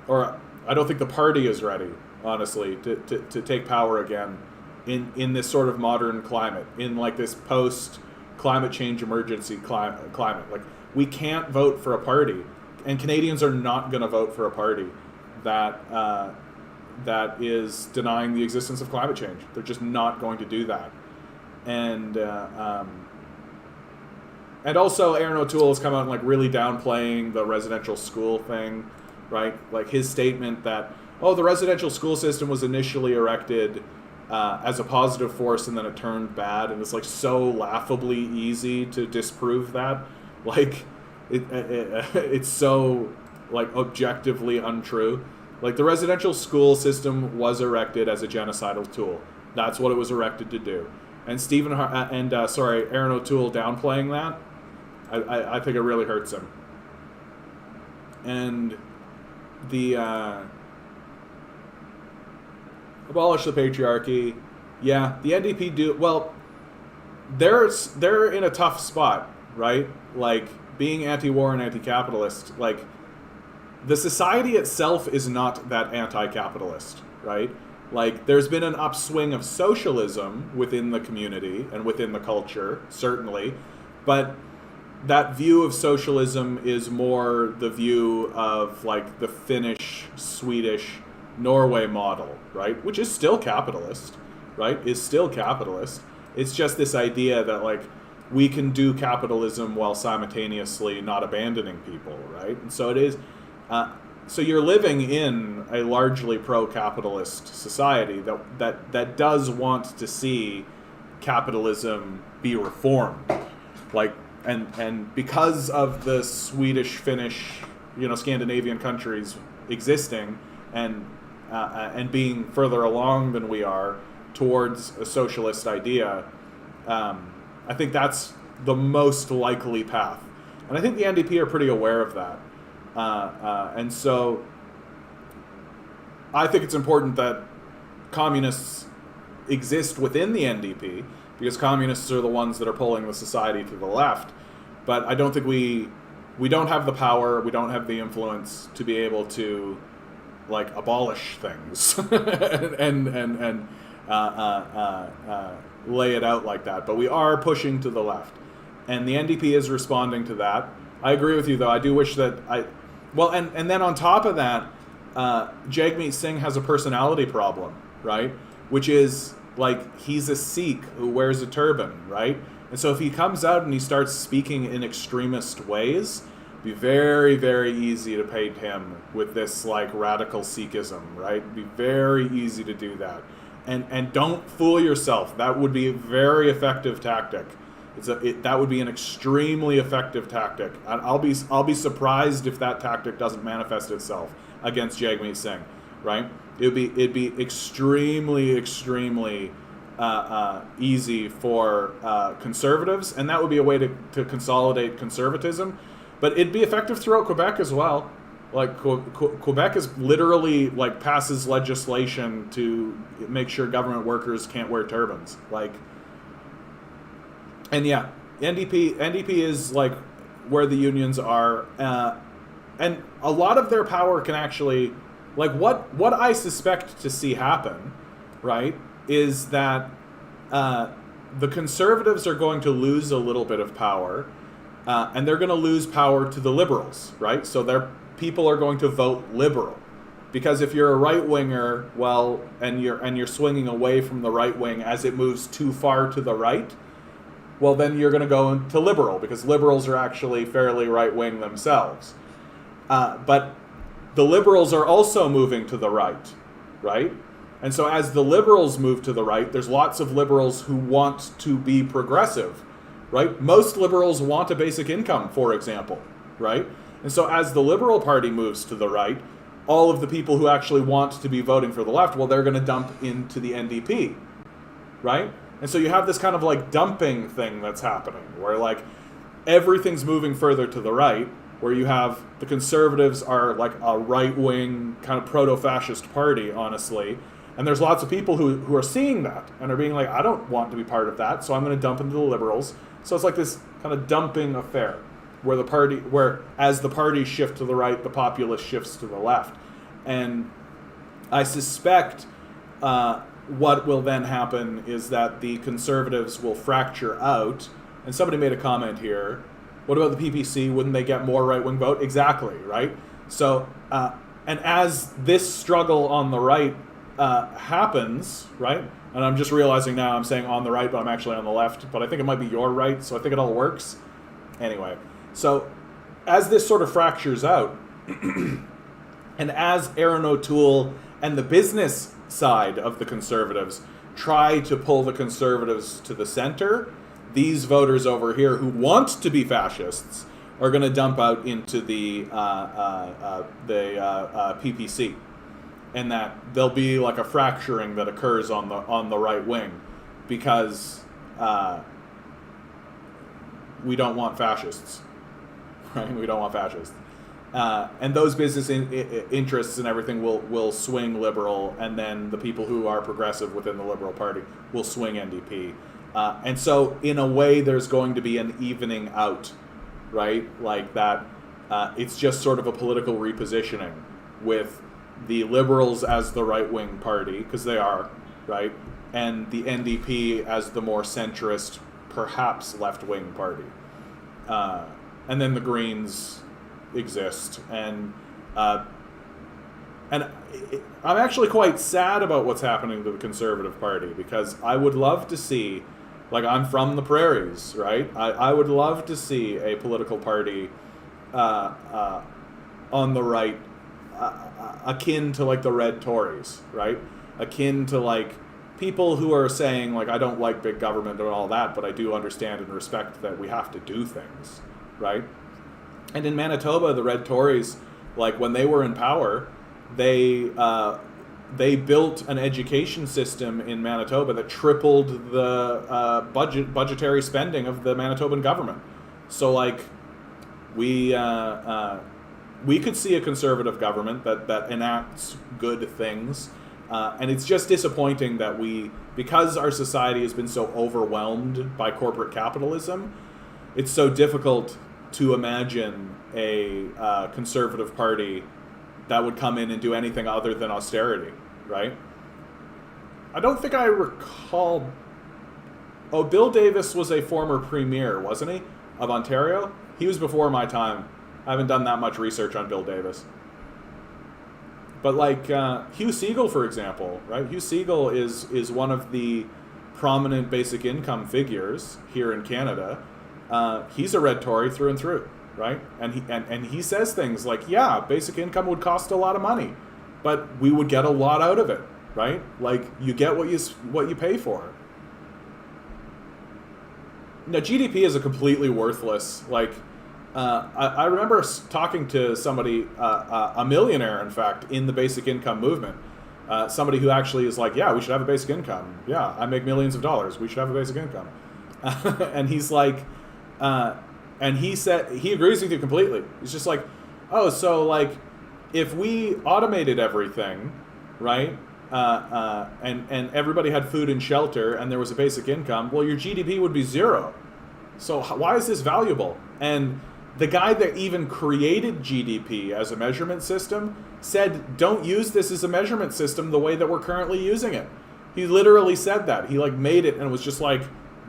or I don't think the party is ready, honestly, to take power again in this sort of modern climate, in like this post climate change emergency climate. Like, we can't vote for a party, and Canadians are not going to vote for a party that is denying the existence of climate change. They're just not going to do that. And also, Aaron O'Toole has come out and like really downplaying the residential school thing, right? Like his statement that, the residential school system was initially erected as a positive force and then it turned bad, and it's like so laughably easy to disprove that. Like it's so like objectively untrue. Like, the residential school system was erected as a genocidal tool. That's what it was erected to do. And Aaron O'Toole downplaying that, I think it really hurts him. And the abolish the patriarchy, yeah, the NDP do well. They're in a tough spot, right? Like, being anti-war and anti-capitalist, like, the society itself is not that anti-capitalist, right? Like, there's been an upswing of socialism within the community and within the culture, certainly, but that view of socialism is more the view of, like, the Finnish, Swedish, Norway model, right? Which is still capitalist, right? Is still capitalist, It's just this idea that like we can do capitalism while simultaneously not abandoning people, right? And so it is. So you're living in a largely pro-capitalist society that does want to see capitalism be reformed, like and because of the Swedish, Finnish, Scandinavian countries existing and being further along than we are towards a socialist idea, I think that's the most likely path, and I think the NDP are pretty aware of that. And so I think it's important that communists exist within the NDP, because communists are the ones that are pulling the society to the left. But I don't think we don't have the power, we don't have the influence to be able to like abolish things and lay it out like that. But we are pushing to the left, and the NDP is responding to that. I agree with you, though. I do wish that and then on top of that, Jagmeet Singh has a personality problem, right? Which is, like, he's a Sikh who wears a turban, right? And so if he comes out and he starts speaking in extremist ways, it'd be very, very easy to paint him with this, like, radical Sikhism, right? It'd be very easy to do that. And don't fool yourself. That would be a very effective tactic. That would be an extremely effective tactic. I'll be surprised if that tactic doesn't manifest itself against Jagmeet Singh, right? It'd be extremely easy for conservatives, and that would be a way to consolidate conservatism. But it'd be effective throughout Quebec as well. Like Quebec is literally like passes legislation to make sure government workers can't wear turbans, like. And yeah, NDP is like where the unions are, and a lot of their power can actually, like what I suspect to see happen, right, is that the conservatives are going to lose a little bit of power, and they're going to lose power to the liberals, right? So their people are going to vote liberal, because if you're a right winger, well, and you're swinging away from the right wing as it moves too far to the right. Well, then you're going to go into liberal, because liberals are actually fairly right-wing themselves. But the liberals are also moving to the right? And so as the liberals move to the right, there's lots of liberals who want to be progressive, right? Most liberals want a basic income, for example, right? And so as the Liberal Party moves to the right, all of the people who actually want to be voting for the left, well, they're going to dump into the NDP, right? And so you have this kind of like dumping thing that's happening, where like everything's moving further to the right, where you have the conservatives are like a right-wing kind of proto-fascist party, honestly. And there's lots of people who are seeing that and are being like, I don't want to be part of that, so I'm going to dump into the liberals. So it's like this kind of dumping affair, where as the parties shift to the right, the populace shifts to the left. And I suspect what will then happen is that the conservatives will fracture out. And somebody made a comment here. What about the PPC? Wouldn't they get more right-wing vote? Exactly, right? So, and as this struggle on the right happens, right? And I'm just realizing now I'm saying on the right, but I'm actually on the left. But I think it might be your right, so I think it all works. Anyway, so as this sort of fractures out, and as Aaron O'Toole and the business side of the conservatives try to pull the conservatives to the center, these voters over here who want to be fascists are going to dump out into the PPC, and that there'll be like a fracturing that occurs on the right wing, because we don't want fascists, right? We don't want fascists. And those business interests and everything will swing liberal, and then the people who are progressive within the Liberal Party will swing NDP. And so, in a way, there's going to be an evening out, right? Like that, it's just sort of a political repositioning with the Liberals as the right-wing party, because they are, right? And the NDP as the more centrist, perhaps left-wing party. And then the Greens exist, and I'm actually quite sad about what's happening to the Conservative Party, because I would love to see Like, I'm from the prairies, right? I would love to see a political party on the right, akin to, like, the Red Tories, right? Akin to, like, people who are saying, like, I don't like big government and all that, but I do understand and respect that we have to do things, right? And in Manitoba, the Red Tories, like, when they were in power, they built an education system in Manitoba that tripled the budgetary spending of the Manitoban government. So, like, we could see a conservative government that enacts good things, and it's just disappointing that because our society has been so overwhelmed by corporate capitalism, it's so difficult to imagine a conservative party that would come in and do anything other than austerity, right? I don't think I recall... Oh, Bill Davis was a former premier, wasn't he? Of Ontario? He was before my time. I haven't done that much research on Bill Davis. But, like, Hugh Segal, for example, right? Hugh Segal is one of the prominent basic income figures here in Canada. He's a Red Tory through and through, right? And he says things like, yeah, basic income would cost a lot of money, but we would get a lot out of it, right? Like, you get what you pay for. Now, GDP is a completely worthless, like, I remember talking to somebody, a millionaire, in fact, in the basic income movement. Somebody who actually is like, yeah, we should have a basic income. Yeah, I make millions of dollars. We should have a basic income. And he's like, and he said, he agrees with you completely. He's just like, oh, so, like, if we automated everything, right, and everybody had food and shelter and there was a basic income, well, your GDP would be zero. So why is this valuable? And the guy that even created GDP as a measurement system said, don't use this as a measurement system the way that we're currently using it. He literally said that. He, like, made it and was just like,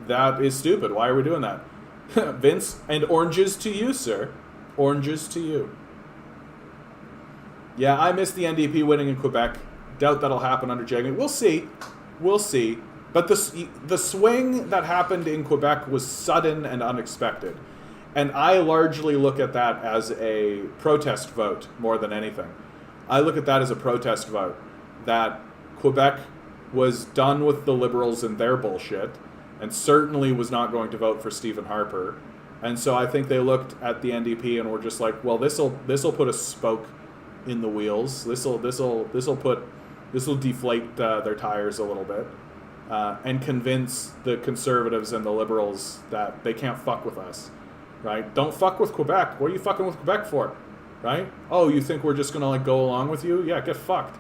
that is stupid. Why are we doing that? Vince, and oranges to you, sir. Oranges to you. Yeah, I missed the NDP winning in Quebec. Doubt that'll happen under Jagmeet. We'll see. We'll see. But the swing that happened in Quebec was sudden and unexpected. And I largely look at that as a protest vote more than anything. I look at that as a protest vote. That Quebec was done with the Liberals and their bullshit, and certainly was not going to vote for Stephen Harper. And so I think they looked at the NDP and were just like, well, this'll put a spoke in the wheels. This'll deflate their tires a little bit, and convince the Conservatives and the Liberals that they can't fuck with us. Right? Don't fuck with Quebec. What are you fucking with Quebec for? Right? Oh, you think we're just gonna, like, go along with you? Yeah, get fucked.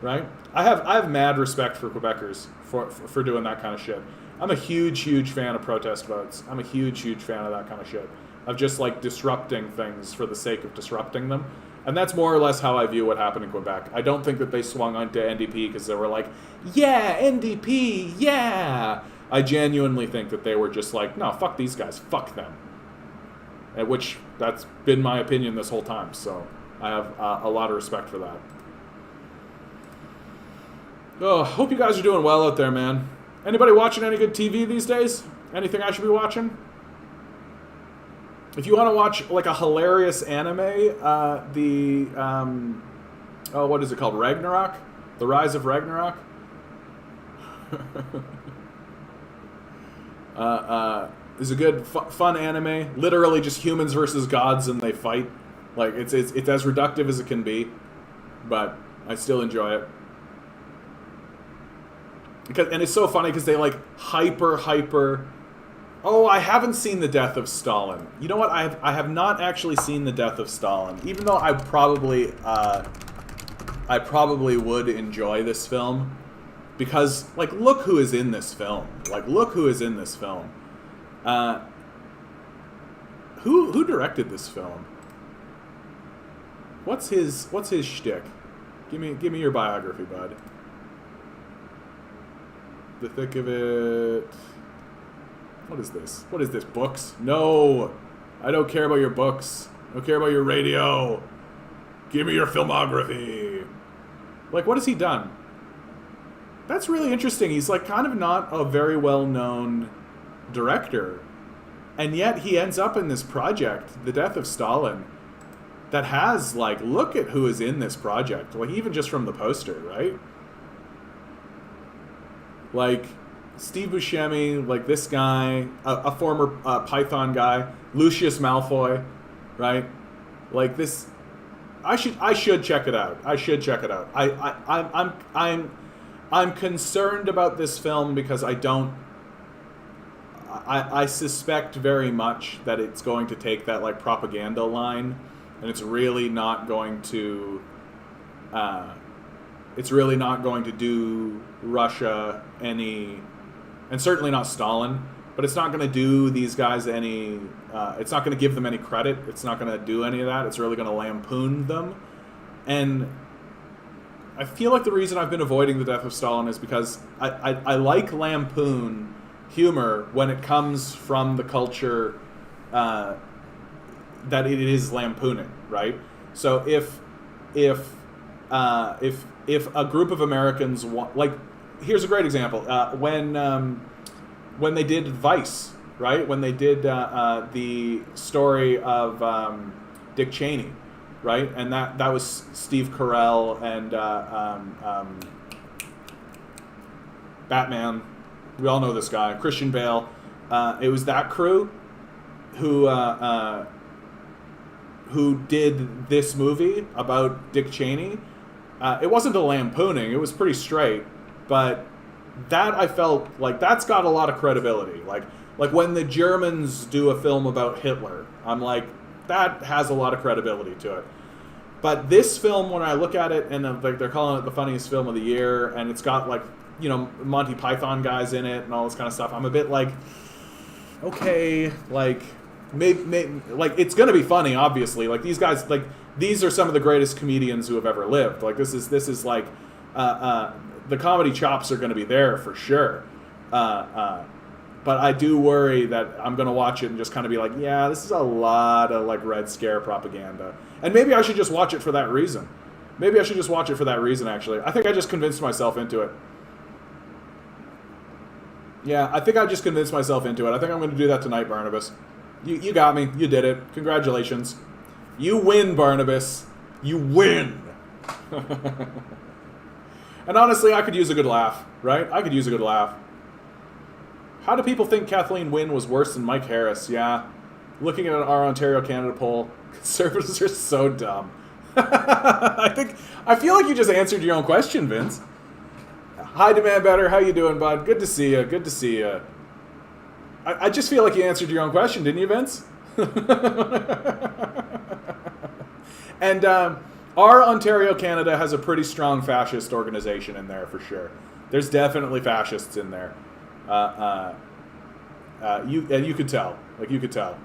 Right? I have mad respect for Quebecers for doing that kind of shit. I'm a huge fan of protest votes. I'm a huge fan of that kind of shit. Of just, like, disrupting things for the sake of disrupting them. And that's more or less how I view what happened in Quebec. I don't think that they swung onto NDP because they were like, yeah, NDP, yeah. I genuinely think that they were just like, no, fuck these guys, fuck them. At which, that's been my opinion this whole time, so I have a lot of respect for that. Oh, hope you guys are doing well out there, man. Anybody watching any good TV these days? Anything I should be watching? If you want to watch, like, a hilarious anime, what is it called? Ragnarok? The Rise of Ragnarok? Is a good, fun anime. Literally just humans versus gods and they fight. Like, it's as reductive as it can be, but I still enjoy it. And it's so funny because they, like, hyper. Oh, I haven't seen The Death of Stalin. You know what? I have not actually seen The Death of Stalin, even though I probably would enjoy this film, because, like, look who is in this film. Like, look who is in this film. Who directed this film? What's his shtick? Give me your biography, bud. The thick of it. What is this? What is this? Books? No, I don't care about your books. I don't care about your radio. Give me your filmography. Like, what has he done? That's really interesting. He's, like, kind of not a very well-known director, and yet he ends up in this project, The Death of Stalin, that has, like, look at who is in this project. Like, even just from the poster, right? Like, Steve Buscemi, like this guy, a former Python guy, Lucius Malfoy, right? Like this, I should check it out. I should check it out. I'm concerned about this film because I suspect very much that it's going to take that, like, propaganda line, and it's really not going to do Russia any, and certainly not Stalin, but it's not going to do these guys any, it's not going to give them any credit. It's not going to do any of that. It's really going to lampoon them. And I feel like the reason I've been avoiding The Death of Stalin is because I like lampoon humor when it comes from the culture that it is lampooning, right? So if a group of Americans want, like, here's a great example. When they did Vice, right? When they did the story of Dick Cheney, right? And that was Steve Carell and Batman. We all know this guy, Christian Bale. It was that crew who did this movie about Dick Cheney. It wasn't a lampooning. It was pretty straight, but that, I felt like, that's got a lot of credibility. Like when the Germans do a film about Hitler, I'm like, that has a lot of credibility to it. But this film, when I look at it, and like they're calling it the funniest film of the year, and it's got, like, you know, Monty Python guys in it and all this kind of stuff, I'm a bit like, okay, like, maybe like, it's gonna be funny, obviously. Like, these guys, like, these are some of the greatest comedians who have ever lived. Like, this is like, the comedy chops are gonna be there for sure. But I do worry that I'm gonna watch it and just kind of be like, yeah, this is a lot of, like, Red Scare propaganda. And maybe I should just watch it for that reason. Actually. I think I just convinced myself into it. Yeah, I think I just convinced myself into it. I think I'm going to do that tonight, Barnabas. You got me. You did it. Congratulations. You win, Barnabas. You win. And honestly, I could use a good laugh, right? I could use a good laugh. How do people think Kathleen Wynne was worse than Mike Harris? Yeah. Looking at our Ontario Canada poll, conservatives are so dumb. I feel like you just answered your own question, Vince. Hi, Demand Better. How you doing, bud? Good to see you. I just feel like you answered your own question, didn't you, Vince? And our Ontario Canada has a pretty strong fascist organization in there, for sure. There's definitely fascists in there. You could tell. Like, you could tell.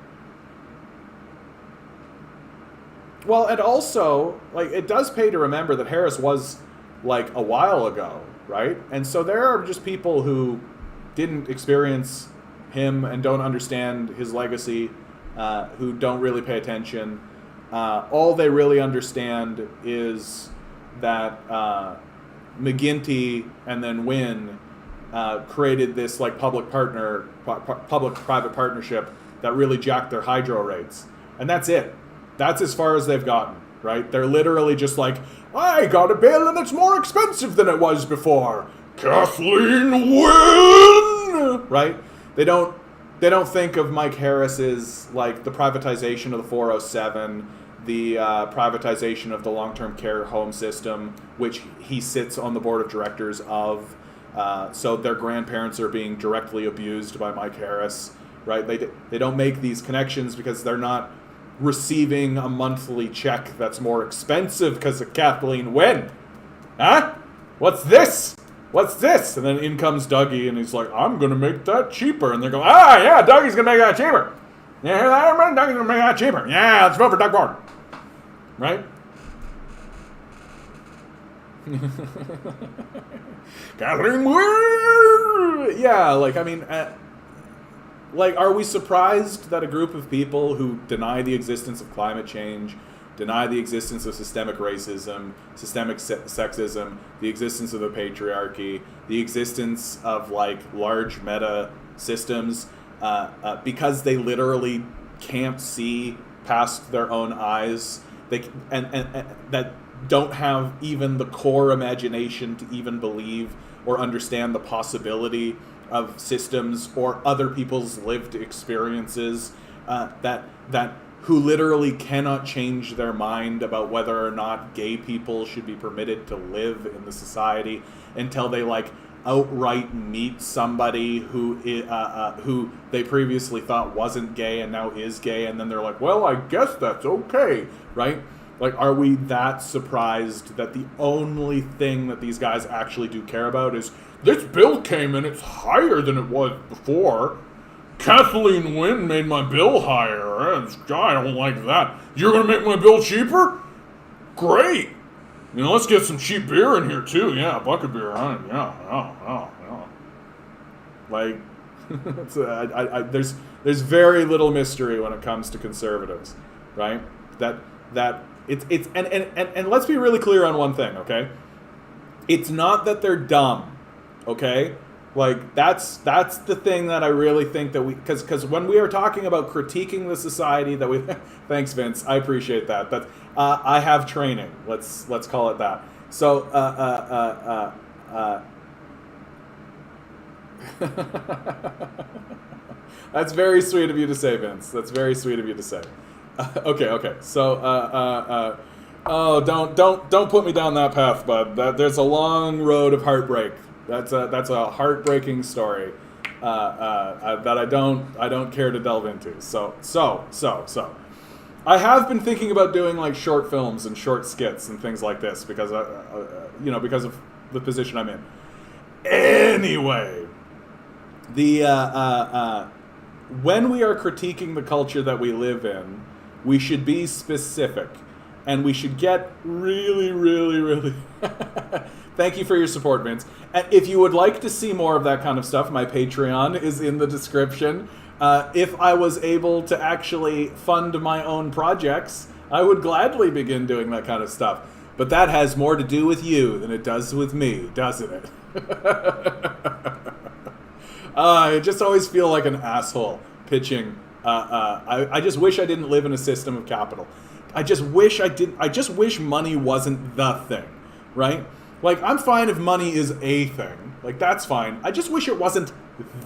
Well, and also, like, it does pay to remember that Harris was, like, a while ago, right? And so there are just people who didn't experience him and don't understand his legacy, who don't really pay attention. All they really understand is that McGuinty and then Wynne created this, like, public-private partnership that really jacked their hydro rates. And that's it. That's as far as they've gotten, right? They're literally just like, I got a bill and it's more expensive than it was before. Kathleen Wynne! Right? They don't think of Mike Harris's, like, the privatization of the 407, the privatization of the long-term care home system, which he sits on the board of directors of. So their grandparents are being directly abused by Mike Harris, right? They don't make these connections because they're not receiving a monthly check that's more expensive because of Kathleen Wynne. Huh? What's this? And then in comes Dougie, and he's like, I'm going to make that cheaper. And they're going, yeah, Dougie's going to make that cheaper. You hear that, everybody? Dougie's going to make that cheaper. Yeah, let's vote for Doug Ford. Right? Kathleen Wynne! Yeah, like, I mean, like, are we surprised that a group of people who deny the existence of climate change, deny the existence of systemic racism, systemic sexism, the existence of the patriarchy, the existence of, like, large meta systems, because they literally can't see past their own eyes. And that don't have even the core imagination to even believe or understand the possibility of systems or other people's lived experiences, that who literally cannot change their mind about whether or not gay people should be permitted to live in the society until they like outright meet somebody who they previously thought wasn't gay and now is gay, and then they're like, well, I guess that's okay, right? Like, are we that surprised that the only thing that these guys actually do care about is, this bill came in, it's higher than it was before. Kathleen Wynne made my bill higher. I don't like that. You're going to make my bill cheaper? Great. Let's get some cheap beer in here, too. Yeah, bucket beer. Yeah. Like, there's very little mystery when it comes to conservatives, right? And let's be really clear on one thing, okay? It's not that they're dumb, okay? Like, that's the thing that I really think that we, because when we are talking about critiquing the society that we, thanks Vince, I appreciate that. That I have training. Let's call it that. So that's very sweet of you to say, Vince. That's very sweet of you to say. Okay. So oh, don't put me down that path, bud. There's a long road of heartbreak. That's a heartbreaking story that I don't care to delve into. So I have been thinking about doing like short films and short skits and things like this because because of the position I'm in. Anyway, when we are critiquing the culture that we live in, we should be specific, and we should get really, really, really. Thank you for your support, Vince. And if you would like to see more of that kind of stuff, my Patreon is in the description. If I was able to actually fund my own projects, I would gladly begin doing that kind of stuff. But that has more to do with you than it does with me, doesn't it? I just always feel like an asshole pitching. I just wish I didn't live in a system of capital. I just wish money wasn't the thing, right? Like, I'm fine if money is a thing. Like, that's fine. I just wish it wasn't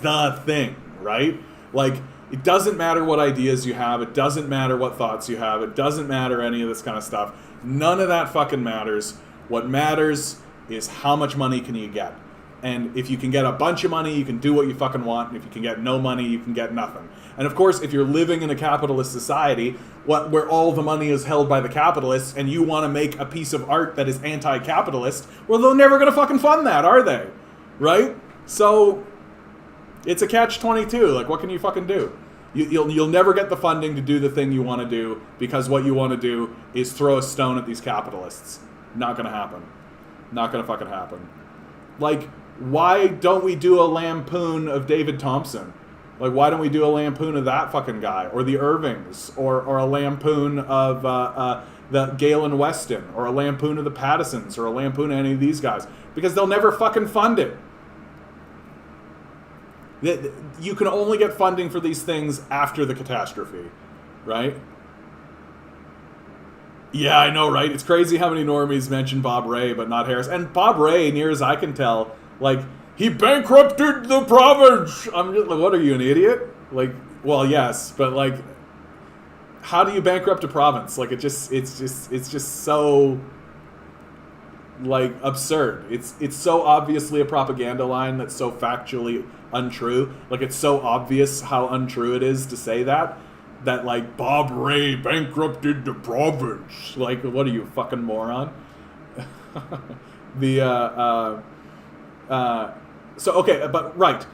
the thing, right? Like, it doesn't matter what ideas you have. It doesn't matter what thoughts you have. It doesn't matter any of this kind of stuff. None of that fucking matters. What matters is how much money can you get. And if you can get a bunch of money, you can do what you fucking want. And if you can get no money, you can get nothing. And of course, if you're living in a capitalist society, where all the money is held by the capitalists, and you want to make a piece of art that is anti-capitalist, well, they're never going to fucking fund that, are they? Right? So, it's a catch-22. Like, what can you fucking do? You'll never get the funding to do the thing you want to do, because what you want to do is throw a stone at these capitalists. Not going to happen. Not going to fucking happen. Like, why don't we do a lampoon of David Thompson? Like, why don't we do a lampoon of that fucking guy? Or the Irvings? Or a lampoon of the Galen Weston? Or a lampoon of the Pattisons? Or a lampoon of any of these guys? Because they'll never fucking fund it. You can only get funding for these things after the catastrophe, right? Yeah, I know, right? It's crazy how many normies mention Bob Rae, but not Harris. And Bob Rae, near as I can tell, like, he bankrupted the province. I'm just like, what are you, an idiot? Like, well, yes, but like, how do you bankrupt a province? Like, it's just so, like, absurd. It's so obviously a propaganda line that's so factually untrue. Like, it's so obvious how untrue it is to say that like, Bob Rae bankrupted the province. Like, what are you, fucking moron? So, okay, but, right.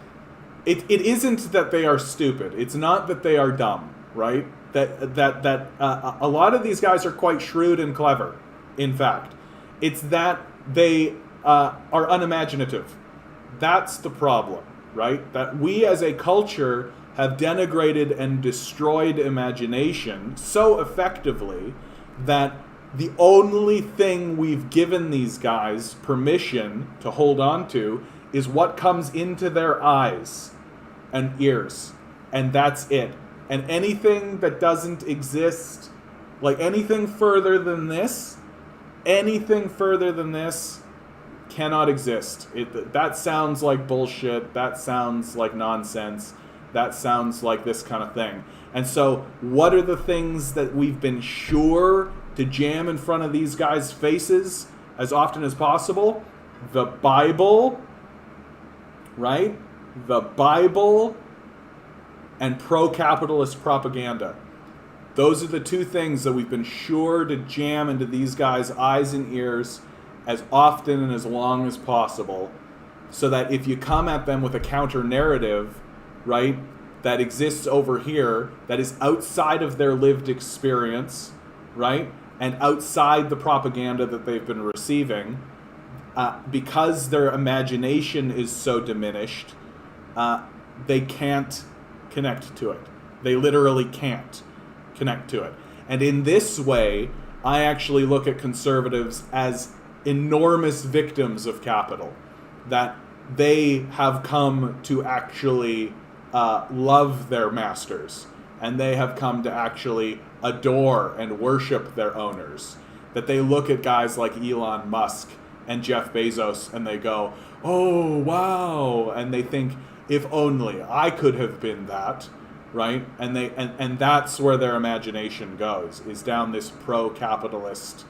It isn't that they are stupid. It's not that they are dumb, right? That a lot of these guys are quite shrewd and clever, in fact. It's that they are unimaginative. That's the problem, right? That we as a culture have denigrated and destroyed imagination so effectively that the only thing we've given these guys permission to hold on to is what comes into their eyes and ears. and that's it. And anything that doesn't exist, like anything further than this cannot exist. That sounds like bullshit. That sounds like nonsense. That sounds like this kind of thing. And so what are the things that we've been sure to jam in front of these guys' faces as often as possible? The Bible, right? The Bible and pro-capitalist propaganda. Those are the two things that we've been sure to jam into these guys' eyes and ears as often and as long as possible, so that if you come at them with a counter-narrative, right, that exists over here, that is outside of their lived experience, right, and outside the propaganda that they've been receiving, because their imagination is so diminished, they can't connect to it. They literally can't connect to it. And in this way, I actually look at conservatives as enormous victims of capital, that they have come to actually love their masters, and they have come to actually adore and worship their owners, that they look at guys like Elon Musk and Jeff Bezos and they go, oh, wow, and they think, if only I could have been that, right? And they and that's where their imagination goes, is down this pro-capitalist,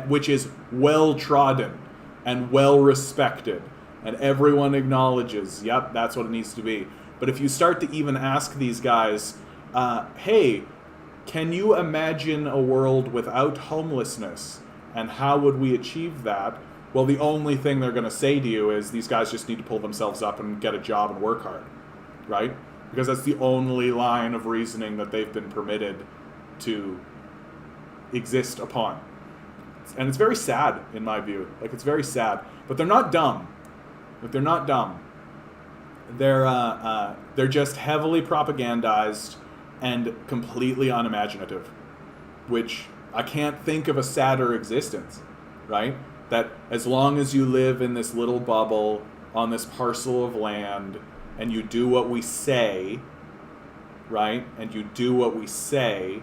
which is well-trodden and well-respected, and everyone acknowledges, yep, that's what it needs to be. But if you start to even ask these guys, hey, can you imagine a world without homelessness, and how would we achieve that? Well, the only thing they're going to say to you is these guys just need to pull themselves up and get a job and work hard, right? Because that's the only line of reasoning that they've been permitted to exist upon. And it's very sad, in my view. Like, it's very sad. But they're not dumb. They're just heavily propagandized and completely unimaginative, which I can't think of a sadder existence, right? That as long as you live in this little bubble on this parcel of land and you do what we say, right? And you do what we say,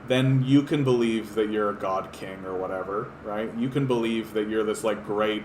then you can believe that you're a god king or whatever, right? You can believe that you're this like great,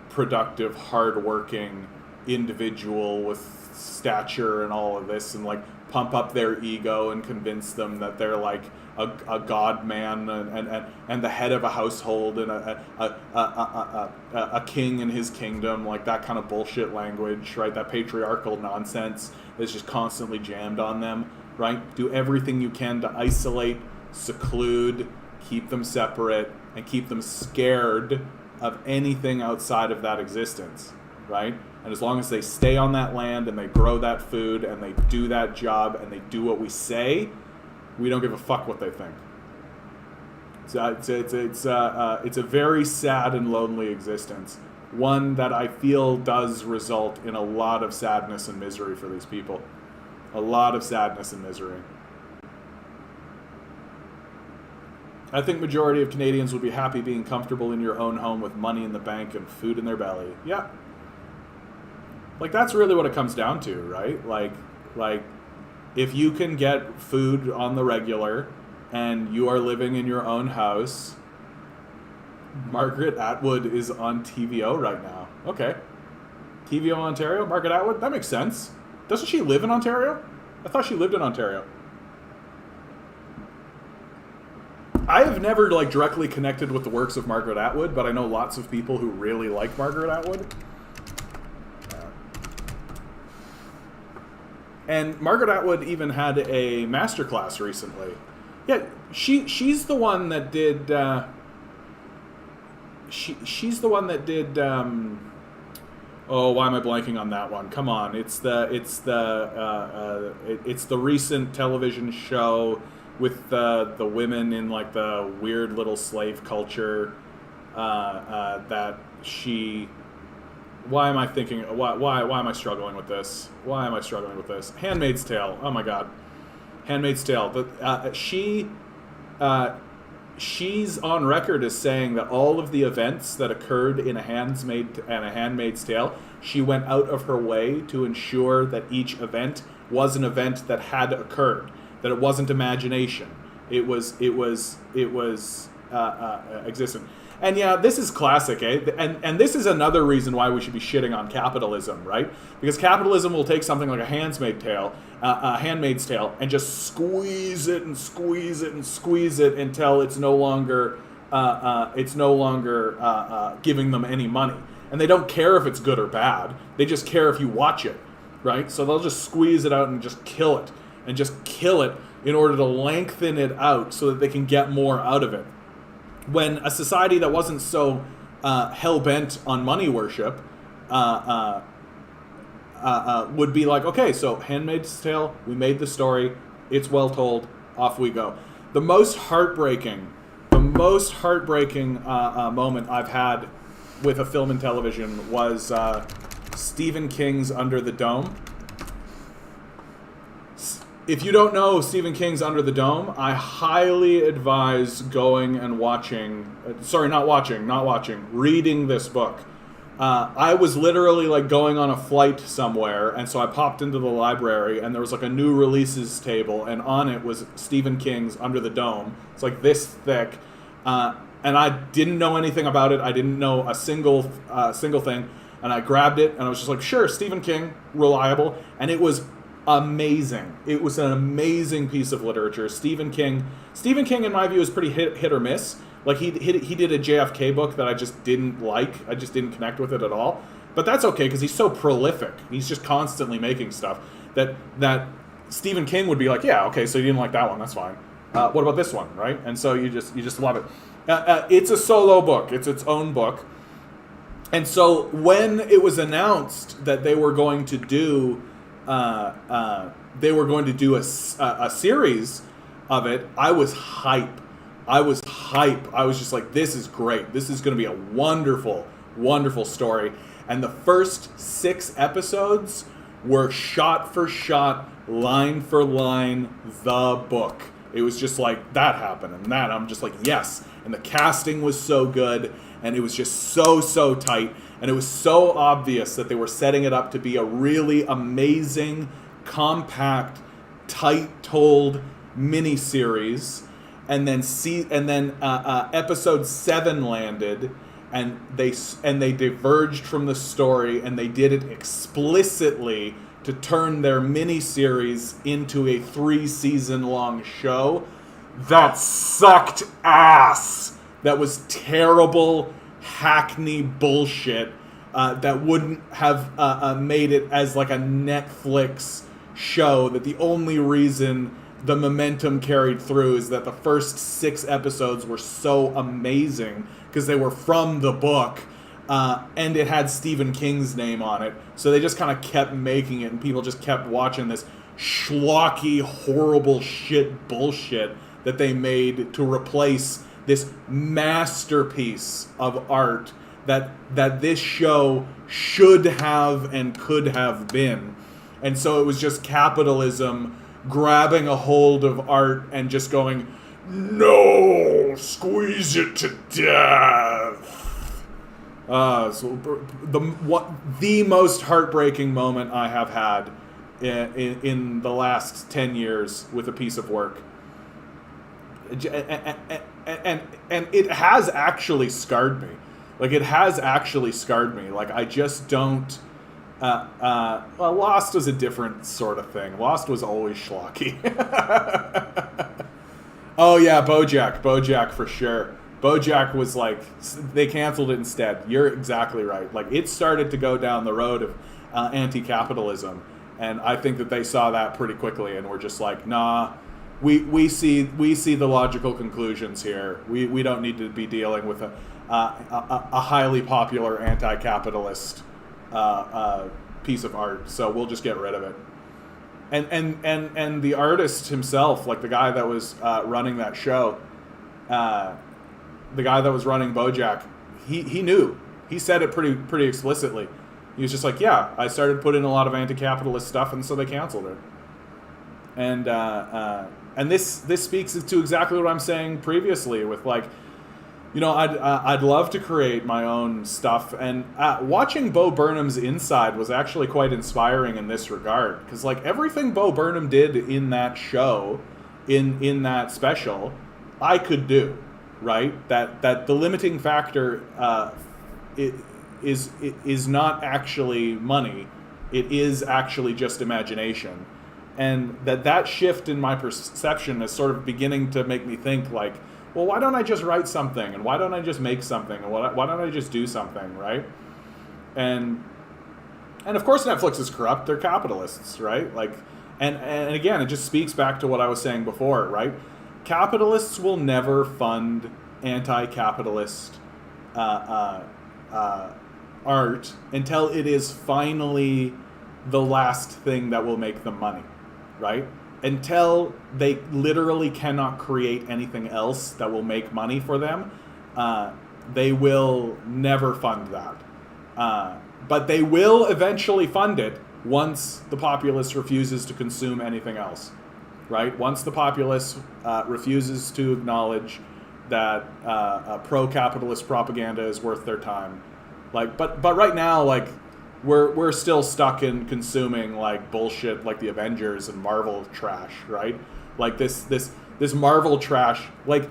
productive, hardworking individual with stature and all of this, and like pump up their ego and convince them that they're like a god man and the head of a household and a king in his kingdom, like that kind of bullshit language, right? That patriarchal nonsense that's just constantly jammed on them, right? Do everything you can to isolate, seclude, keep them separate, and keep them scared of anything outside of that existence, right? And as long as they stay on that land and they grow that food and they do that job and they do what we say, we don't give a fuck what they think. It's a very sad and lonely existence. One that I feel does result in a lot of sadness and misery for these people. A lot of sadness and misery. I think majority of Canadians would be happy being comfortable in your own home with money in the bank and food in their belly. Yeah. Like, that's really what it comes down to, right? Like, if you can get food on the regular and you are living in your own house. Margaret Atwood is on TVO right now. Okay. TVO Ontario? Margaret Atwood? That makes sense. Doesn't she live in Ontario? I thought she lived in Ontario. I have never directly connected with the works of Margaret Atwood, but I know lots of people who really like Margaret Atwood. And Margaret Atwood even had a masterclass recently. Yeah, she's the one that did. She's the one that did. Oh, why am I blanking on that one? Come on, it's the recent television show with the women in the weird little slave culture that she. Why am I thinking? Why am I struggling with this? Why am I struggling with this? Handmaid's Tale. Oh my God, Handmaid's Tale. She she's on record as saying that all of the events that occurred in A Handmaid's Tale, she went out of her way to ensure that each event was an event that had occurred, that it wasn't imagination. It was existent. And yeah, this is classic, eh? And this is another reason why we should be shitting on capitalism, right? Because capitalism will take something like a Handmaid's Tale, and just squeeze it and squeeze it and squeeze it until it's no longer giving them any money. And they don't care if it's good or bad. They just care if you watch it, right? So they'll just squeeze it out and just kill it, in order to lengthen it out so that they can get more out of it. When a society that wasn't so hell-bent on money worship would be like, okay, so Handmaid's Tale, we made the story, it's well told, off we go. The most heartbreaking moment I've had with a film and television was Stephen King's Under the Dome. If you don't know Stephen King's Under the Dome, I highly advise going and reading this book. I was literally like going on a flight somewhere, and so I popped into the library, and there was like a new releases table, and on it was Stephen King's Under the Dome. It's like this thick, and I didn't know anything about it. I didn't know a single thing, and I grabbed it, and I was just like, sure, Stephen King, reliable, and it was amazing. It was an amazing piece of literature. Stephen King, in my view, is pretty hit or miss. Like he did a JFK book that I just didn't like. I just didn't connect with it at all. But that's okay because he's so prolific. He's just constantly making stuff that Stephen King would be like, yeah, okay, so you didn't like that one, that's fine. What about this one, right? And so you just love it. It's a solo book. It's its own book. And so when it was announced that they were going to do a series of it, I was hype. I was just like, this is great. This is going to be a wonderful, wonderful story. And the first 6 episodes were shot for shot, line for line, the book. It was just like, that happened and that. I'm just like, yes. And the casting was so good, and it was just so tight. And it was so obvious that they were setting it up to be a really amazing, compact, tight-told miniseries. And then episode 7 landed, and they diverged from the story, and they did it explicitly to turn their miniseries into a 3-season-long show that sucked ass. That was terrible, hackney bullshit that wouldn't have made it as like a Netflix show. That the only reason the momentum carried through is that the first 6 episodes were so amazing because they were from the book, and it had Stephen King's name on it. So they just kind of kept making it, and people just kept watching this schlocky, horrible shit bullshit that they made to replace this masterpiece of art that this show should have and could have been. And so it was just capitalism grabbing a hold of art and just going, no, squeeze it to death. So the most heartbreaking moment I have had in the last 10 years with a piece of work. And it has actually scarred me. Like, I just don't... well, Lost was a different sort of thing. Lost was always schlocky. Oh yeah, BoJack for sure. BoJack was like, they canceled it instead. You're exactly right. Like, it started to go down the road of anti-capitalism, and I think that they saw that pretty quickly and were just like, nah, we see the logical conclusions here. We don't need to be dealing with a highly popular anti-capitalist piece of art, so we'll just get rid of it. And the artist himself, like the guy that was running that show, the guy that was running BoJack, he knew. He said it pretty explicitly. He was just like, yeah, I started putting a lot of anti-capitalist stuff, and so they canceled it. And and this speaks to exactly what I'm saying previously with like, you know, I'd love to create my own stuff, and watching Bo Burnham's Inside was actually quite inspiring in this regard, because like everything Bo Burnham did in that show, in that special, I could do, right? That the limiting factor is not actually money, it is actually just imagination, and that shift in my perception is sort of beginning to make me think like, well, why don't I just write something, and why don't I just make something, and why don't I just do something, right? And of course Netflix is corrupt. They're capitalists, right? Like, and again, it just speaks back to what I was saying before, right? Capitalists will never fund anti-capitalist art until it is finally the last thing that will make them money, right? Until they literally cannot create anything else that will make money for them, they will never fund that. But they will eventually fund it once the populace refuses to consume anything else, right? Once the populace refuses to acknowledge that pro-capitalist propaganda is worth their time. Like, but right now, like, we're still stuck in consuming like bullshit like the Avengers and Marvel trash, right? Like this Marvel trash. Like,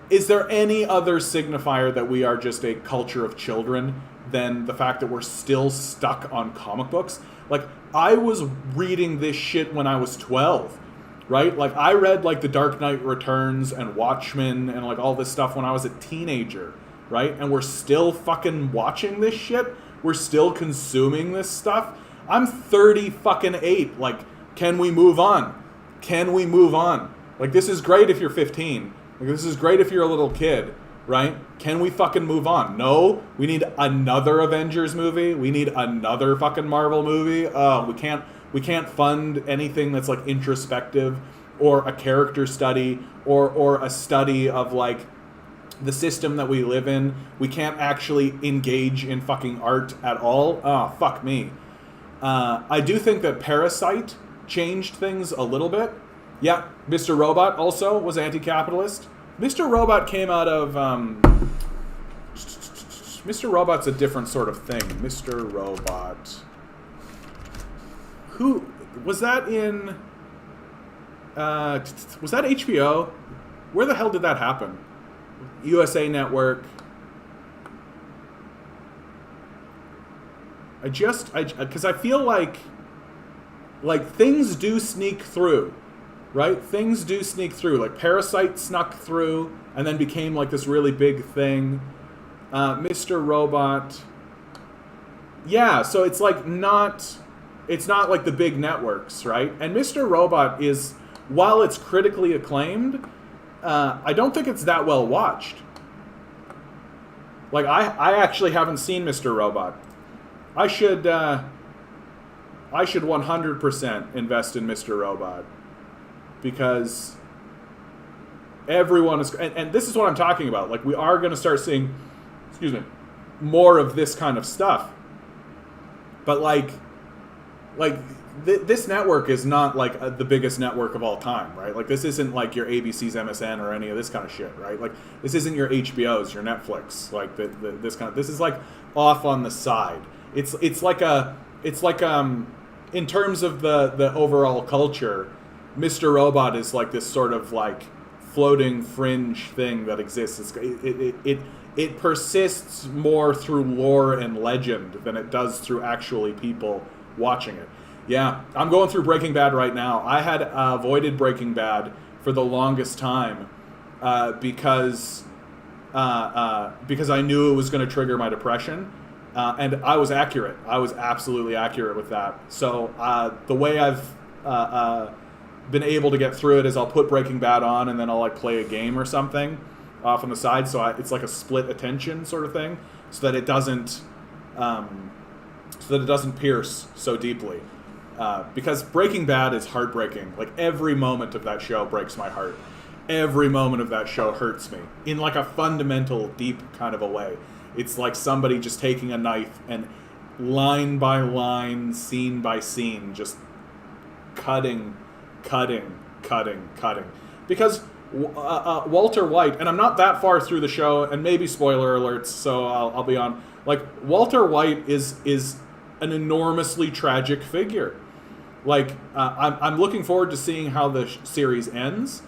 is there any other signifier that we are just a culture of children than the fact that we're still stuck on comic books? Like, I was reading this shit when I was 12, right? Like, I read like The Dark Knight Returns and Watchmen and like all this stuff when I was a teenager, right? And we're still fucking watching this shit. We're still consuming this stuff. I'm 38. Like, can we move on? Can we move on? Like, this is great if you're 15. Like, this is great if you're a little kid, right? Can we fucking move on? No, we need another Avengers movie. We need another fucking Marvel movie. We can't fund anything that's like introspective or a character study or a study of like the system that we live in. We can't actually engage in fucking art at all. Oh, fuck me. I do think that Parasite changed things a little bit. Yeah, Mr. Robot also was anti-capitalist. Mr. Robot came out of... Mr. Robot's a different sort of thing. Mr. Robot. Who... Was that in... was that HBO? Where the hell did that happen? USA Network. Because I feel like things do sneak through, right? Things do sneak through. Like Parasite snuck through and then became like this really big thing. Mr. Robot. Yeah, so it's like not like the big networks, right? And Mr. Robot is, while it's critically acclaimed, I don't think it's that well watched. Like, I actually haven't seen Mr. Robot. I should 100% invest in Mr. Robot, because everyone is, and this is what I'm talking about. Like, we are going to start seeing, more of this kind of stuff. But this network is not like the biggest network of all time, right? Like, this isn't like your ABC's MSN or any of this kind of shit, right? Like, this isn't your HBO's, your Netflix, like this is like off on the side. It's like in terms of the overall culture, Mr. Robot is like this sort of like floating fringe thing that exists. It persists more through lore and legend than it does through actually people watching it. Yeah, I'm going through Breaking Bad right now. I had avoided Breaking Bad for the longest time because I knew it was going to trigger my depression, and I was accurate. I was absolutely accurate with that. So the way I've been able to get through it is I'll put Breaking Bad on, and then I'll like play a game or something off on the side. So it's like a split attention sort of thing, so that it doesn't pierce so deeply. Because Breaking Bad is heartbreaking. Like, every moment of that show breaks my heart. Every moment of that show hurts me in like a fundamental, deep kind of a way. It's like somebody just taking a knife and line by line, scene by scene, just cutting. because Walter White, and I'm not that far through the show, and maybe spoiler alerts, so I'll be on. Like, Walter White is an enormously tragic figure. Like, I'm looking forward to seeing how the series ends,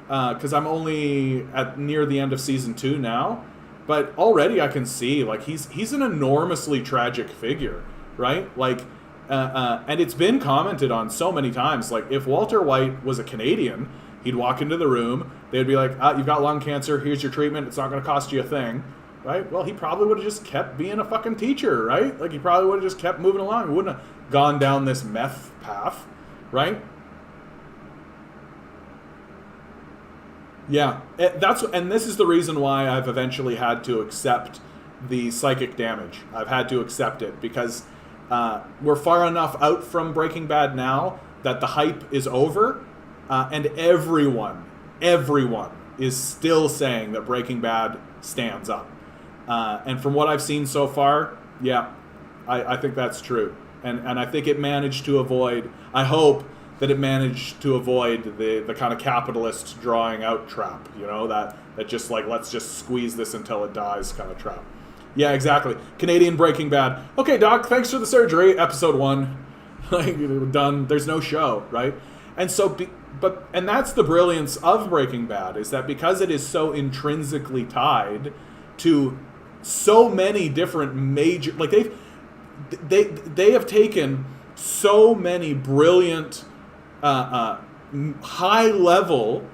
because I'm only at near the end of season 2 now, but already I can see, like, he's an enormously tragic figure, right? Like, and it's been commented on so many times. Like, if Walter White was a Canadian, he'd walk into the room, they'd be like, you've got lung cancer, here's your treatment, it's not going to cost you a thing, right? Well, he probably would have just kept being a fucking teacher, right? Like, he probably would have just kept moving along. He wouldn't have gone down this meth path, right? Yeah, and this is the reason why I've eventually had to accept the psychic damage. I've had to accept it because we're far enough out from Breaking Bad now that the hype is over, and everyone is still saying that Breaking Bad stands up. And from what I've seen so far, yeah, I think that's true. And I think it managed to avoid, I hope that it managed to avoid the kind of capitalist drawing out trap, you know, that just like, let's just squeeze this until it dies kind of trap. Yeah, exactly. Canadian Breaking Bad. Okay, Doc, thanks for the surgery. Episode 1. Like, done. There's no show, right? And so, and that's the brilliance of Breaking Bad, is that because it is so intrinsically tied to so many different major, like they have taken so many brilliant, high level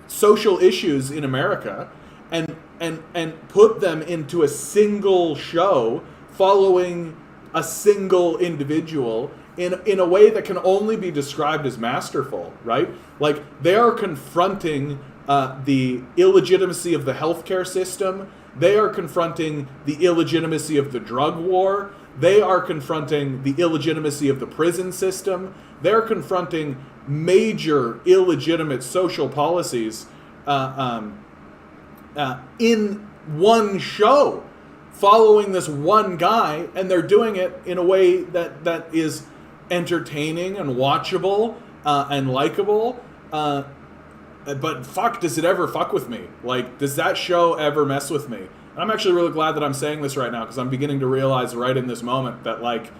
social issues in America and put them into a single show following a single individual in a way that can only be described as masterful, right? Like, they are confronting the illegitimacy of the healthcare system. They are confronting the illegitimacy of the drug war. They are confronting the illegitimacy of the prison system. They're confronting major illegitimate social policies in one show, following this one guy, and they're doing it in a way that is entertaining and watchable and likable. But fuck, does it ever fuck with me? Like, does that show ever mess with me? And I'm actually really glad that I'm saying this right now, because I'm beginning to realize right in this moment that, like,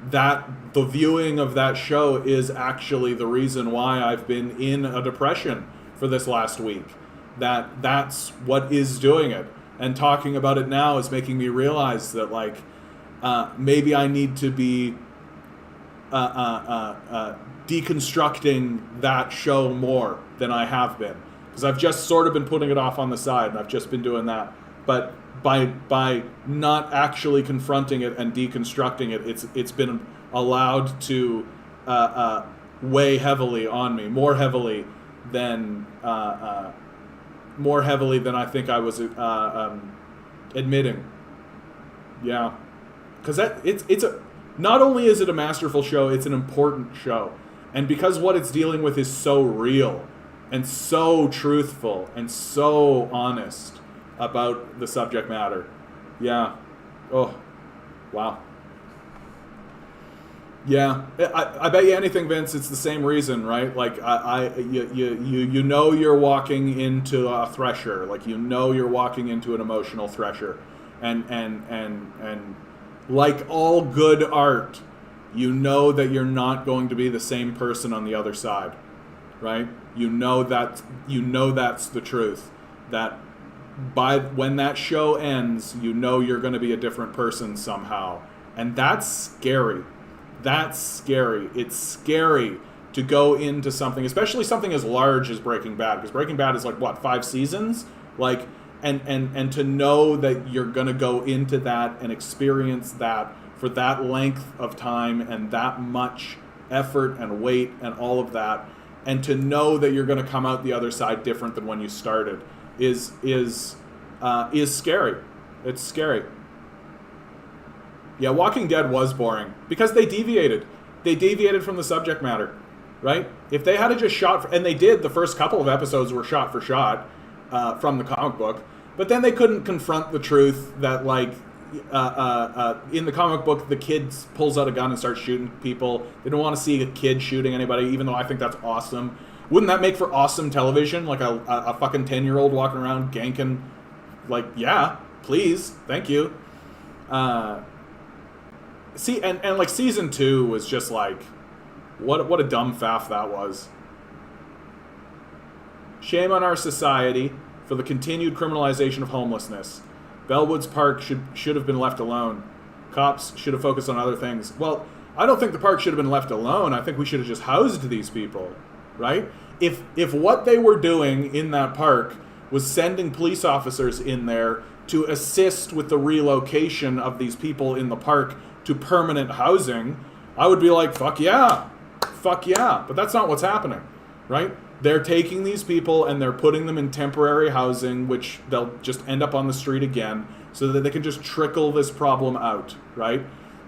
that the viewing of that show is actually the reason why I've been in a depression for this last week. That's what is doing it. And talking about it now is making me realize that, like, maybe I need to be deconstructing that show more than I have been, because I've just sort of been putting it off on the side, and I've just been doing that. But by not actually confronting it and deconstructing it, it's been allowed to weigh heavily on me, more heavily than I think I was admitting. Yeah, because it's a, not only is it a masterful show, it's an important show, and because what it's dealing with is so real and so truthful and so honest about the subject matter. Yeah. Oh, wow. Yeah, I bet you anything, Vince, it's the same reason, right? Like, you know you're walking into a thresher, like, you know you're walking into an emotional thresher, and like all good art, you know that you're not going to be the same person on the other side, right? You know that's the truth. That when that show ends, you know you're going to be a different person somehow, and that's scary. That's scary. It's scary to go into something, especially something as large as Breaking Bad, because Breaking Bad is like, what, 5 seasons? Like, and to know that you're going to go into that and experience that for that length of time and that much effort and weight and all of that, and to know that you're going to come out the other side different than when you started is scary. It's scary. Yeah, Walking Dead was boring because they deviated. They deviated from the subject matter, right? If they had just shot, and they did, the first couple of episodes were shot for shot from the comic book, but then they couldn't confront the truth that, like, in the comic book, the kid pulls out a gun and starts shooting people. They don't want to see a kid shooting anybody, even though I think that's awesome. Wouldn't that make for awesome television? Like a fucking 10-year-old walking around ganking. Like, yeah, please, thank you. See, and like season 2 was just like, what a dumb faff that was. Shame on our society for the continued criminalization of homelessness. Bellwoods Park should have been left alone. Cops should have focused on other things. Well, I don't think the park should have been left alone. I think we should have just housed these people, right? If what they were doing in that park was sending police officers in there to assist with the relocation of these people in the park to permanent housing, I would be like, fuck yeah. Fuck yeah. But that's not what's happening, right? They're taking these people and they're putting them in temporary housing, which they'll just end up on the street again, so that they can just trickle this problem out, right?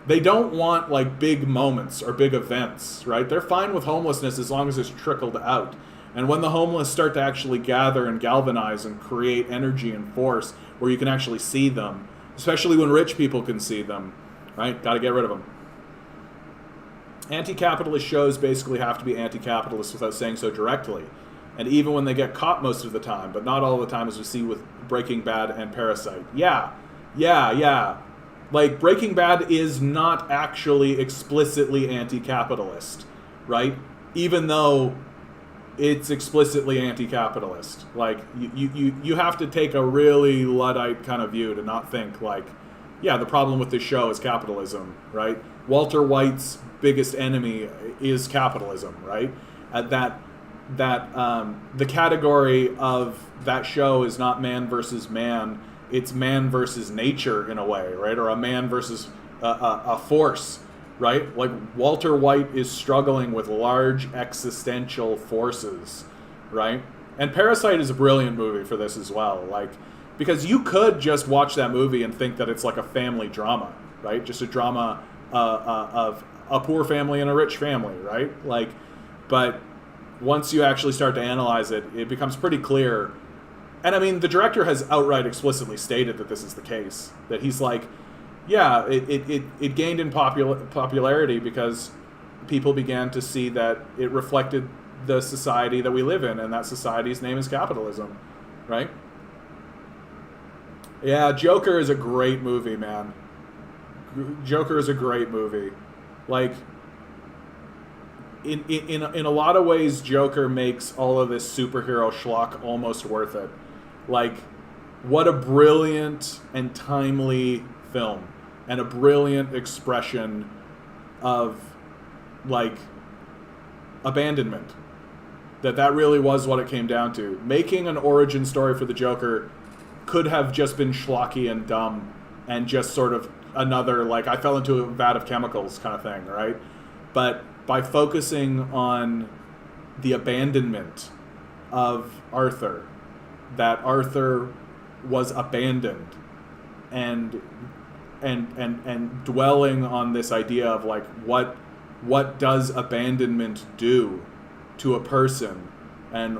They don't want like big moments or big events, right? They're fine with homelessness as long as it's trickled out. And when the homeless start to actually gather and galvanize and create energy and force where you can actually see them, especially when rich people can see them, right? Got to get rid of them. Anti-capitalist shows basically have to be anti-capitalist without saying so directly. And even when they get caught most of the time, but not all the time, as we see with Breaking Bad and Parasite. Yeah. Like, Breaking Bad is not actually explicitly anti-capitalist, right? Even though it's explicitly anti-capitalist. Like, you have to take a really Luddite kind of view to not think, like, yeah, the problem with this show is capitalism, right? Walter White's biggest enemy is capitalism, right? The category of that show is not man versus man, it's man versus nature in a way, right? Or a man versus a force, right? Like, Walter White is struggling with large existential forces, right? And Parasite is a brilliant movie for this as well, like, because you could just watch that movie and think that it's like a family drama, right? Just a drama of a poor family and a rich family, right? Like, but once you actually start to analyze it, it becomes pretty clear. And I mean, the director has outright explicitly stated that this is the case. That he's like, yeah, it gained in popularity because people began to see that it reflected the society that we live in, and that society's name is capitalism, right? Yeah, Joker is a great movie, man. Joker is a great movie. Like, in a lot of ways, Joker makes all of this superhero schlock almost worth it. Like, what a brilliant and timely film, and a brilliant expression of, like, abandonment. That really was what it came down to. Making an origin story for the Joker could have just been schlocky and dumb and just sort of another, like, I fell into a vat of chemicals kind of thing, right? But by focusing on the abandonment of Arthur, that Arthur was abandoned, and dwelling on this idea of, like, what does abandonment do to a person, and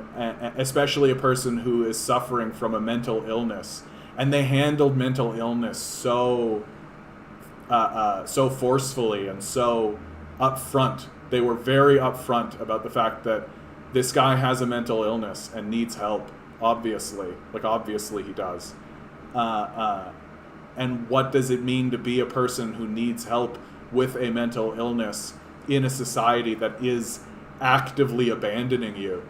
especially a person who is suffering from a mental illness. And they handled mental illness so forcefully and so upfront. They were very upfront about the fact that this guy has a mental illness and needs help. Obviously he does. And what does it mean to be a person who needs help with a mental illness in a society that is actively abandoning you,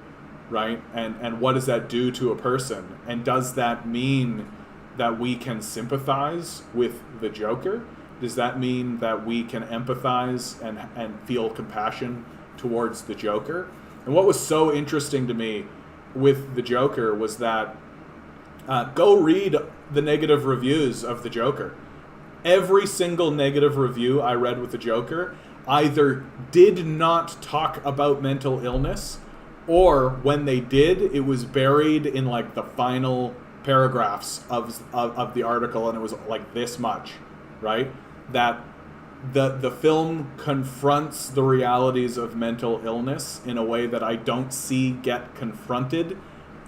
right? And what does that do to a person? And does that mean that we can sympathize with the Joker? Does that mean that we can empathize and feel compassion towards the Joker? And what was so interesting to me with the Joker was that go read the negative reviews of the Joker. Every single negative review I read with the Joker either did not talk about mental illness, or when they did, it was buried in, like, the final paragraphs of the article, and it was like this much, right? That the film confronts the realities of mental illness in a way that I don't see get confronted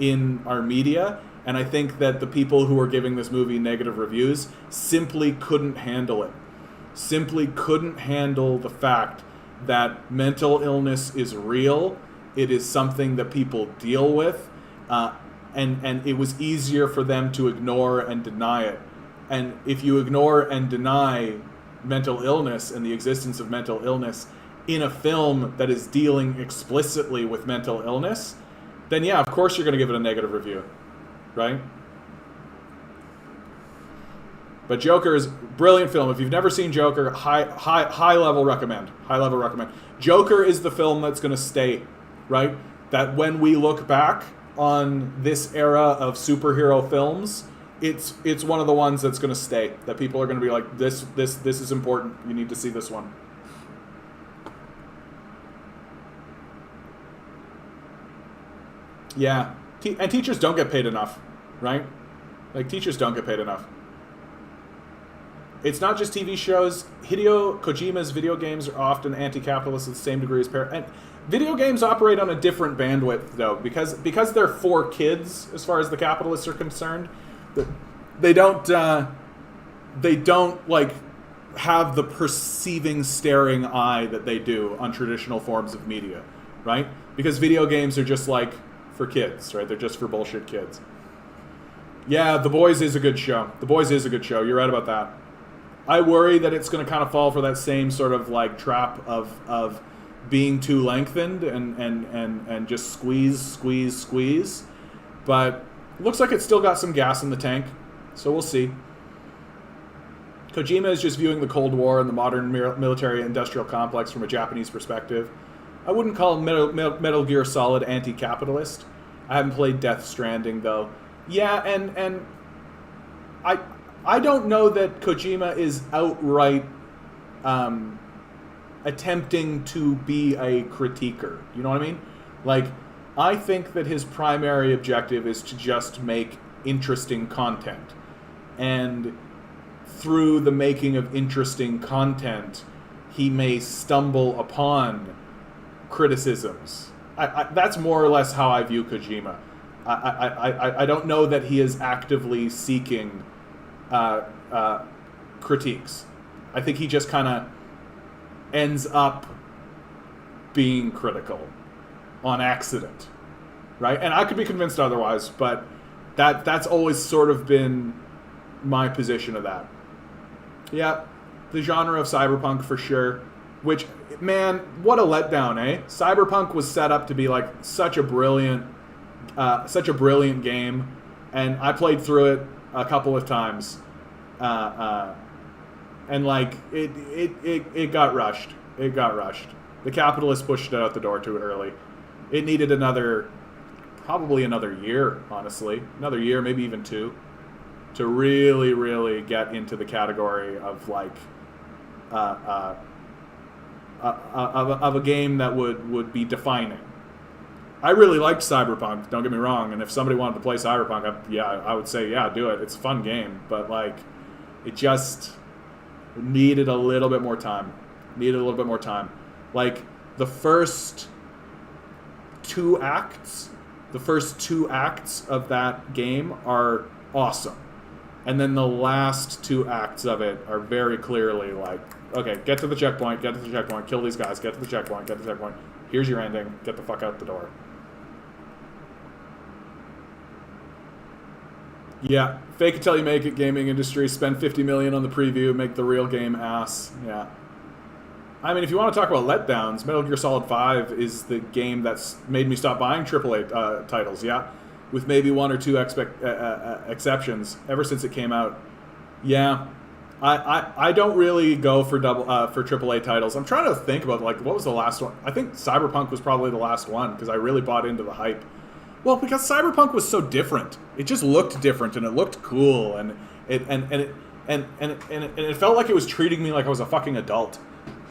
in our media, And I think that the people who were giving this movie negative reviews simply couldn't handle it. Simply couldn't handle the fact that mental illness is real. It is something that people deal with. And it was easier for them to ignore and deny it. And if you ignore and deny mental illness and the existence of mental illness in a film that is dealing explicitly with mental illness, then yeah, of course you're going to give it a negative review, right? But Joker is a brilliant film. If you've never seen Joker, high level recommend. High level recommend. Joker is the film that's going to stay, right? That when we look back on this era of superhero films, it's one of the ones that's going to stay. That people are going to be like, this is important. You need to see this one. Yeah, and teachers don't get paid enough, right? Like, teachers don't get paid enough. It's not just TV shows. Hideo Kojima's video games are often anti-capitalist to the same degree as and video games operate on a different bandwidth, though, because they're for kids as far as the capitalists are concerned. They don't like have the perceiving staring eye that they do on traditional forms of media, right? Because video games are just like for kids, right? They're just for bullshit kids. Yeah, The Boys is a good show. The Boys is a good show. You're right about that. I worry that it's going to kind of fall for that same sort of like trap of being too lengthened and just squeeze. But it looks like it's still got some gas in the tank, so we'll see. Kojima is just viewing the Cold War and the modern military-industrial complex from a Japanese perspective. I wouldn't call Metal Gear Solid anti-capitalist. I haven't played Death Stranding, though. Yeah, and I don't know that Kojima is outright attempting to be a critiquer. You know what I mean? Like, I think that his primary objective is to just make interesting content. And through the making of interesting content, he may stumble upon criticisms. That's more or less how I view Kojima. I don't know that he is actively seeking critiques. I think he just kind of ends up being critical on accident, right? And I could be convinced otherwise, but that's always sort of been my position of that. Yeah, the genre of cyberpunk for sure. Which, man, what a letdown, eh? Cyberpunk was set up to be like such a brilliant game, and I played through it a couple of times, and like it got rushed. It got rushed. The capitalists pushed it out the door too early. It needed probably another year, honestly, another year, maybe even two, to really, really get into the category of like of a game that would be defining. I really liked Cyberpunk, don't get me wrong, and if somebody wanted to play Cyberpunk, I would say, yeah, do it. It's a fun game, but like, it just needed a little bit more time. Like, the first two acts of that game are awesome. And then the last two acts of it are very clearly like, okay, get to the checkpoint, kill these guys, get to the checkpoint, here's your ending, get the fuck out the door. Yeah, fake it till you make it, gaming industry, spend $50 million on the preview, make the real game ass. Yeah. I mean, if you want to talk about letdowns, Metal Gear Solid 5 is the game that's made me stop buying AAA titles, yeah? With maybe one or two exceptions ever since it came out. Yeah. I don't really go for AAA titles. I'm trying to think about, like, what was the last one? I think Cyberpunk was probably the last one, because I really bought into the hype. Well, because Cyberpunk was so different. It just looked different, and it looked cool, and it felt like it was treating me like I was a fucking adult,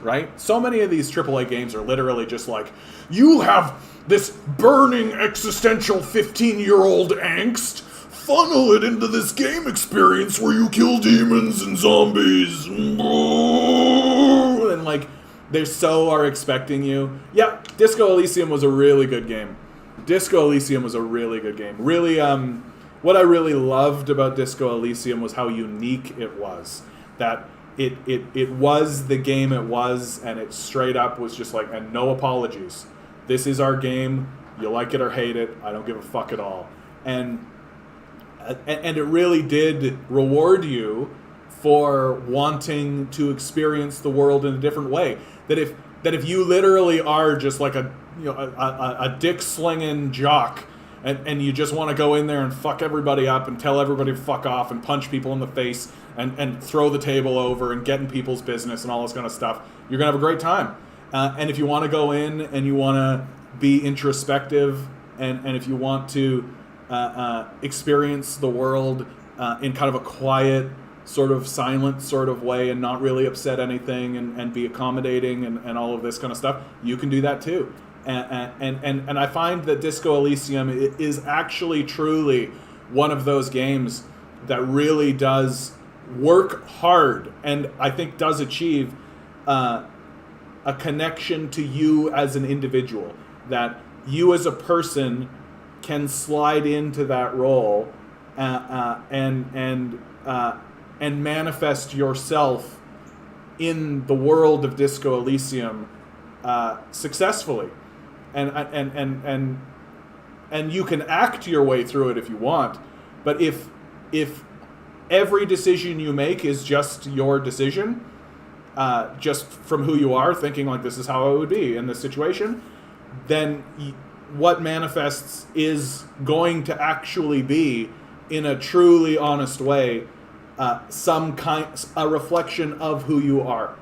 right? So many of these AAA games are literally just like, you have this burning existential 15-year-old angst, funnel it into this game experience where you kill demons and zombies, and like, they so are expecting you. Yeah, Disco Elysium was a really good game. Really, what I really loved about Disco Elysium was how unique it was. That it was the game it was, and it straight up was just like, and no apologies. This is our game. You like it or hate it. I don't give a fuck at all. And it really did reward you for wanting to experience the world in a different way. That if you literally are just like a dick slinging jock, and you just want to go in there and fuck everybody up and tell everybody to fuck off and punch people in the face and throw the table over and get in people's business and all this kind of stuff, you're gonna have a great time. And if you want to go in and you want to be introspective, and if you want to experience the world in kind of a quiet, sort of silent sort of way, and not really upset anything, and be accommodating and all of this kind of stuff, you can do that too. And I find that Disco Elysium is actually truly one of those games that really does work hard, and I think does achieve a connection to you as an individual, that you as a person can slide into that role and manifest yourself in the world of Disco Elysium successfully, and you can act your way through it if you want. But if every decision you make is just your decision, just from who you are, thinking like this is how it would be in this situation, then what manifests is going to actually be, in a truly honest way, a reflection of who you are.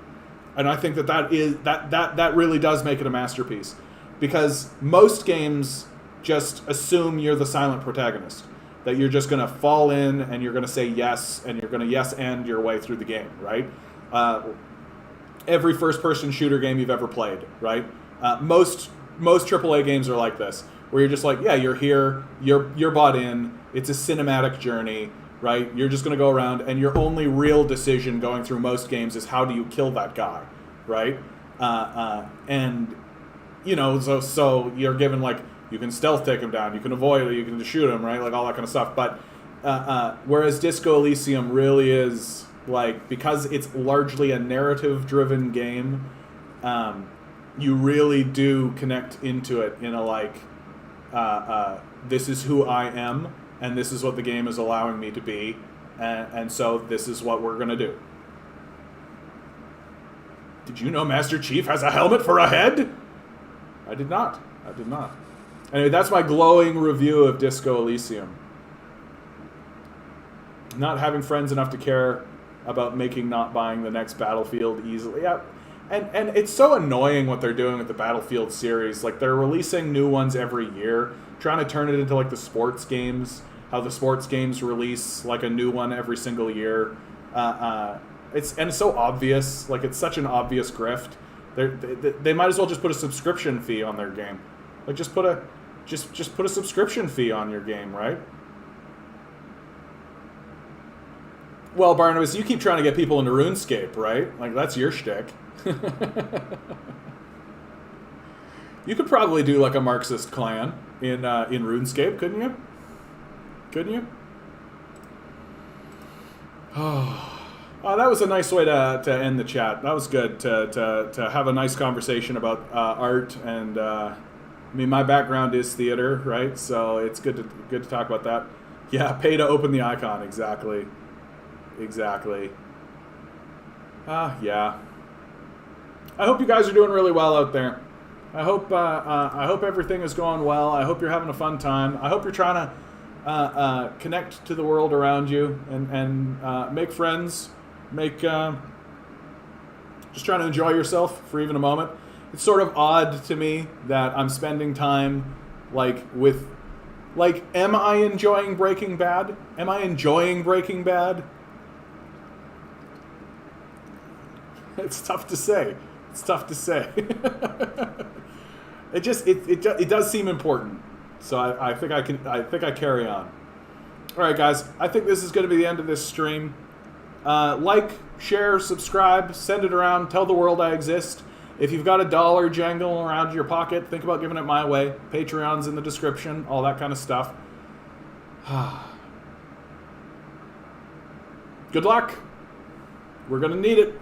And I think that really does make it a masterpiece, because most games just assume you're the silent protagonist, that you're just going to fall in and you're going to say yes, and you're going to yes and your way through the game, right? Every first-person shooter game you've ever played, right? Most AAA games are like this, where you're just like, yeah, you're here, you're bought in, it's a cinematic journey, right? You're just going to go around, and your only real decision going through most games is how do you kill that guy, right? And, you know, so you're given, like, you can stealth take him down, you can avoid it, you can just shoot him, right? Like, all that kind of stuff. But whereas Disco Elysium really is, like, because it's largely a narrative-driven game, you really do connect into it in a, like, this is who I am, and this is what the game is allowing me to be, and so this is what we're going to do. Did you know Master Chief has a helmet for a head? I did not. Anyway, that's my glowing review of Disco Elysium. Not having friends enough to care about not buying the next Battlefield easily. Yeah. And it's so annoying what they're doing with the Battlefield series. Like, they're releasing new ones every year, trying to turn it into like the sports games, how the sports games release like a new one every single year. It's so obvious. Like, it's such an obvious grift. They might as well just put a subscription fee on their game. Like, just put a subscription fee on your game, right? Well, Barnabas, you keep trying to get people into RuneScape, right? Like, that's your shtick. You could probably do like a Marxist clan in RuneScape, couldn't you? Oh, that was a nice way to end the chat. That was good to have a nice conversation about art, and I mean, my background is theater, right? So it's good to talk about that. Yeah, pay to open the icon. Exactly. Yeah. I hope you guys are doing really well out there. I hope everything is going well. I hope you're having a fun time. I hope you're trying to connect to the world around you and make friends. Just trying to enjoy yourself for even a moment. It's sort of odd to me that I'm spending time am I enjoying Breaking Bad? It's tough to say. It does seem important. So I think I carry on. All right, guys. I think this is going to be the end of this stream. Like, share, subscribe, send it around, tell the world I exist. If you've got $1 jangle around your pocket, think about giving it my way. Patreon's in the description, all that kind of stuff. Good luck. We're going to need it.